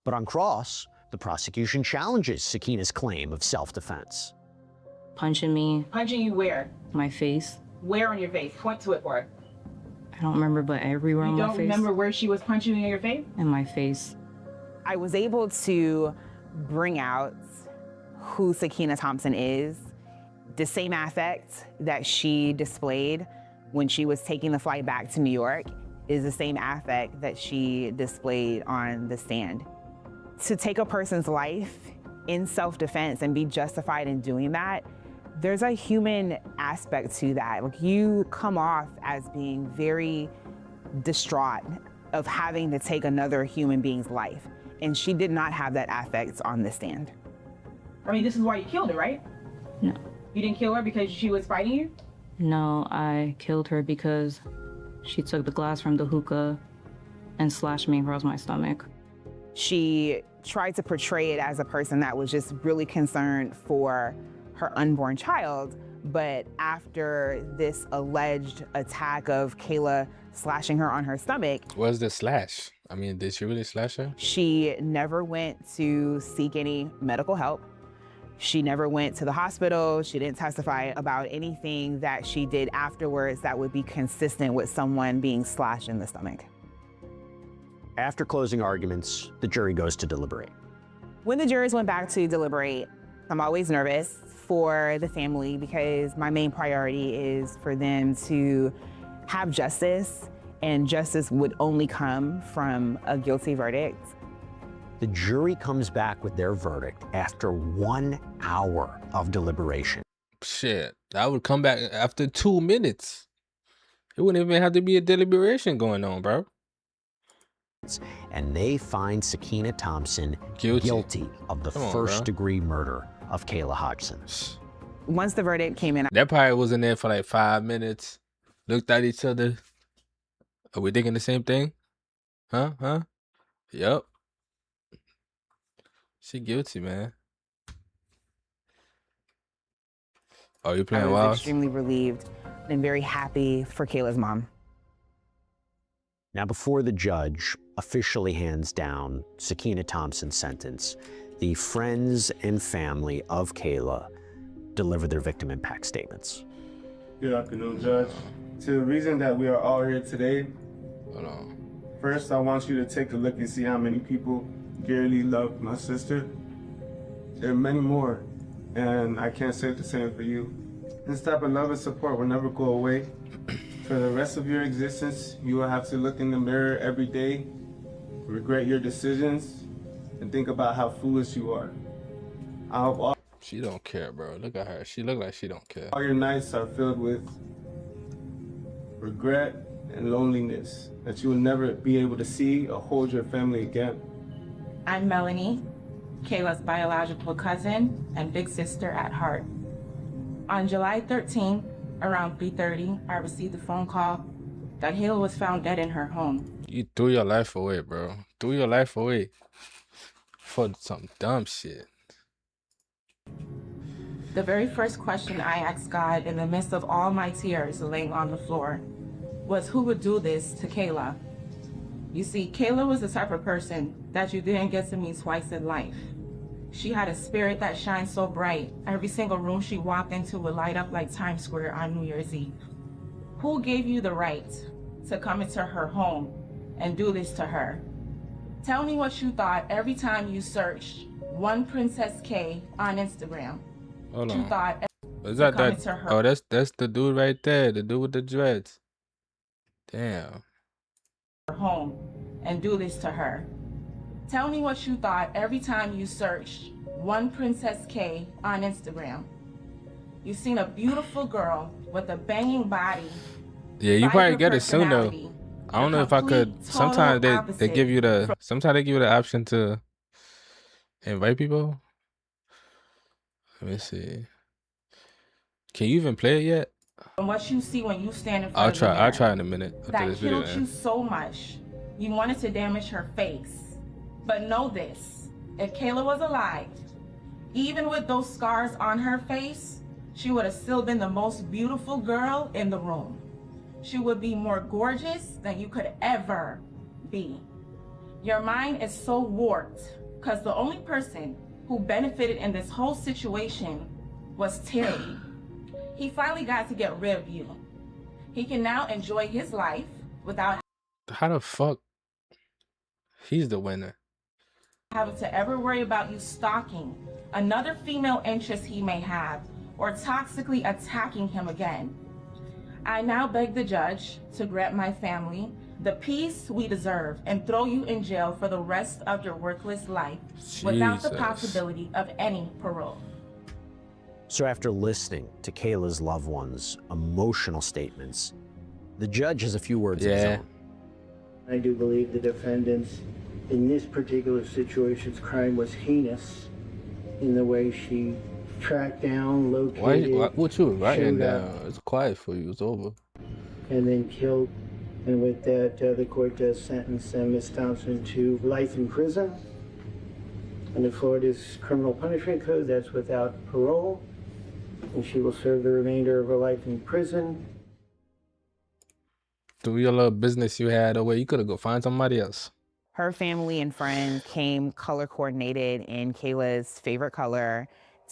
But on cross, the prosecution challenges Sakina's claim of self-defense. Punching me. Punching you where? My face. Where on your face? Point to it for us. I don't remember, but everywhere on You my don't face. remember where she was punching you in your face? In my face. I was able to bring out who Sakina Thompson is. The same affect that she displayed when she was taking the flight back to New York is the same affect that she displayed on the stand. To take a person's life in self-defense and be justified in doing that, there's a human aspect to that. Like, you come off as being very distraught of having to take another human being's life. And she did not have that affect on the stand. I mean, this is why you killed her, right? No. You didn't kill her because she was fighting you? No, I killed her because she took the glass from the hookah and slashed me across my stomach. She tried to portray it as a person that was just really concerned for her unborn child, but after this alleged attack of Kayla slashing her on her stomach. What's the slash? I mean, did she really slash her? She never went to seek any medical help. She never went to the hospital. She didn't testify about anything that she did afterwards that would be consistent with someone being slashed in the stomach. After closing arguments, the jury goes to deliberate. When the jurors went back to deliberate, I'm always nervous for the family because my main priority is for them to have justice, and justice would only come from a guilty verdict. The jury comes back with their verdict after 1 hour of deliberation. Shit, I would come back after 2 minutes. It wouldn't even have to be a deliberation going on, bro. And they find Sakina Thompson guilty of the first-degree murder of Kayla Hodgson. Once the verdict came in, That probably was in there for like 5 minutes. Looked at each other. Are we thinking the same thing? Huh? Yup. She guilty, man. Oh, you I playing was wild? extremely relieved and very happy for Kayla's mom. Now, before the judge officially hands down Sakina Thompson's sentence, the friends and family of Kayla deliver their victim impact statements. Good afternoon, Judge. To the reason that we are all here today, first I want you to take a look and see how many people dearly love my sister. There are many more, and I can't say the same for you. This type of love and support will never go away. For the rest of your existence, you will have to look in the mirror every day, regret your decisions, and think about how foolish you are. I hope all She don't care, bro. Look at her. She look like she don't care. your nights are filled with regret and loneliness, that you will never be able to see or hold your family again. I'm Melanie, Kayla's biological cousin and big sister at heart. On July 13th, around 3:30, I received a phone call that Kayla was found dead in her home. You threw your life away, bro. Threw your life away for some dumb shit. The very first question I asked God in the midst of all my tears laying on the floor was who would do this to Kayla? You see, Kayla was the type of person that you didn't get to meet twice in life. She had a spirit that shined so bright. Every single room she walked into would light up like Times Square on New Year's Eve. Who gave you the right to come into her home and do this to her? Tell me what you thought every time you searched One Princess K on Instagram. Hold You on. thought Is that come that? into her Oh, that's the dude right there. The dude with the dreads. Damn. home and do this to her. Tell me what you thought every time you searched One Princess K on Instagram. You seen a beautiful girl with a banging body. Yeah, you probably vibrant get it soon though. personality, I don't the know if I could. complete, Sometimes total they give you the. Sometimes they give you the option to invite people. Let me see. Can you even play it yet? And what you see when you stand in front I'll of the try. mirror. I'll try in a minute after That this video killed you ends. so much. You wanted to damage her face. But know this, if Kayla was alive, even with those scars on her face, she would have still been the most beautiful girl in the room. She would be more gorgeous than you could ever be. Your mind is so warped because the only person who benefited in this whole situation was Terry. He finally got to get rid of you. He can now enjoy his life without How the fuck? He's the winner. having to ever worry about you stalking another female interest he may have or toxically attacking him again. I now beg the judge to grant my family the peace we deserve and throw you in jail for the rest of your worthless life without the Jesus. possibility of any parole. So after listening to Kayla's loved ones' emotional statements, the judge has a few words of his own. I do believe the defendants in this particular situation's crime was heinous in the way she tracked down, located, What you writing showed up, down? It's quiet for you. It's over. and then killed. And with that, the court does sentence Ms. Thompson to life in prison. Under Florida's criminal punishment code, that's without parole. And she will serve the remainder of her life in prison. Do your little business you had away. You could have go find somebody else. Her family and friends came color coordinated in Kayla's favorite color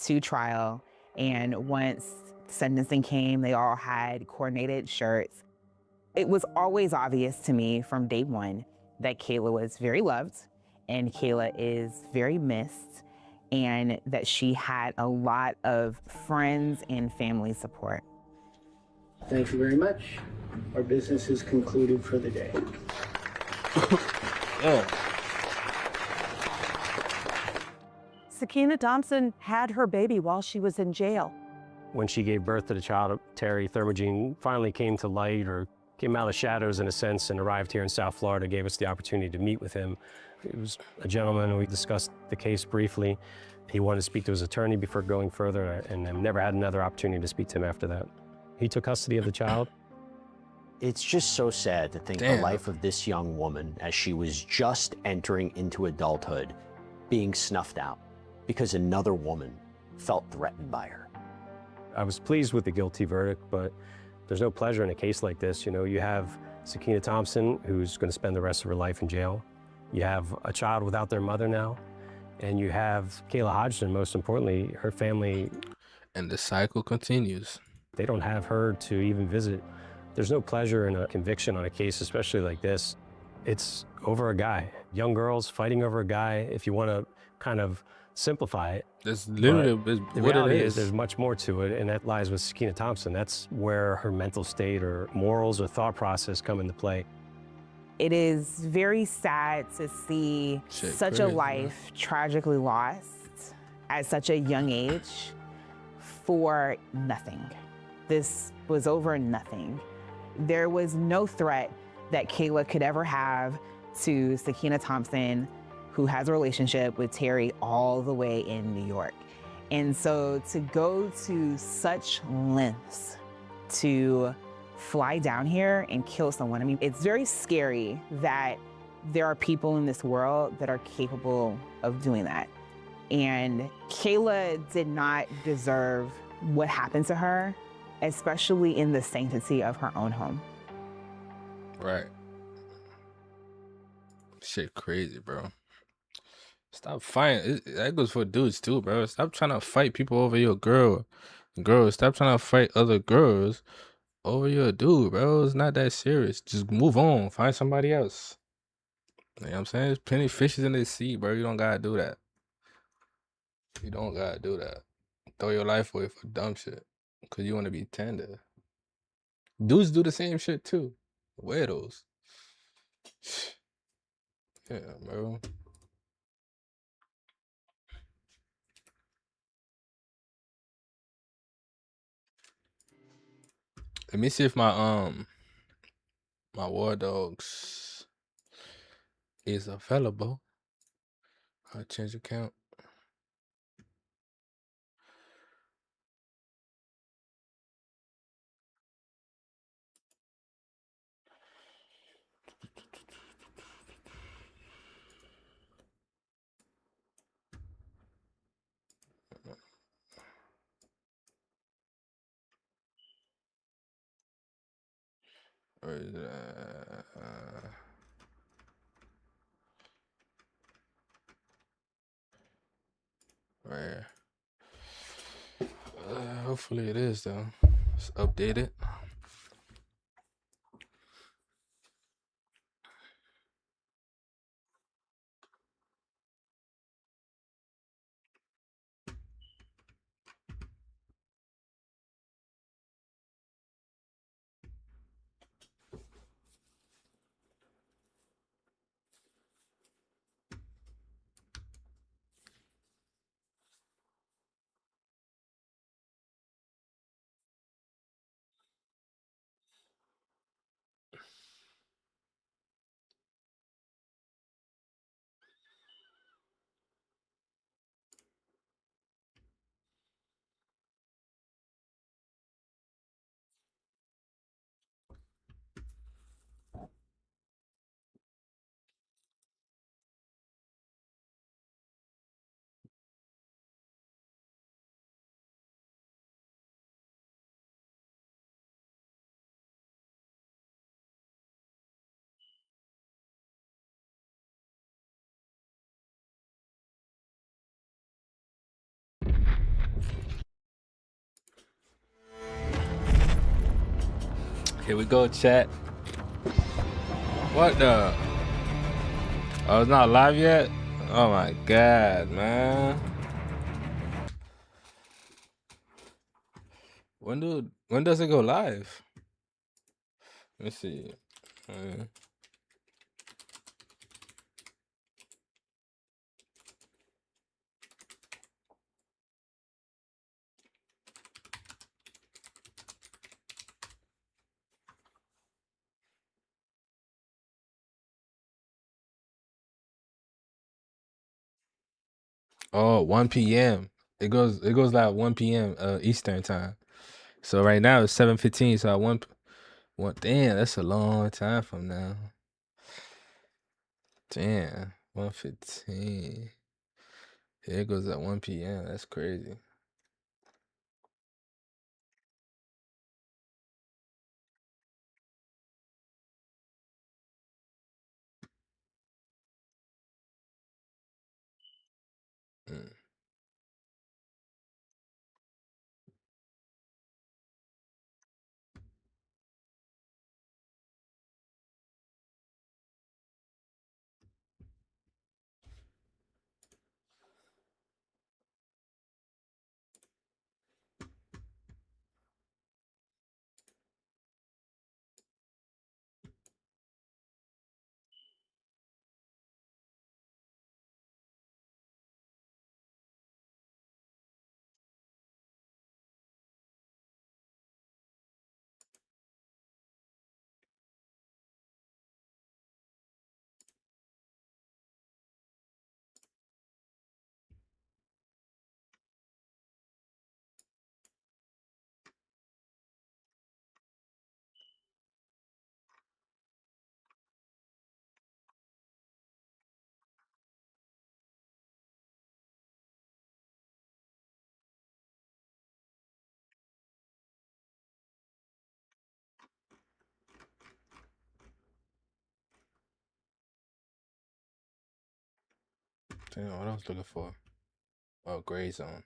to trial. And once sentencing came, they all had coordinated shirts. It was always obvious to me from day one that Kayla was very loved and Kayla is very missed and that she had a lot of friends and family support. Thank you very much. Our business is concluded for the day. Sakina Thompson had her baby while she was in jail. When she gave birth to the child, Terry Thurmagine finally came to light, or came out of the shadows in a sense, and arrived here in South Florida, gave us the opportunity to meet with him. He was a gentleman. We discussed the case briefly. He wanted to speak to his attorney before going further, and I've never had another opportunity to speak to him after that. He took custody of the child. It's just so sad to think the life of this young woman, as she was just entering into adulthood, being snuffed out because another woman felt threatened by her. I was pleased with the guilty verdict, but there's no pleasure in a case like this. You know, you have Sakina Thompson, who's going to spend the rest of her life in jail. You have a child without their mother now, and you have Kayla Hodgson, most importantly, her family. And the cycle continues. They don't have her to even visit. There's no pleasure in a conviction on a case, especially like this. It's over a guy. Young girls fighting over a guy, if you want to kind of simplify it. That's literally The what reality it is is. there's much more to it, and that lies with Sakina Thompson. That's where her mental state or morals or thought process come into play. It is very sad to see such a crazy, life tragically lost at such a young age for nothing. This was over nothing. There was no threat that Kayla could ever have to Sakina Thompson, who has a relationship with Terry all the way in New York. And so to go to such lengths to fly down here and kill someone, I mean, it's very scary that there are people in this world that are capable of doing that. And Kayla did not deserve what happened to her, especially in the sanctity of her own home. Right. Shit crazy, bro. Stop fighting. That goes for dudes too, bro. Stop trying to fight people over your girl. Girls, stop trying to fight other girls over your dude, bro. It's not that serious. Just move on. Find somebody else. You know what I'm saying? There's plenty of fishes in the sea, bro. You don't gotta do that. You don't gotta do that. Throw your life away for dumb shit. Cause you wanna be tender. Dudes do the same shit too. Weirdos. Yeah, bro. Let me see if my War Dogs is available. I'll change account. Where is that? Where? Hopefully it is though. It's updated. Here we go, chat. What the? Oh, it's not live yet? Oh my god, man. When does it go live? Let me see. Oh, 1 p.m. It goes like 1 p.m. Eastern time. So right now it's 7:15. So at one damn, that's a long time from now. Damn, 1:15. Yeah, it goes at 1 p.m. That's crazy. Mm. Damn, what I was looking for. Oh, Gray Zone.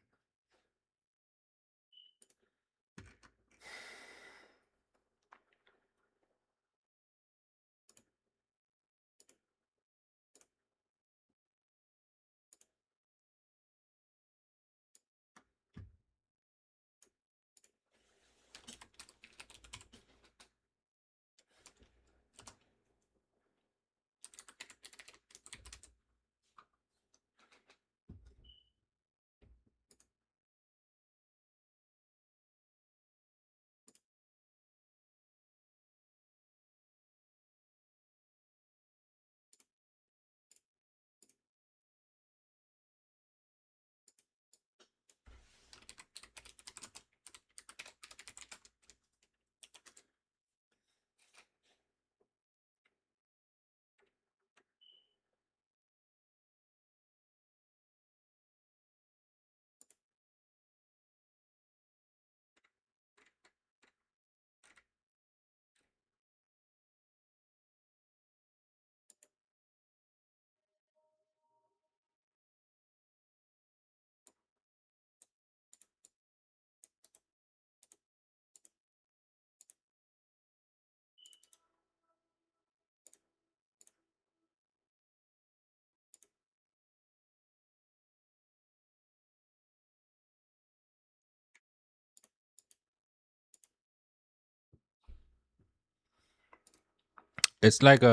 It's like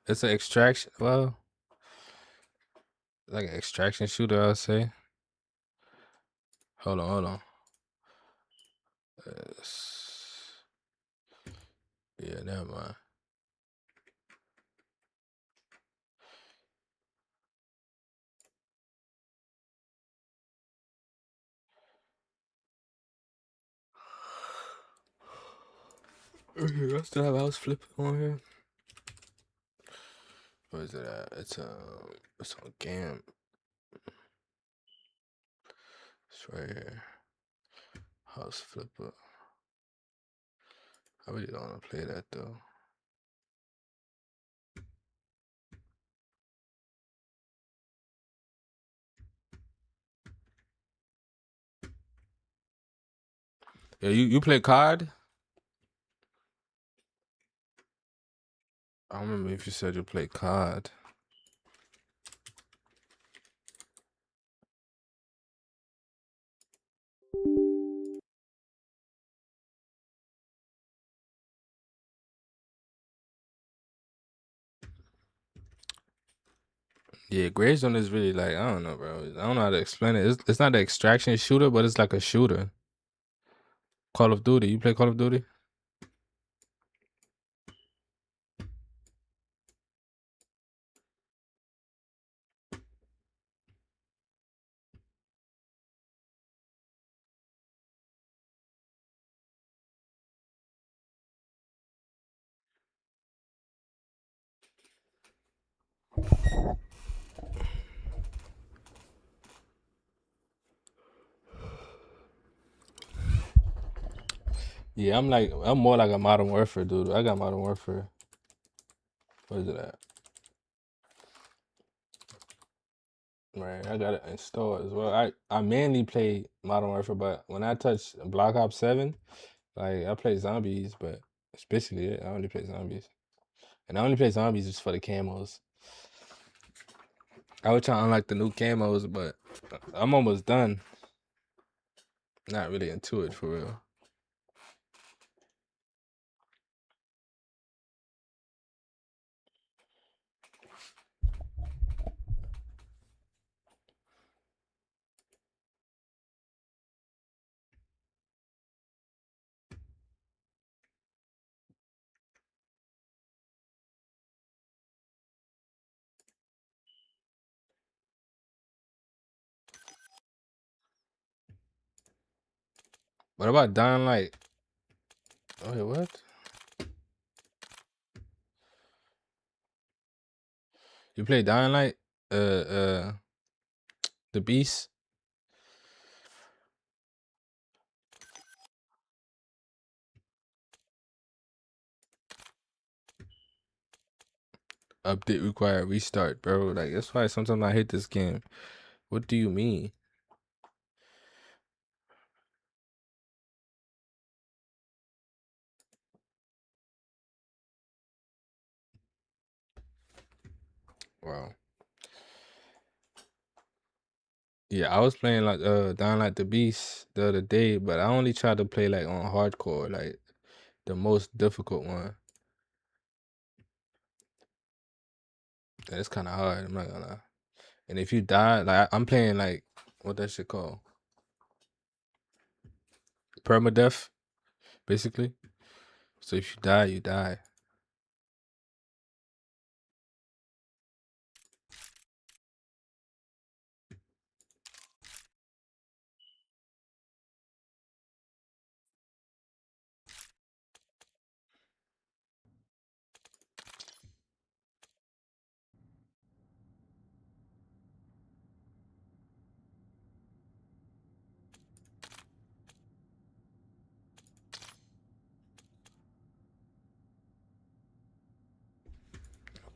it's an extraction. Well, like an extraction shooter, I'll say. Hold on. Yeah, never mind. I still have house flipping on here. What is it at? It's on GAM. It's right here. House flipper. I really don't want to play that though. Yeah, you play COD? I don't remember if you said you play COD. Yeah, Gray Zone is really like, I don't know, bro. I don't know how to explain it. It's not an extraction shooter, but it's like a shooter. Call of Duty. You play Call of Duty? Yeah, I'm more like a Modern Warfare dude. I got Modern Warfare. What is it at? Right, I got it installed as well. I mainly play Modern Warfare, but when I touch Black Ops 7, like I play zombies, but it's basically it. I only play zombies. And I only play zombies just for the camos. I was trying to unlock the new camos, but I'm almost done. Not really into it for real. What about Dying Light? Oh, wait, what? You play Dying Light? The Beast? Update required. Restart, bro. Like that's why sometimes I hate this game. What do you mean? Wow. Yeah, I was playing like Down Like the Beast the other day, but I only tried to play like on hardcore, like the most difficult one. And it's kind of hard. I'm not gonna lie. And if you die, like I'm playing like what that shit called, permadeath, basically. So if you die, you die.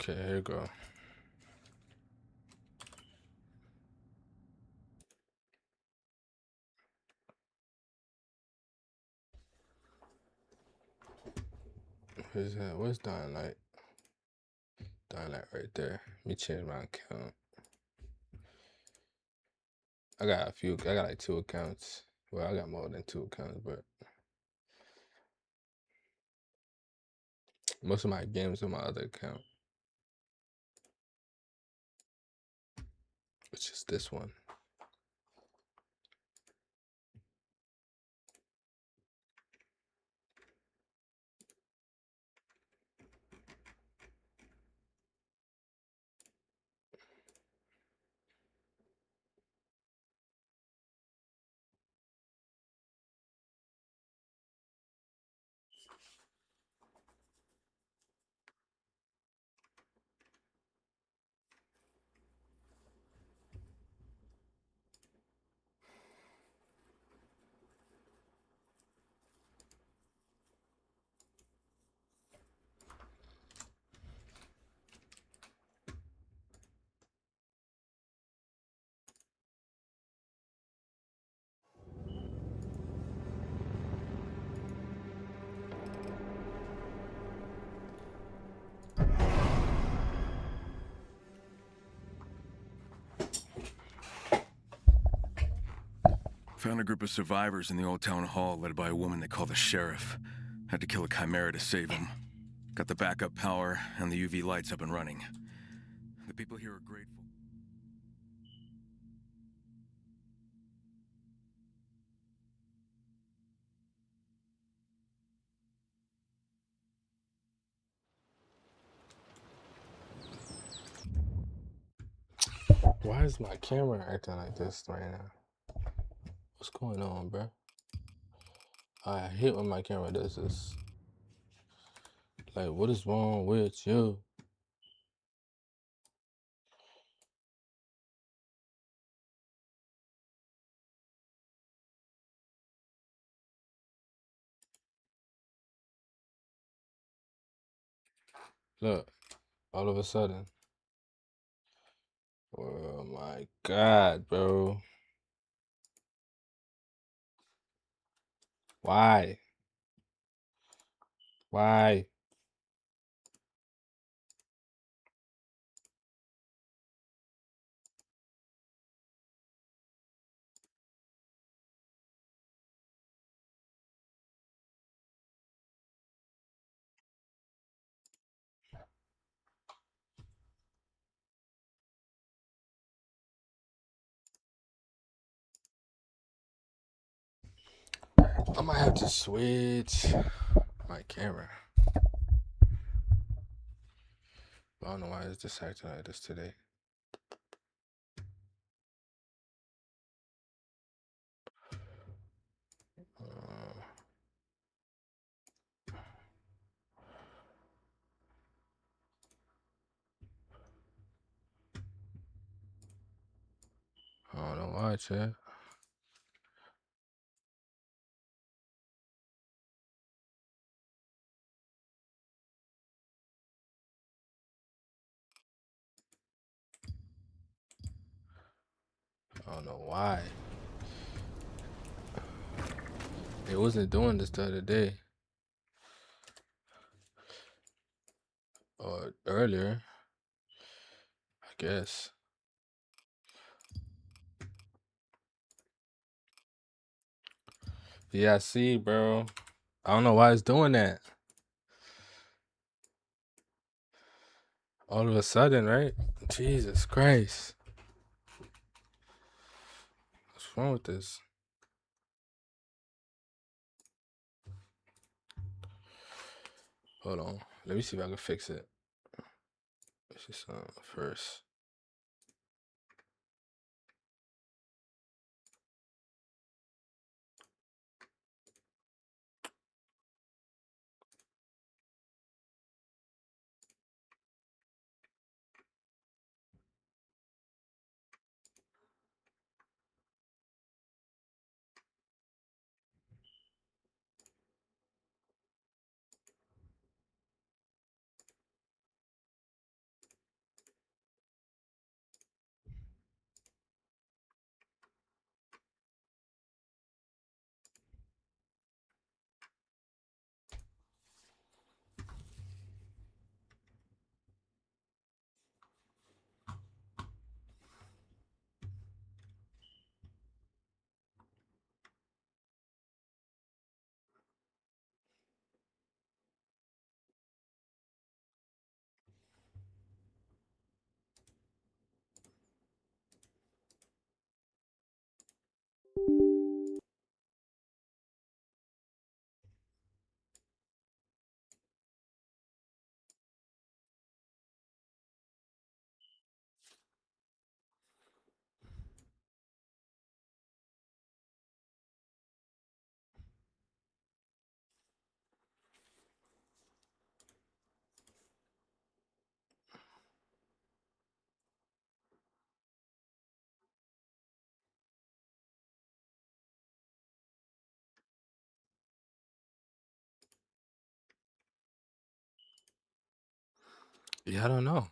Okay, here you go. Where's that? Where's Dying Light? Dying Light right there. Let me change my account. I got a few. I got like 2 accounts. Well, I got more than 2 accounts, but most of my games on my other account, which is this one. Found a group of survivors in the old town hall led by a woman they call the sheriff. Had to kill a chimera to save them. Got the backup power and the UV lights up and running. The people here are grateful. Why is my camera acting like this right now? What's going on, bro? I hate when my camera does this. Like, what is wrong with you? Look, all of a sudden. Oh my God, bro. Why? Why? I might have to switch my camera. I don't know why it's just acting like this today. I don't know why, Chad. I don't know why. It wasn't doing this the other day. Or earlier. I guess. Yeah, see, bro. I don't know why it's doing that. All of a sudden, right? Jesus Christ. What's wrong with this? Hold on. Let me see if I can fix it. Let's just first. Yeah, I don't know.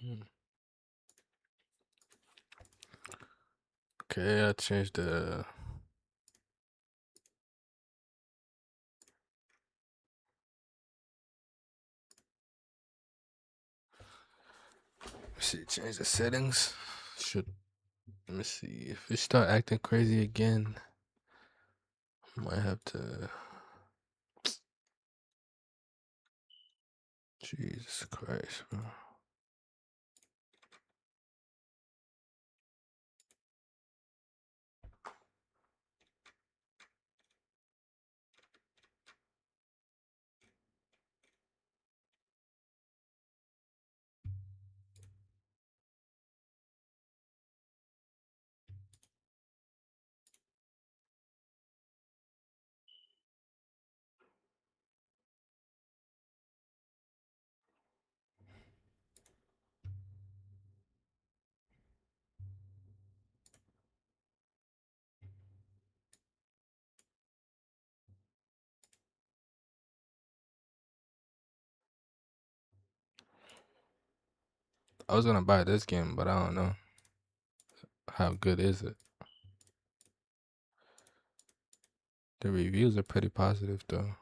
Hmm. Okay, I changed the. Let's see, change the settings. Should let me see if it start acting crazy again. I might have to. Jesus Christ, bro. I was gonna buy this game, but I don't know how good is it. The reviews are pretty positive though.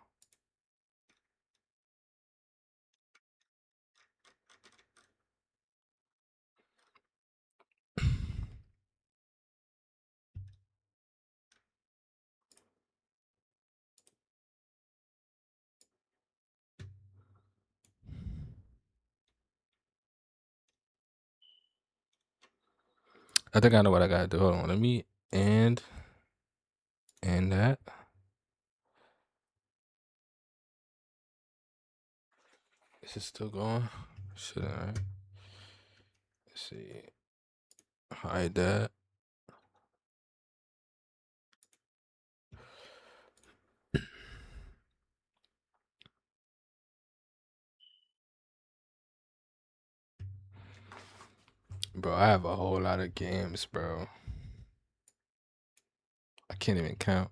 I think I know what I gotta do. Hold on, let me end that. Is it still going? Shouldn't I? Let's see. Hide that. Bro, I have a whole lot of games, bro. I can't even count.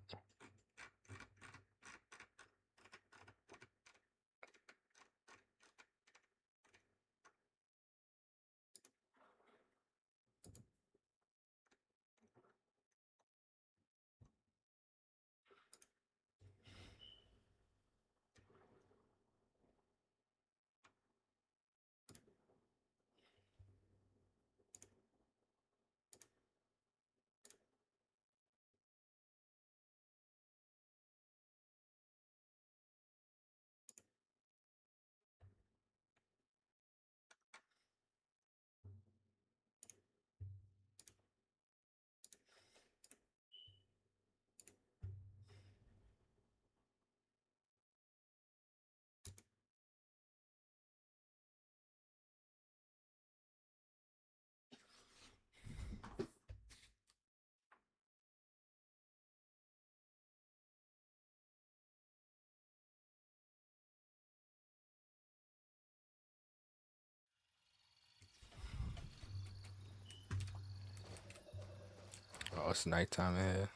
Oh, it's nighttime here.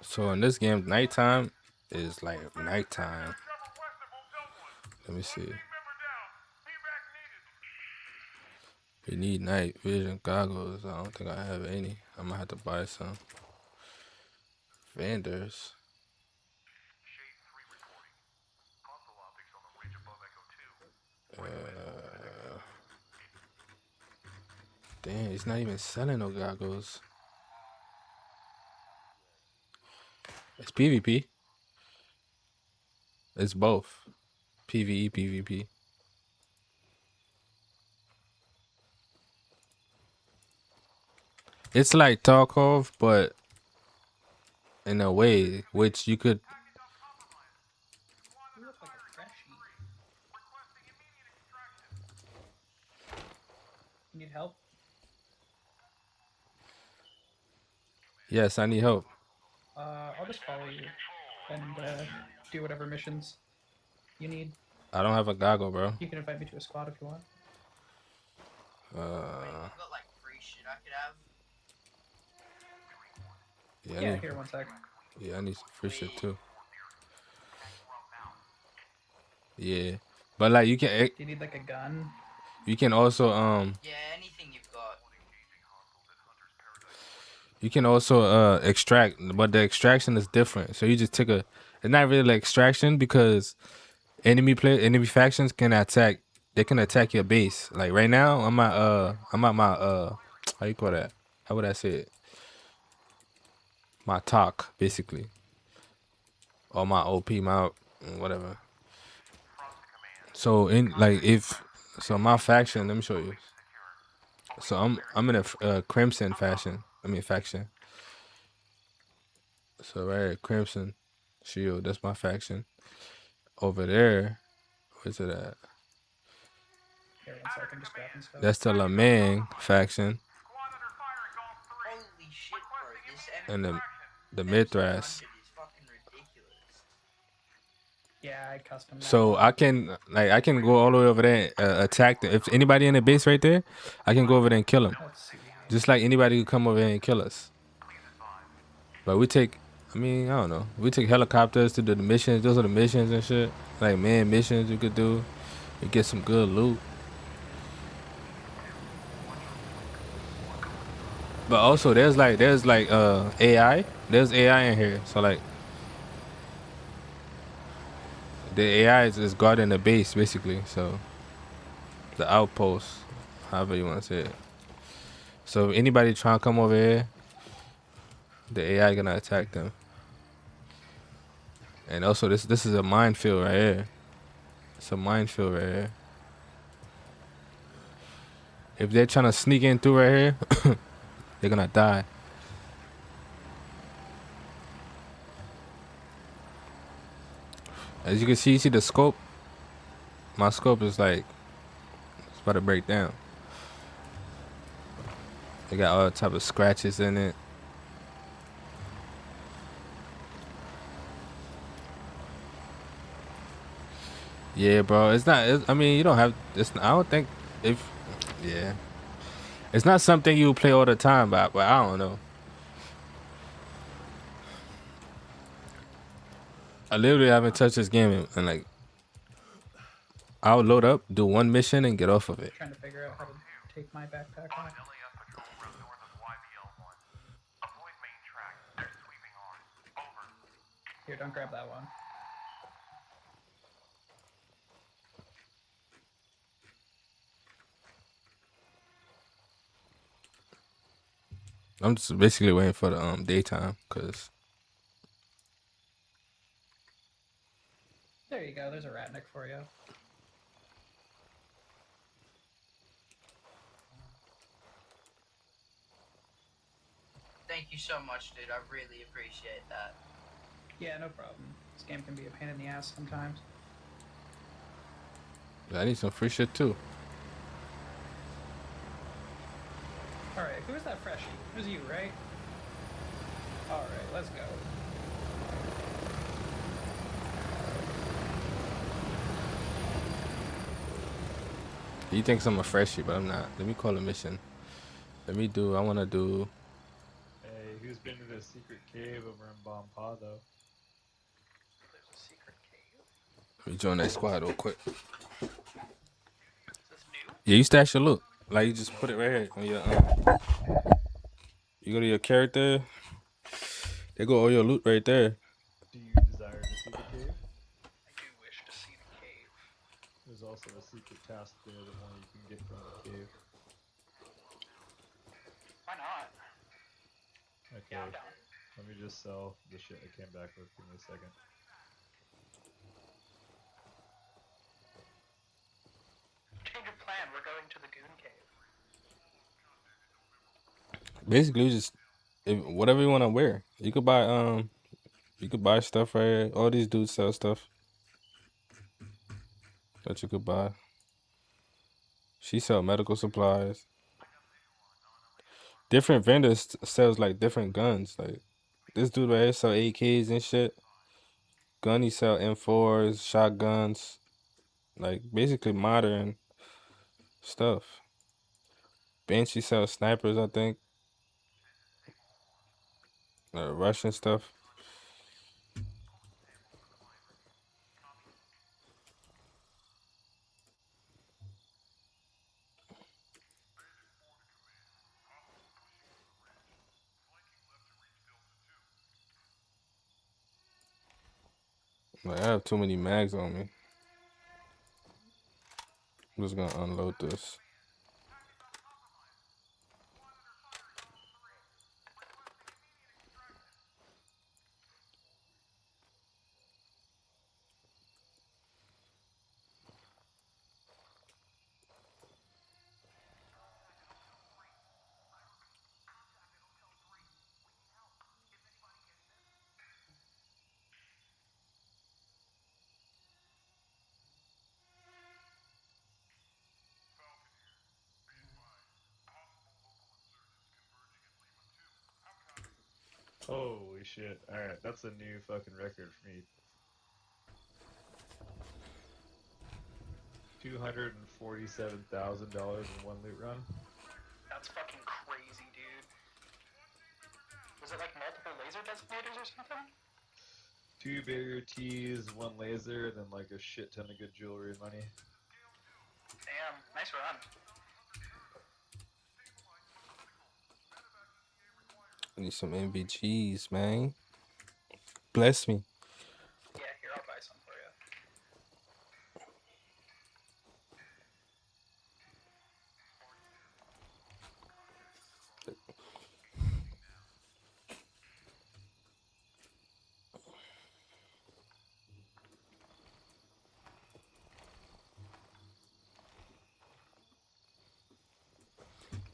So in this game, nighttime is like nighttime. Let me see. We need night vision goggles. I don't think I have any. I might have to buy some. Vendors. Damn, he's not even selling no goggles. It's PvP. It's both. PvE, PvP. It's like Tarkov, but in a way, which you could. Need help? Yes, I need help. I'll just follow you and do whatever missions you need. I don't have a goggle, bro. You can invite me to a squad if you want. Yeah, Yeah, here, one sec. Yeah, I need some free shit too. Yeah, but like you can. Do you need like a gun? You can also Yeah, anything you've got. You can also extract, but the extraction is different. So you just take a. It's not really like extraction because enemy factions can attack. They can attack your base. Like right now, I'm at my how you call that? How would I say it? My talk basically, or my OP, my whatever. So in like my faction, let me show you. So I'm in a crimson faction. Faction. So right here, Crimson Shield, that's my faction. Over there, where's it at? Here, one sec, I'm just grabbing stuff. That's the Lamang faction. Holy shit, bro. And the Mithras. Yeah, I custom. So I can go all the way over there and attack them. If anybody in the base right there, I can go over there and kill them. Just like anybody could come over here and kill us. But we take, I don't know. We take helicopters to do the missions. Those are the missions and shit. Like man missions you could do. You get some good loot. But also there's like AI. There's AI in here. So like the AI is guarding the base basically. So the outpost. however you want to say it. So if anybody trying to come over here, the AI gonna attack them. And also this is a minefield right here. It's a minefield right here. If they're trying to sneak in through right here, they're gonna die. As you can see, the scope. My scope is like, it's about to break down. They got all type of scratches in it. Yeah, bro. It's not. I mean, you don't have. I don't think if. Yeah. It's not something you play all the time, but I don't know. I literally haven't touched this game and like. I'll load up, do one mission, and get off of it. Trying to figure out how to take my backpack off. Here, don't grab that one. I'm just basically waiting for the daytime, cause. There you go. There's a Ratnik for you. Thank you so much, dude. I really appreciate that. Yeah, no problem. This game can be a pain in the ass sometimes. I need some free shit too. Alright, who is that freshie? It was you, right? Alright, let's go. He thinks I'm a freshie, but I'm not. Let me call a mission. I wanna do. Hey, who's been to the secret cave over in Bonpa, though? There's a secret cave? Let me join that squad real quick. Yeah, you stash your loot. Like, you just put it right here on your, you go to your character. There go all your loot right there. Do you desire to see the cave? I do wish to see the cave. There's also a secret task there that only you can get from the cave. Why not? Okay. Yeah, I'm down. Let me just sell the shit I came back with. Give me a second. Change of plan. We're going to the Goon Cave. Basically, just whatever you want to wear. You could buy stuff right here. All these dudes sell stuff that you could buy. She sell medical supplies. Different vendors sells like different guns. Like this dude right here sell AKs and shit. Gunny sell M4s, shotguns, like basically modern stuff. Banshee sells snipers, I think. Russian stuff. Like, I have too many mags on me. I'm just gonna unload this. Holy shit. Alright, that's a new fucking record for me. $247,000 in one loot run. That's fucking crazy, dude. Was it like multiple laser designators or something? 2 barrier tees, 1 laser, then like a shit ton of good jewelry and money. Damn, nice run. I need some MVGs, man. Bless me. Yeah, here, I'll buy some for you.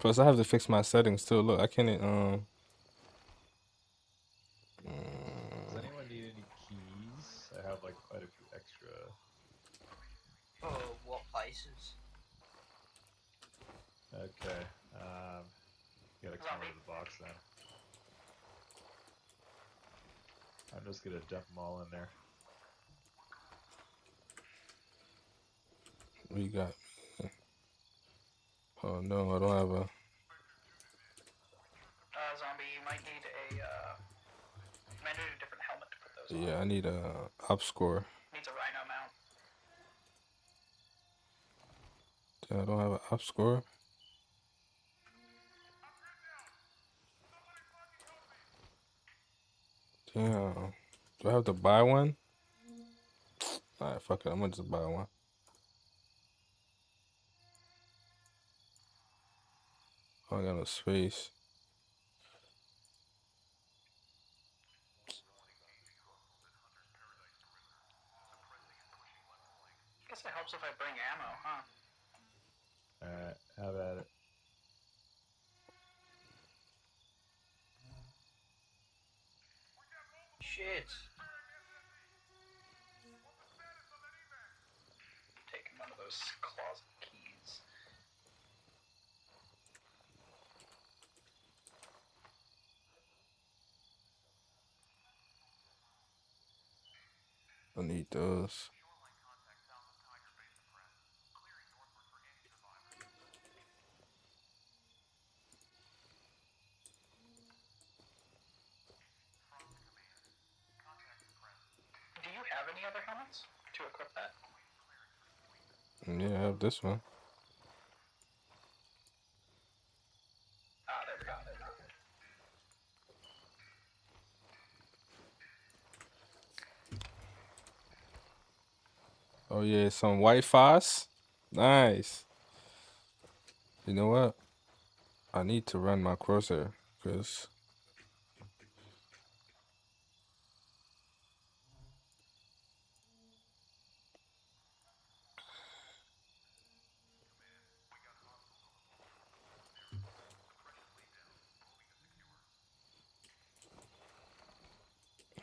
Plus, I have to fix my settings too. Look, I can't. Does anyone need any keys? I have like quite a few extra. Oh, what places? Okay. You gotta come over to the box then. I'm just gonna dump them all in there. What you got? Oh no, I don't have a. Zombie, you might need a, you might need a different helmet to put those on. Yeah, I need a op score. Needs a rhino mount. I don't have an op score. Damn. Do I have to buy one? Alright, fuck it. I'm gonna just buy one. Oh, I got no space. Guess it helps if I bring ammo, huh? Alright, have at it. Shit. Taking one of those closet keys. I need those. Do you have any other helmets to equip that? Yeah, I have this one. Ah, there we go. Oh yeah, some white foss. Nice. You know what? I need to run my crosshair because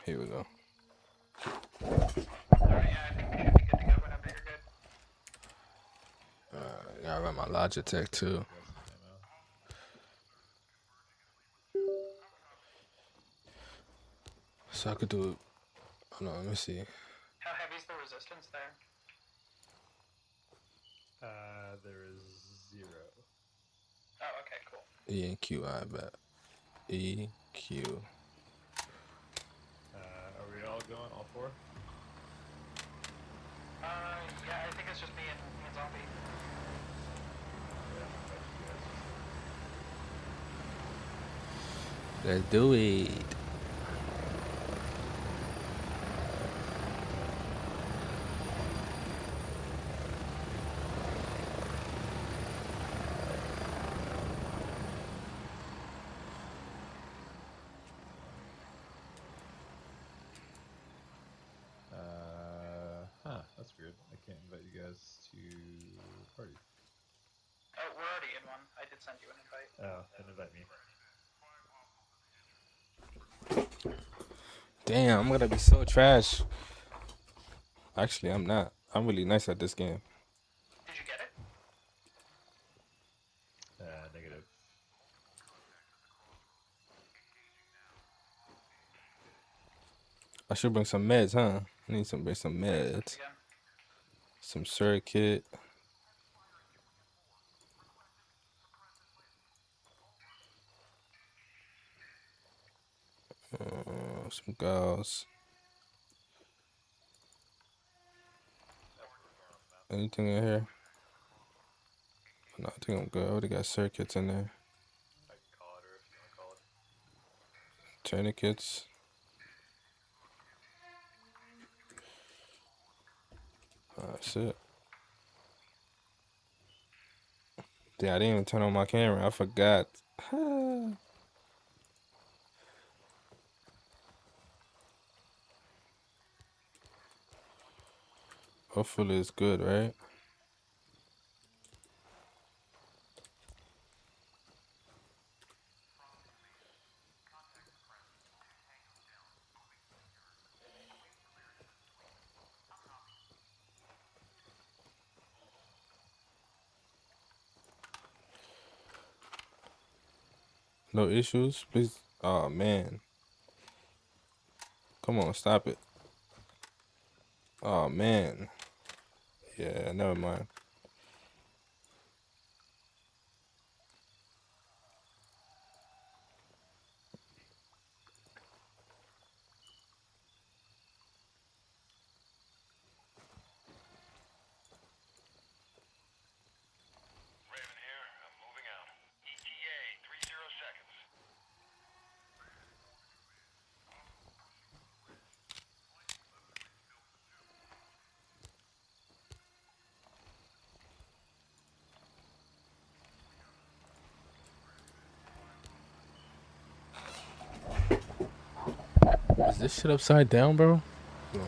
here we go. Yeah, I run my Logitech too. So I could do. Hold on, let me see. How heavy is the resistance there? There is 0. Oh, okay, cool. E and Q, I bet. E, Q. Are we all going, all 4? Yeah, I think it's just me and Zombie. Let's do it. That's weird. I can't invite you guys to the party. Oh, we're already in one. I did send you an invite. Oh, then invite me. Damn, I'm gonna be so trash. Actually, I'm not. I'm really nice at this game. Did you get it? Negative. I should bring some meds, huh? I need to bring some meds. Some circuit. Some gauze. Anything in here? No, I think I'm good. I already got circuits in there. Tourniquets. That's it. Yeah, I didn't even turn on my camera. I forgot. Hopefully it's good, right? No issues, please. Oh man. Come on, stop it. Oh man. Yeah, never mind. Is this shit upside down, bro? No.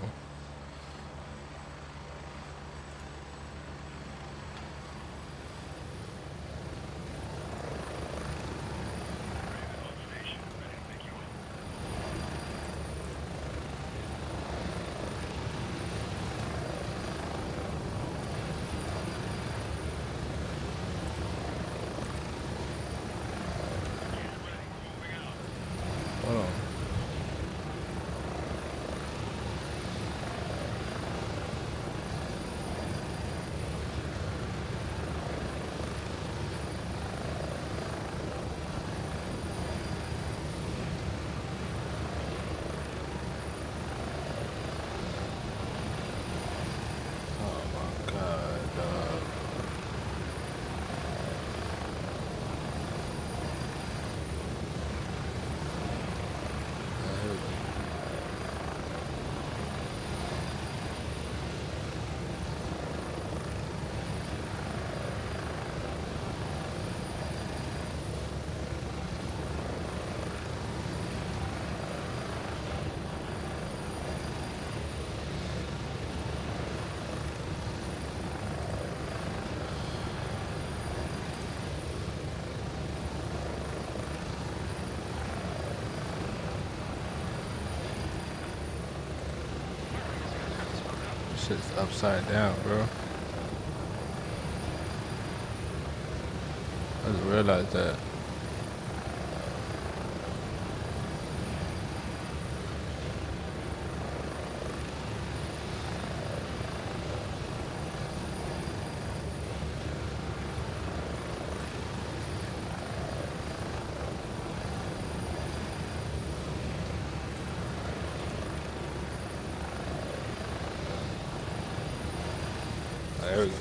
Hold on. Oh my god, dog. This shit's upside down, bro. I just realized that. There we go.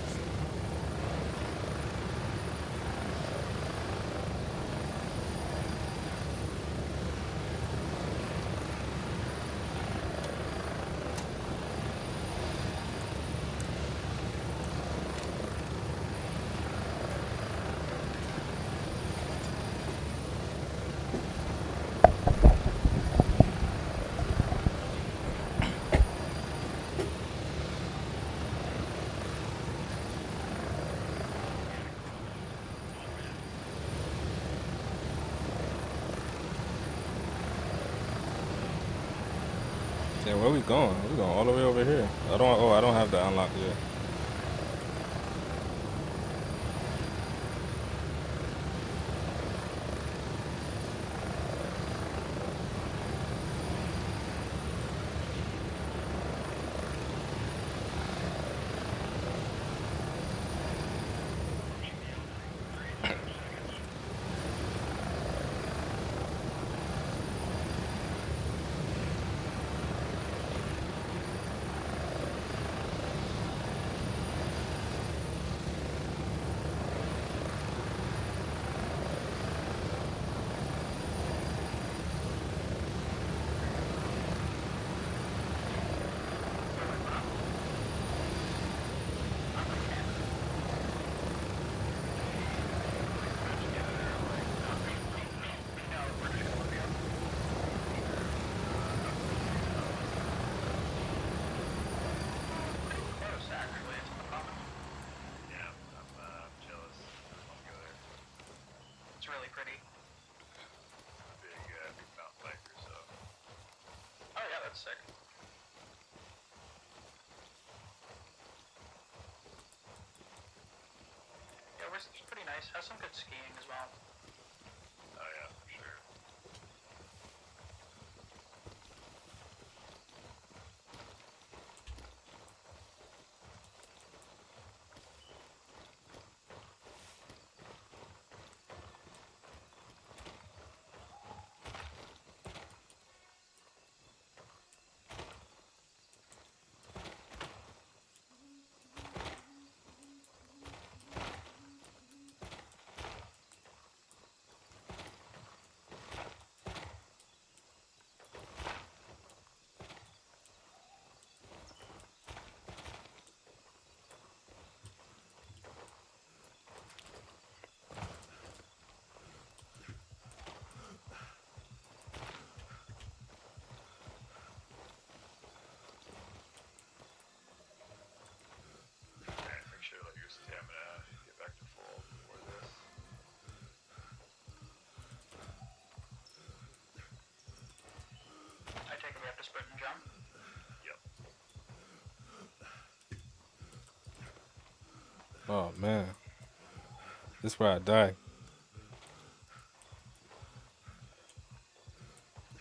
Yeah, where we going? We going all the way over here. I don't have that unlocked yet. That's sick. Yeah, it's pretty nice. Has some good skiing as well. Oh yeah, for sure. Oh man, this is where I die. I'm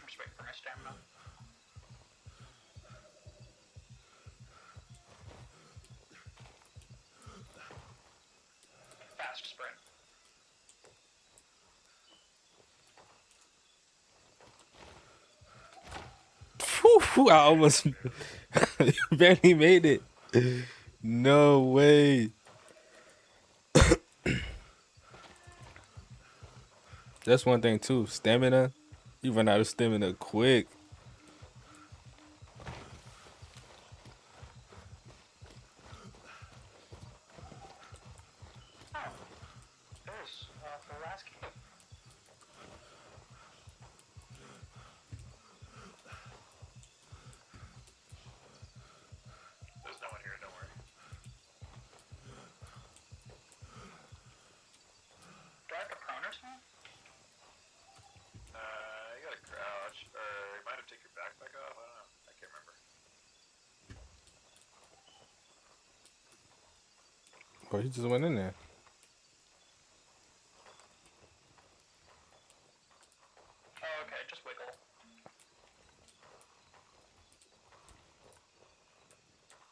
just waiting for my stamina. Fast sprint. Whew, I almost barely made it. No way. That's one thing too. Stamina. You run out of stamina quick. There's the last cave. There's no one here, don't worry. Do I have to prone or something? You gotta crouch, or you might have taken your backpack off. I don't know. I can't remember. Bro, he just went in there. Oh, okay, just wiggle.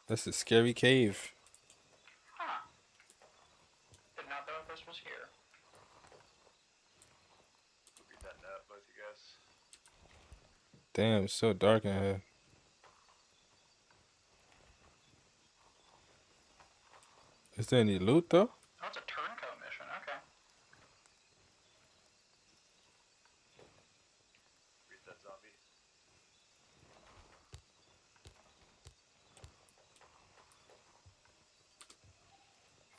That's a scary cave. Huh. Did not know if this was here. Read that note, both you guys. Damn, it's so dark in here. Is there any loot though? Oh, it's a turncoat mission, okay. Read that zombie.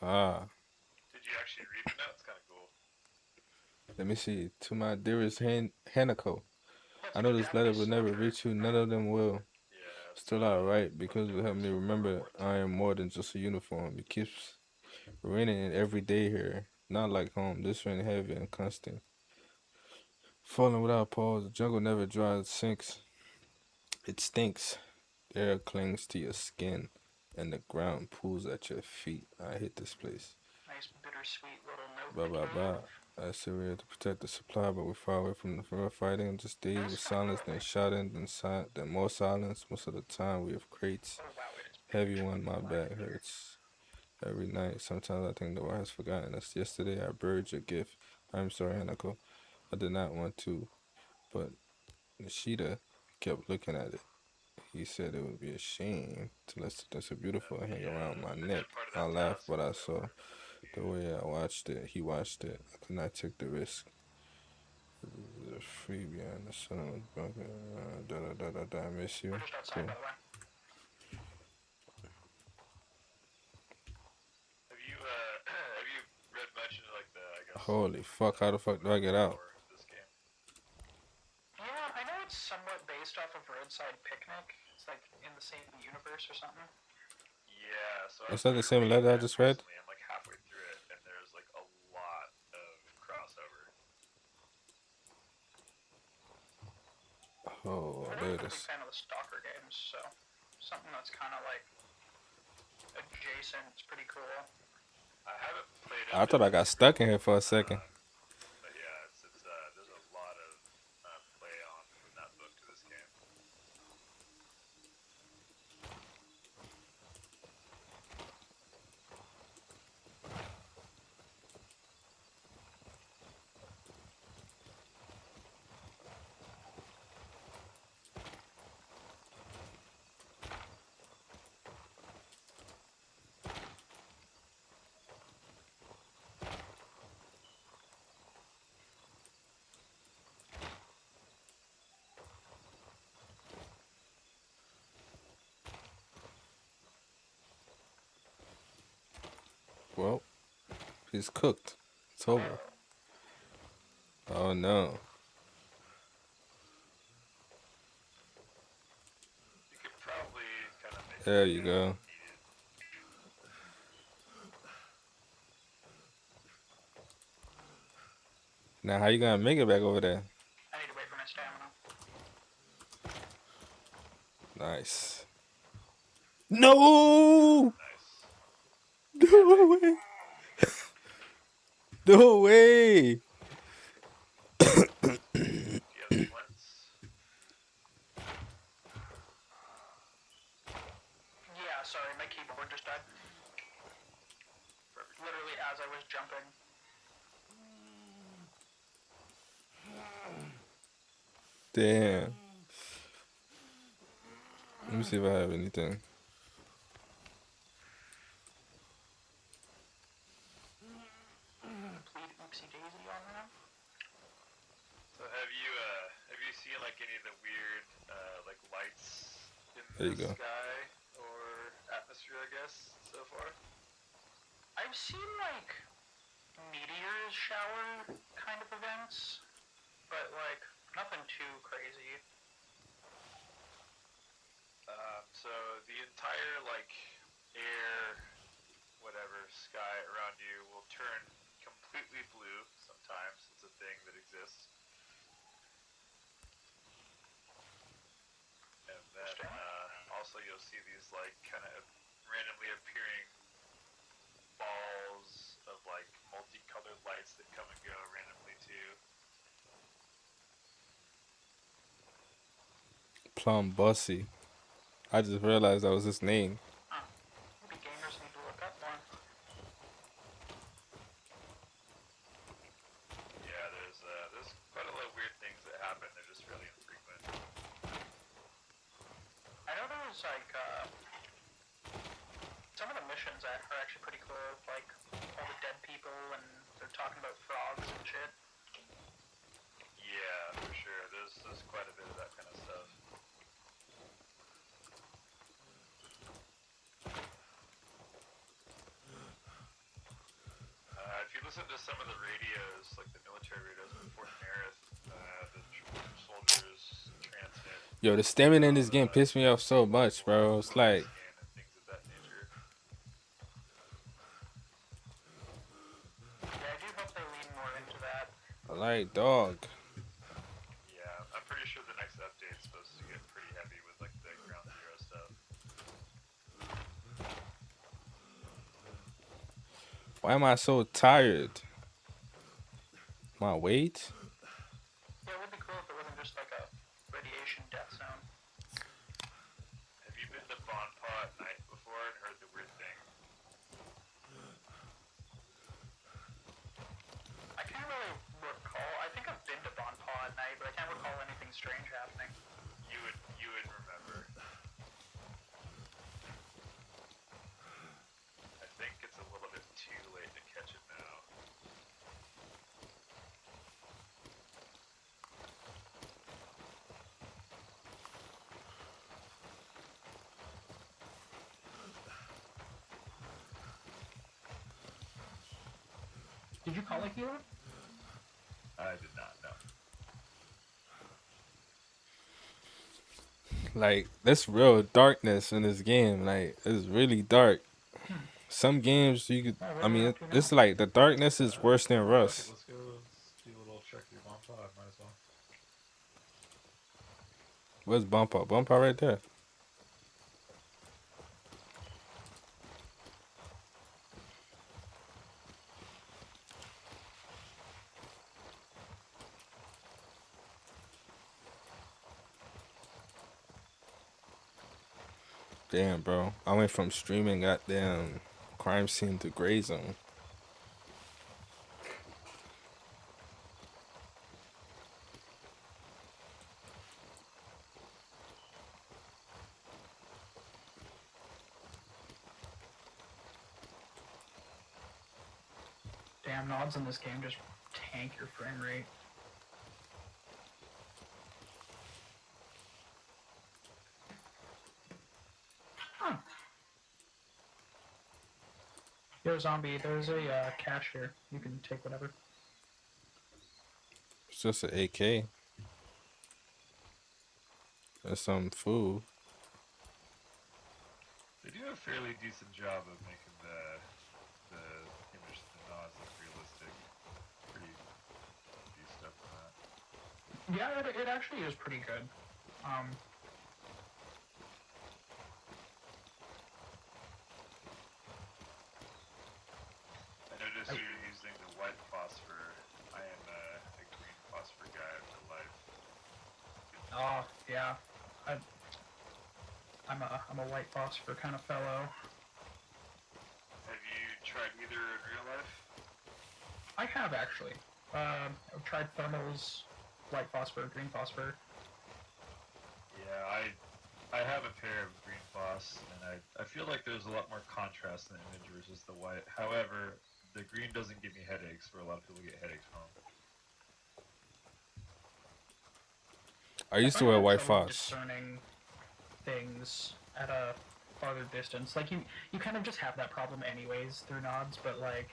Ah, Did you actually read the note? It's kind of cool. let me see. To my dearest Hanako, I know this letter will never reach you. None of them will. Still alright, because it helped me remember I am more than just a uniform. It keeps raining every day here. Not like home. This rain heavy and constant. Falling without pause. The jungle never dries, it sinks. It stinks. The air clings to your skin, and the ground pulls at your feet. I hate this place. Nice bittersweet little note. Blah, blah, blah. I said we had to protect the supply, but we're far away from the real fighting. Just days with silence, then shouting, then more silence. Most of the time we have crates. Heavy one, my back hurts. Every night, sometimes I think the world has forgotten us. Yesterday I buried your gift. I'm sorry, Hanako. I did not want to, but Nishida kept looking at it. He said it would be a shame to let something so beautiful hang around my neck. I laughed, but I saw the way I watched it. He watched it. I could not take the risk. The free behind the sun was broken. I miss you. Cool. Have you read much into like the, I guess, Holy fuck, how the fuck do I get out? this game? Yeah, I know it's somewhat based off of Roadside Picnic. It's like in the same universe or something. Yeah, so Is that the same letter I just read? I'm like halfway through it, and there's like a lot of crossover. Oh, I'm there a it big is. fan of the Stalker games, so something that's kind of like adjacent. It's pretty cool. I haven't played it. I thought I got stuck in here for a second. But yeah, it's there's a lot of play on from that book to this game. Well, he's cooked. It's over. Oh no. There you go. Now, how you gonna make it back over there? I need to wait for my stamina. Nice. No! No way! No way. Yeah, sorry, my keyboard just died. Literally as I was jumping. Damn. Let me see if I have anything. So have you seen like any of the weird like lights in There you the go. sky or atmosphere, I guess, so far? I've seen like meteors shower kind of events, but like nothing too crazy. So the entire like air, whatever, sky around you will turn completely blue sometimes. It's a thing that exists. And then also you'll see these like kind of randomly appearing balls of like multicolored lights that come and go randomly too. Plum Bussy. I just realized that was his name. Maybe gamers need to look up more. Yeah, there's quite a lot of weird things that happen. They're just really infrequent. I know there was like some of the missions that are actually pretty cool, like all the dead people and they're talking about frogs and shit. Yeah, for sure. There's quite a bit of that kind of stuff. If you listen to some of the radios, like the military radios in Fort Nerith, the soldiers transmit. Yo, the stamina in this game pissed me off so much, bro. It's like, Things of that nature. Yeah, I do hope they lean more into that. like, dog. Yeah, I'm pretty sure the next update's supposed to get pretty heavy with like the Ground Zero stuff. Why am I so tired? My weight? Yeah, it would be cool if it wasn't just like a radiation death zone. Have you been to Bonpaw at night before and heard the weird thing? I can't really recall. I think I've been to Bonpaw at night, but I can't recall anything strange happening. You would remember. I think it's a little bit too late to catch it now. Did you call it here? I did not know. Like, there's real darkness in this game. Like, it's really dark. Some games you could, I mean, it's like the darkness is worse than Rust. Let's go do a little check through Bonpaw. Might as well. Where's Bumper? Bumper right there. Damn, bro. I went from streaming goddamn crime scene to gray zone. Damn, knobs in this game just tank your frame rate. Huh. Yo, zombie, there's a cache here. You can take whatever. It's just an AK. There's some food. They do a fairly decent job of making the image, the nods look realistic. Pretty decent stuff on that. Yeah, it actually is pretty good. I noticed you're using the white cloth I'm a white phosphor kind of fellow. Have you tried either in real life? I have actually. I've tried thermals, white phosphor, green phosphor. Yeah, I have a pair of green phos, and I feel like there's a lot more contrast in the image versus the white. However, the green doesn't give me headaches, where a lot of people get headaches from. I used to wear white trouble phos. discerning things at a farther distance. Like you kind of just have that problem anyways through nods, but like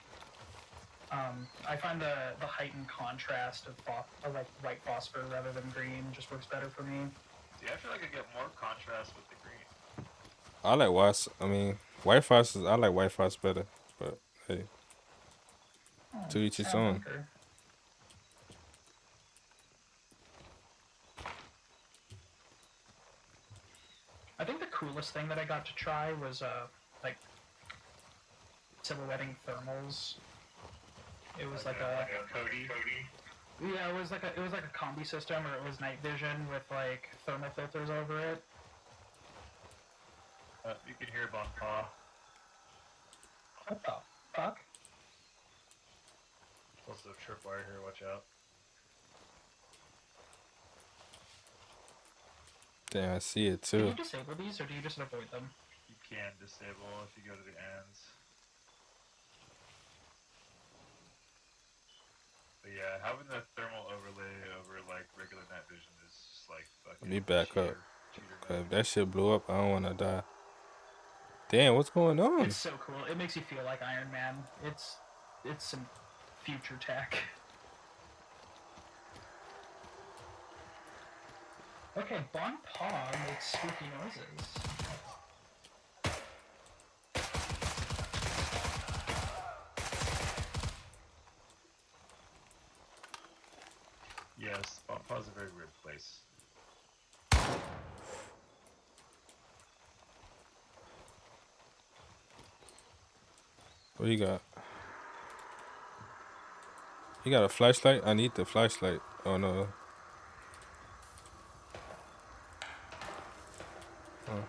I find the heightened contrast of like white phosphor rather than green just works better for me. See, I feel like I get more contrast with the green. I like white. I mean, white phos I like white phos better, but hey, to each its own. I think the coolest thing that I got to try was like silhouetting thermals. It was like a Cody. Yeah, it was like a combi system, or it was night vision with like thermal filters over it. You can hear Bon Pa. What the fuck? There's also a tripwire here, watch out. Damn, I see it Can too. you disable these, or do you just avoid them? You can disable if you go to the ends. But yeah, having the thermal overlay over like regular night vision is just like fucking Let me back up. cheater Cause if that shit blew up, I don't wanna die. Damn, what's going on? It's so cool. It makes you feel like Iron Man. It's some future tech. Okay, Bon Pa makes spooky noises. Yes, Bon Pa's a very weird place. What you got? You got a flashlight? I need the flashlight. Oh no. Oh.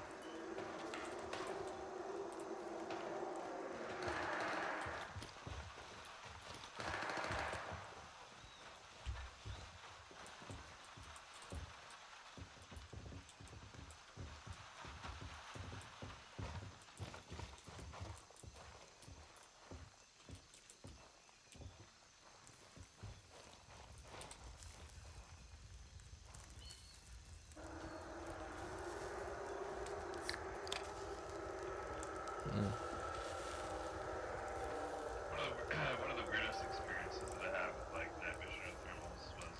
One of the weirdest experiences that I had with like night vision or thermals was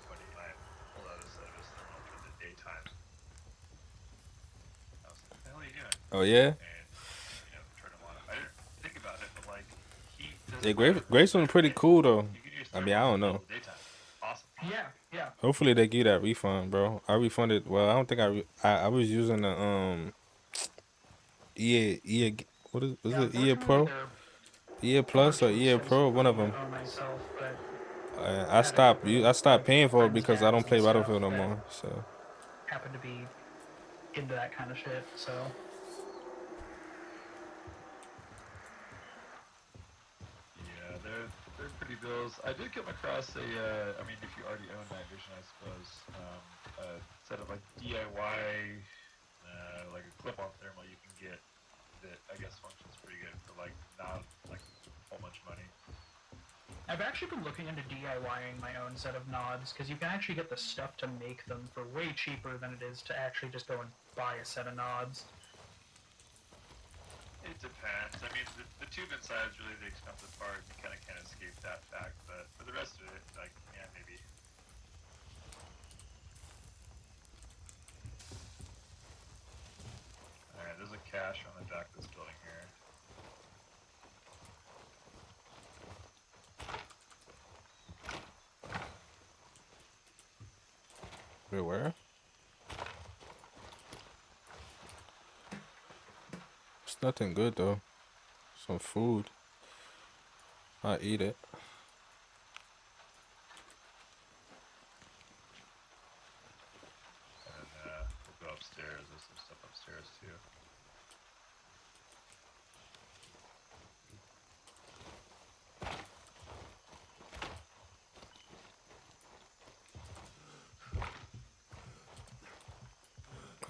when I pulled out a set of his thermal for the daytime. I was like, what the hell are you doing? Oh yeah? And you know, turn him on. I didn't think about it, but like he doesn't Yeah, Grayson's pretty cool though. I mean, I don't know. Awesome. Yeah. Hopefully they give that refund, bro. I refunded. Well, I don't think I was using the EA what is it? EA Pro, EA Plus or EA Pro, one of them. Myself, but I stopped paying for it because I don't play Battlefield no more. So happen to be into that kind of shit, so. Yeah, they're pretty bills. I did come across a, I mean, if you already own night vision, I suppose, a set of like DIY, like a clip-on thermal you can get that I guess functions pretty good for like not like a whole bunch of money. I've actually been looking into DIYing my own set of nods, because you can actually get the stuff to make them for way cheaper than it is to actually just go and buy a set of nods. It depends. I mean, the tube inside is really the expensive part. You kind of can't escape that fact, but for the rest of it, like, yeah, maybe. Alright, there's a cache on the back of this building here. wait, where? It's nothing good though. Some food. I eat it. And stuff upstairs too.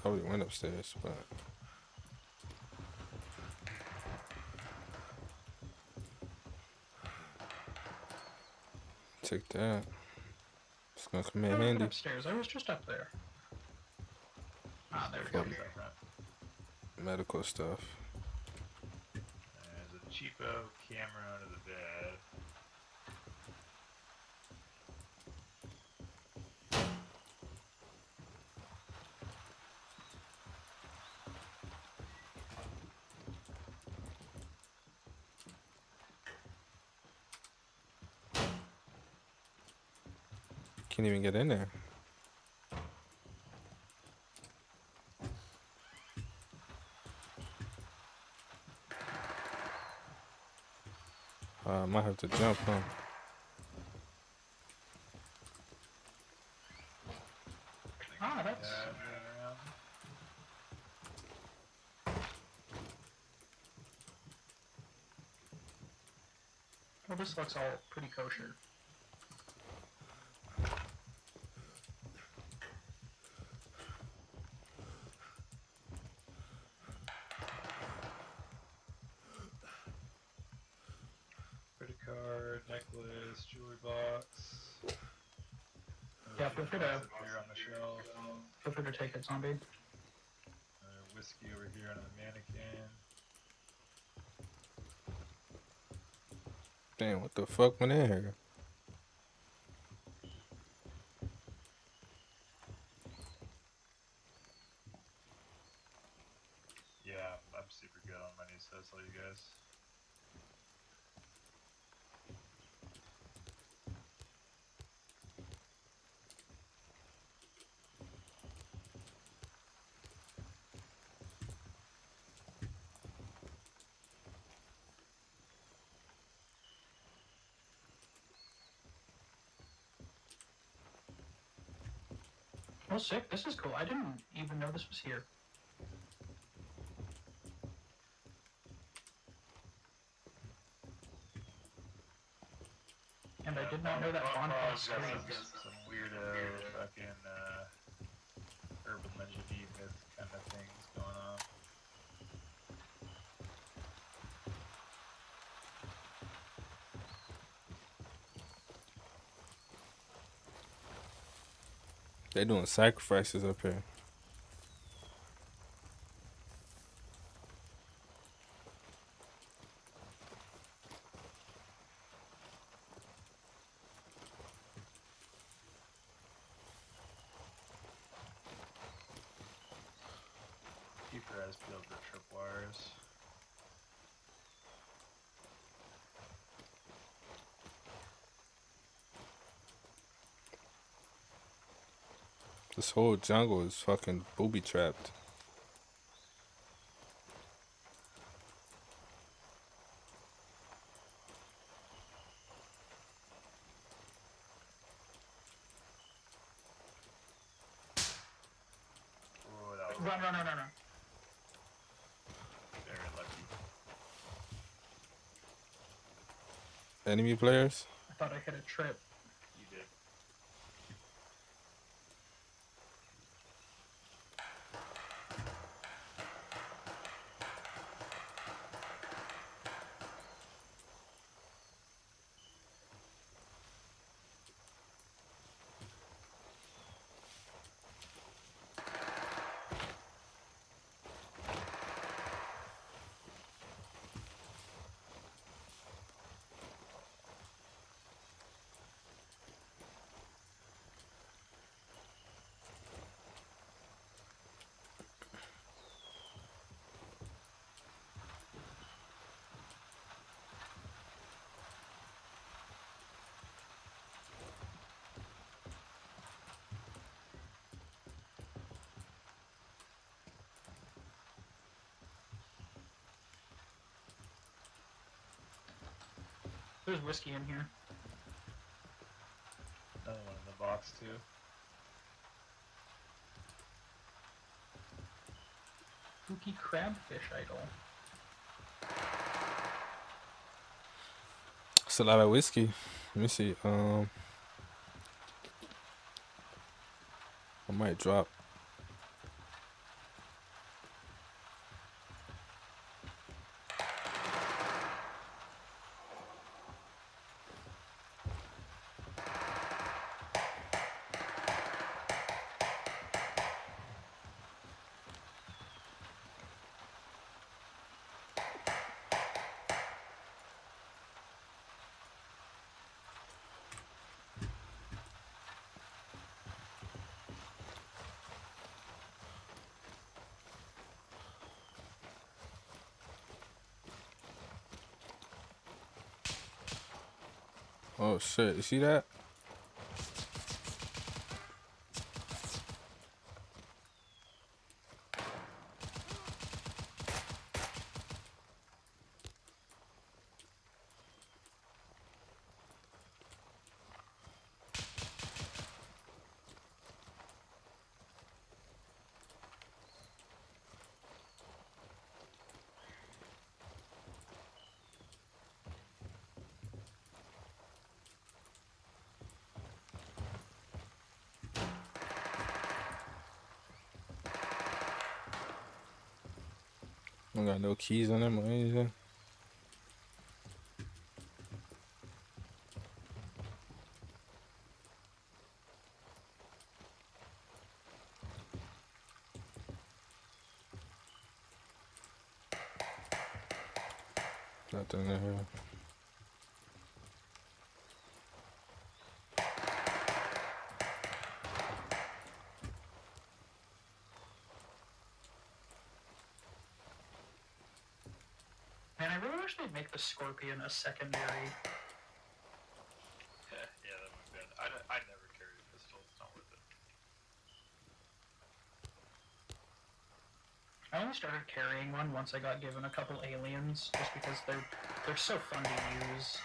Probably went upstairs, but take that. It's gonna come in I went handy. upstairs. I was just up there. Ah, there we go. Medical stuff. There's a cheapo camera under the bed. Can't even get in there. I might have to jump, huh? Ah, that's... Well, this looks all pretty kosher. Credit card, necklace, jewelry box. Yeah, feel free to... Here on the shelf. Feel free to take it, zombie. Whiskey over here on the mannequin. Damn, what the fuck went in here? Yeah, I'm super good on money, so that's all you guys. Oh, sick. This is cool. I didn't even know this was here. And I did not know that Bonfire got screams. some weirdo fucking urban legend myth kind of things going on. They doing sacrifices up here. Keep your eyes peeled for tripwires. This whole jungle is fucking booby trapped. Oh, that was Run. very lucky. Enemy players? I thought I hit a trip. You did. There's whiskey in here. Another one in the box too. Spooky crabfish idol. It's a lot of whiskey. Let me see. I might drop. Oh shit, you see that? I don't got no keys on them or anything. Nothing in here. Man, I really wish they'd make the Scorpion a secondary. Yeah, that would be good. I never carry a pistol. It's not worth it. I only started carrying one once I got given a couple aliens, just because they're so fun to use.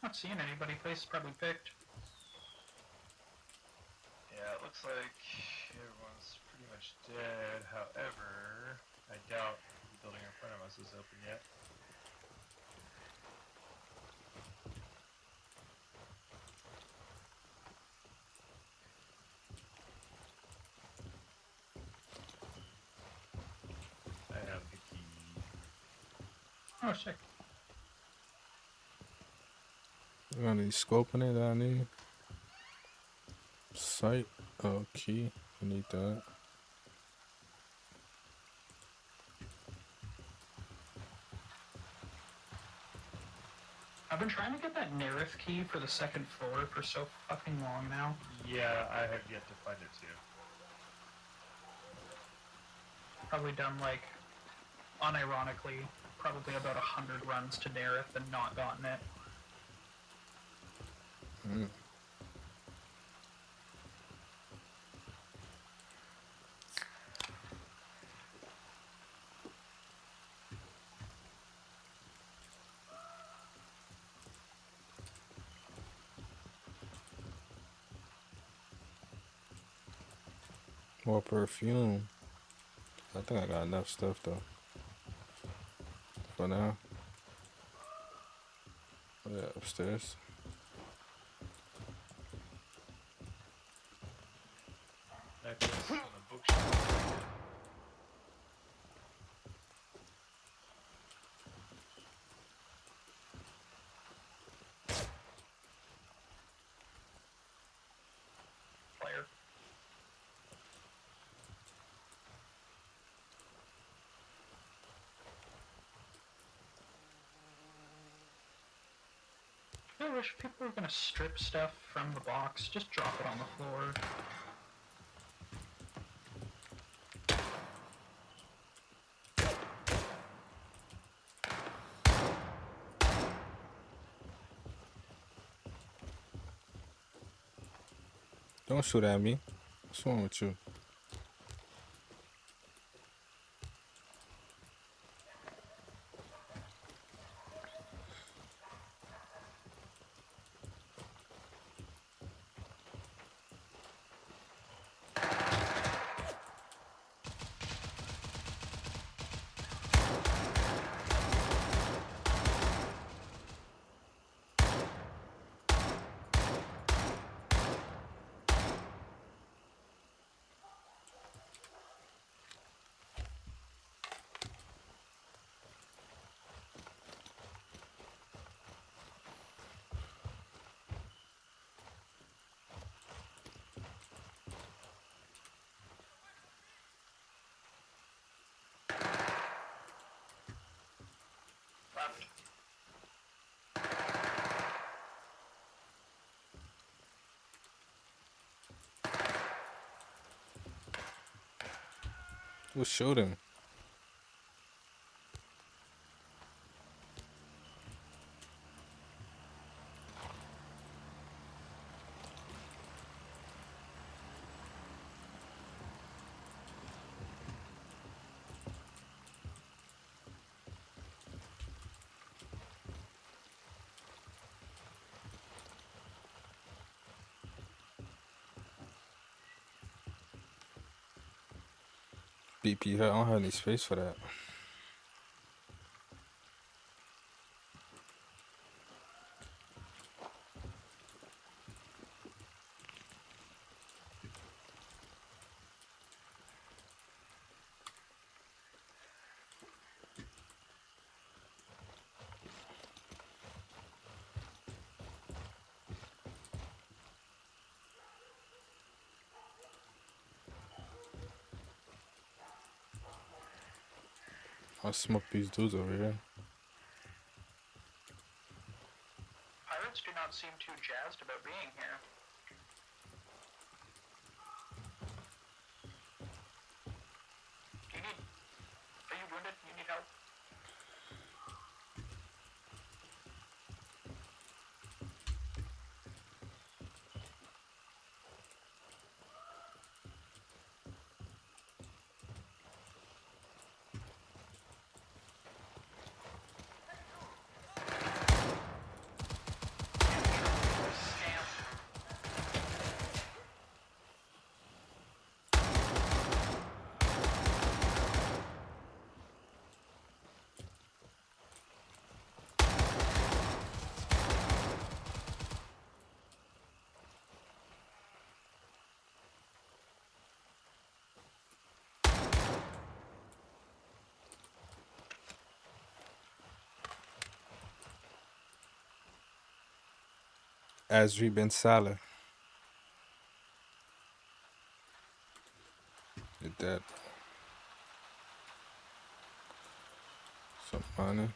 Not seeing anybody. Place is probably picked. Yeah, it looks like everyone's pretty much dead. However, I doubt the building in front of us is open yet. I have the key. Oh, sick. I got any scope in it that I need? Sight. Oh, key. I need that. I've been trying to get that Nerith key for the second floor for so fucking long now. Yeah, I have yet to find it too. Probably done, like, unironically, probably about 100 runs to Nerith and not gotten it. Mm. More perfume. I think I got enough stuff though. for now. Oh, yeah, upstairs. Necklace on a bookshelf. Player. I wish people were gonna strip stuff from the box, just drop it on the floor. Don't shoot at me. What's wrong with you? Who's shooting? BP her. I don't have any space for that. I'll smoke these dudes over here. Pirates do not seem too jazzed about being here. Are you wounded? You need help? Azri Ben Saleh. You're dead. Some money.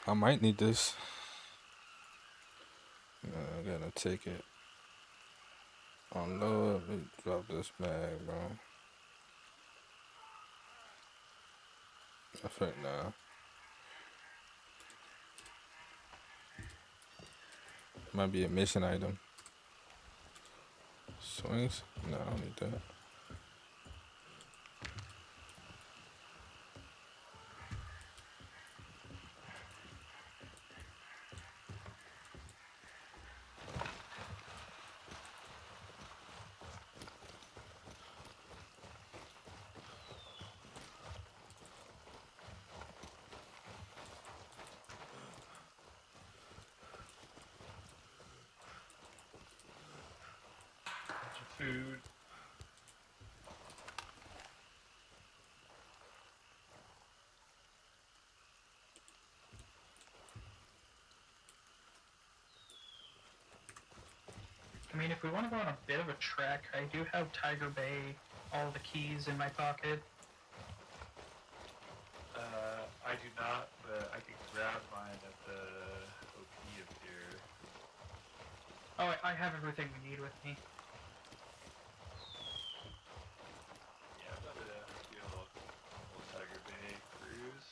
I might need this. I gotta take it. Oh no, let me drop this bag, bro. I think now. Might be a mission item. Swings? No, I don't need that. mean, if we want to go on a bit of a trek, I do have Tiger Bay, all the keys in my pocket. I do not, but I can grab mine at the OP up here. Oh, I have everything we need with me. Yeah, I'm about to do a little Tiger Bay cruise.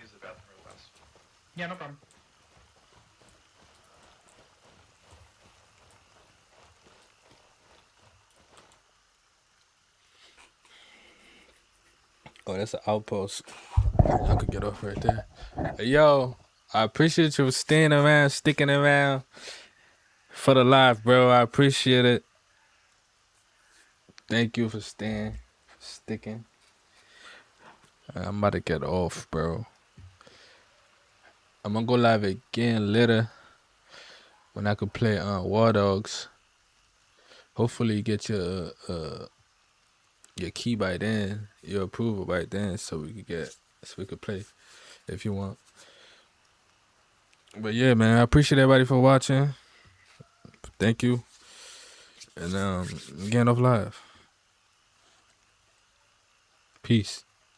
Use the bathroom real fast. Yeah, no problem. Oh, that's an outpost. I could get off right there. Hey, yo, I appreciate you staying around, sticking around for the live, bro. I appreciate it. Thank you for staying, for sticking. I'm about to get off, bro. I'm gonna go live again later when I could play War Dogs. Hopefully you get your key by then, your approval by then, so we could play if you want. But yeah, man, I appreciate everybody for watching. Thank you. And getting off live. Peace.